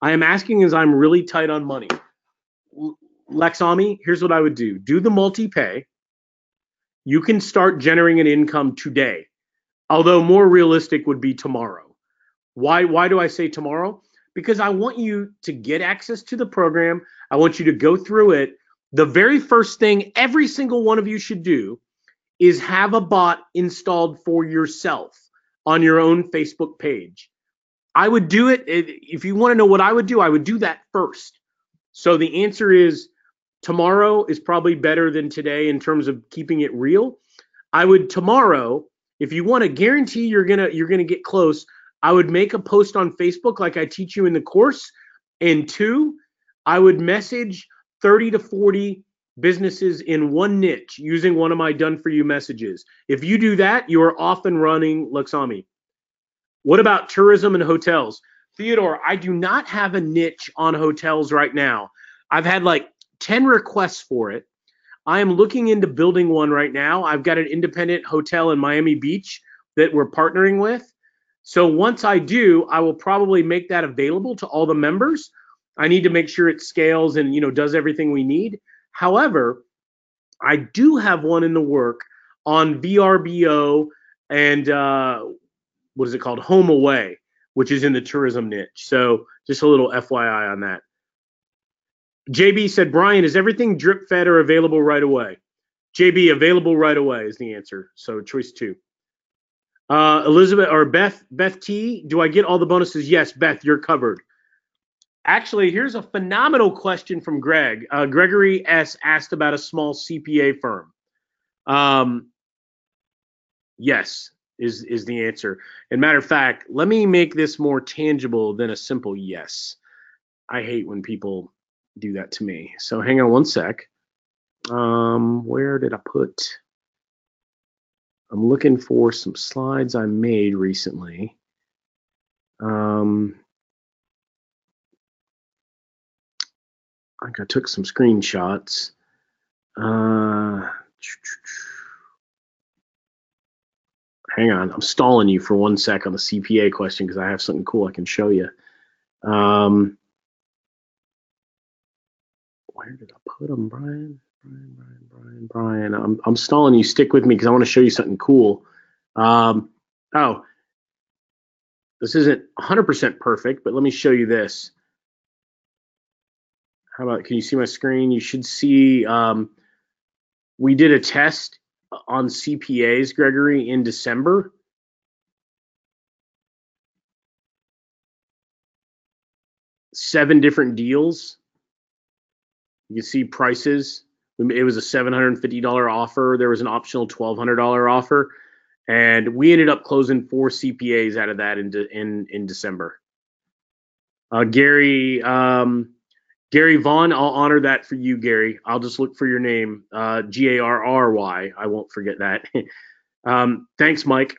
I am asking as I'm really tight on money. Lexami, here's what I would do. Do the multi-pay. You can start generating an income today, although more realistic would be tomorrow. Why do I say tomorrow? Because I want you to get access to the program. I want you to go through it. The very first thing every single one of you should do is have a bot installed for yourself on your own Facebook page. I would do it. If you want to know what I would do that first. So the answer is tomorrow is probably better than today in terms of keeping it real. I would tomorrow, if you want to guarantee you're gonna get close, I would make a post on Facebook like I teach you in the course. And two, I would message 30 to 40 businesses in one niche using one of my done for you messages. If you do that, you are off and running, Luxami. What about tourism and hotels? Theodore, I do not have a niche on hotels right now. I've had like 10 requests for it. I am looking into building one right now. I've got an independent hotel in Miami Beach that we're partnering with. So once I do, I will probably make that available to all the members. I need to make sure it scales and, does everything we need. However, I do have one in the work on VRBO and what is it called? Home Away. which is in the tourism niche. So just a little FYI on that. JB said, Brian, is everything drip fed or available right away? JB, available right away is the answer. So choice 2. Elizabeth or Beth T, do I get all the bonuses? Yes, Beth, you're covered. Actually, here's a phenomenal question from Greg. Gregory S. asked about a small CPA firm. Yes, is the answer. And matter of fact, let me make this more tangible than a simple yes. I hate when people do that to me. So hang on one sec. Where did I put? I'm looking for some slides I made recently. I think I took some screenshots. Hang on, I'm stalling you for 1 sec on the CPA question because I have something cool I can show you. Where did I put them, Brian? Brian. I'm stalling you. Stick with me because I want to show you something cool. Oh, this isn't 100% perfect, but let me show you this. How about, can you see my screen? You should see, we did a test on CPAs, Gregory, in December. Seven different deals. You can see prices. It was a $750 offer. There was an optional $1,200 offer. And we ended up closing 4 CPAs out of that in December. Gary Vaughn, I'll honor that for you, Gary. I'll just look for your name, Garry. I won't forget that. Thanks, Mike.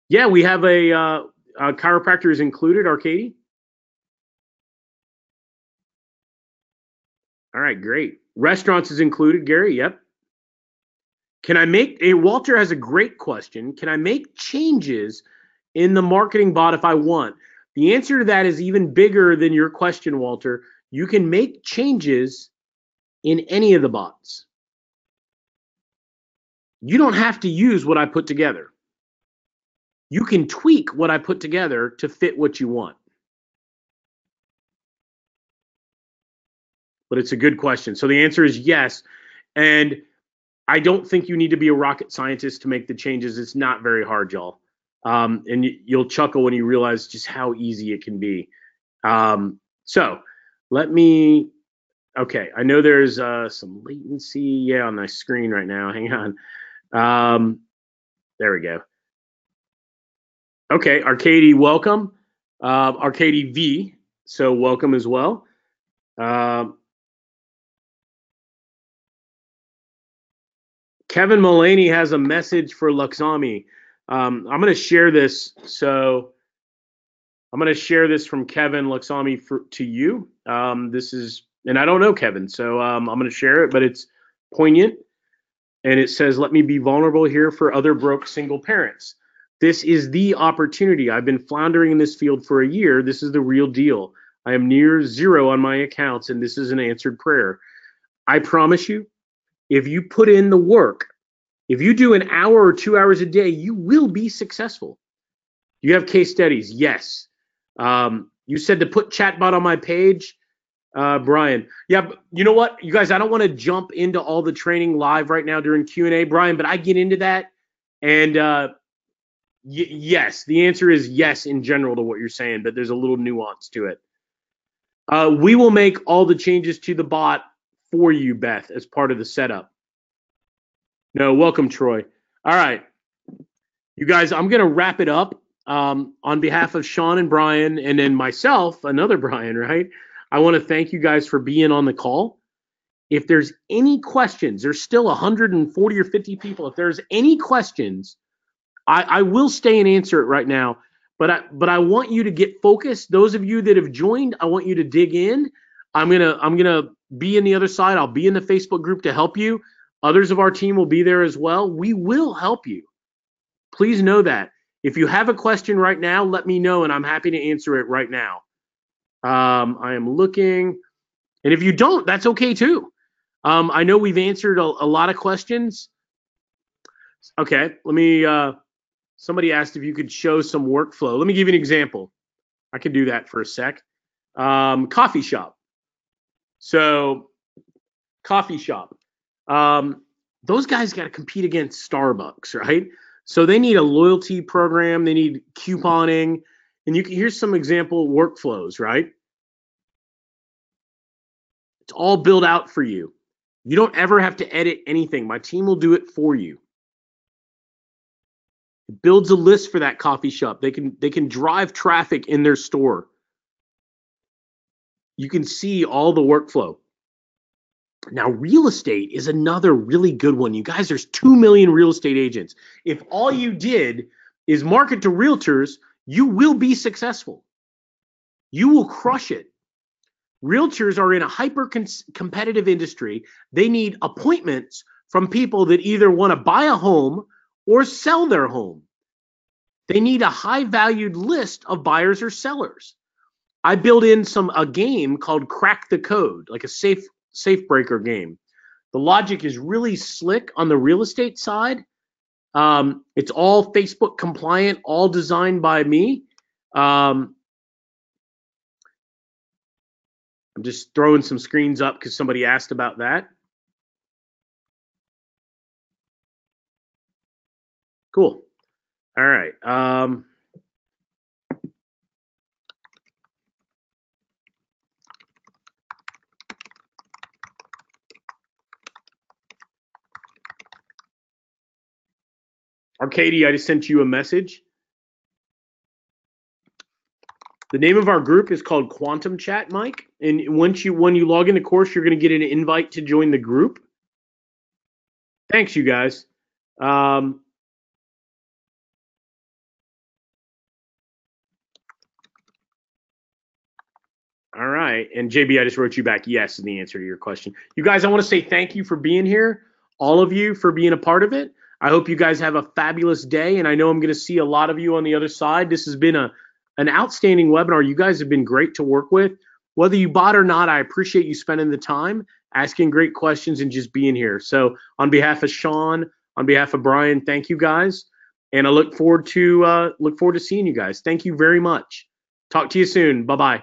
Yeah, we have a chiropractor is included, Arcady. All right, great. Restaurants is included, Gary. Yep. Can I make Walter has a great question. Can I make changes in the marketing bot if I want? The answer to that is even bigger than your question, Walter. You can make changes in any of the bots. You don't have to use what I put together. You can tweak what I put together to fit what you want. But it's a good question. So the answer is yes. And I don't think you need to be a rocket scientist to make the changes. It's not very hard, y'all. And you'll chuckle when you realize just how easy it can be. So let me, okay, I know there's some latency, on my screen right now. Hang on. There we go. Okay, Arcady, welcome. Arcady V, so welcome as well. Kevin Mullaney has a message for Luxami. I'm going to share this. So I'm going to share this from Kevin Luxami to you. This is, and I don't know Kevin, so I'm going to share it, but it's poignant. And it says, let me be vulnerable here for other broke single parents. This is the opportunity. I've been floundering in this field for a year. This is the real deal. I am near zero on my accounts, and this is an answered prayer. I promise you, if you put in the work, if you do an hour or 2 hours a day, you will be successful. You have case studies? Yes. You said to put chatbot on my page, Brian. Yeah, but you know what, you guys, I don't want to jump into all the training live right now during Q&A, Brian, but I get into that. And yes, the answer is yes in general to what you're saying, but there's a little nuance to it. We will make all the changes to the bot for you, Beth, as part of the setup. No, welcome, Troy. All right, you guys, I'm going to wrap it up on behalf of Sean and Brian, and then myself, another Brian, right? I want to thank you guys for being on the call. If there's any questions, there's still 140 or 50 people. If there's any questions, I will stay and answer it right now. But I want you to get focused. Those of you that have joined, I want you to dig in. I'm gonna be in the other side. I'll be in the Facebook group to help you. Others of our team will be there as well. We will help you. Please know that. If you have a question right now, let me know, and I'm happy to answer it right now. I am looking, and if you don't, that's okay too. I know we've answered a lot of questions. Okay, let me Somebody asked if you could show some workflow. Let me give you an example. I can do that for a sec. Coffee shop. So coffee shop. Those guys got to compete against Starbucks, right? So they need a loyalty program. They need couponing. And here's some example workflows, right? It's all built out for you. You don't ever have to edit anything. My team will do it for you. It builds a list for that coffee shop. They can drive traffic in their store. You can see all the workflow. Now, real estate is another really good one. You guys, there's 2 million real estate agents. If all you did is market to realtors, you will be successful. You will crush it. Realtors are in a hyper competitive industry. They need appointments from people that either want to buy a home or sell their home. They need a high valued list of buyers or sellers. I built in a game called Crack the Code, like a safe breaker game. The logic is really slick on the real estate side. It's all Facebook compliant, all designed by me. I'm just throwing some screens up because somebody asked about that. Cool. All right. Arcady, I just sent you a message. The name of our group is called Quantum Chat, Mike. And when you log in the course, you're going to get an invite to join the group. Thanks, you guys. All right. And JB, I just wrote you back yes in the answer to your question. You guys, I want to say thank you for being here. All of you for being a part of it. I hope you guys have a fabulous day. And I know I'm going to see a lot of you on the other side. This has been an outstanding webinar. You guys have been great to work with. Whether you bought or not, I appreciate you spending the time, asking great questions, and just being here. So on behalf of Sean, on behalf of Brian, thank you guys. And I look forward to seeing you guys. Thank you very much. Talk to you soon. Bye-bye.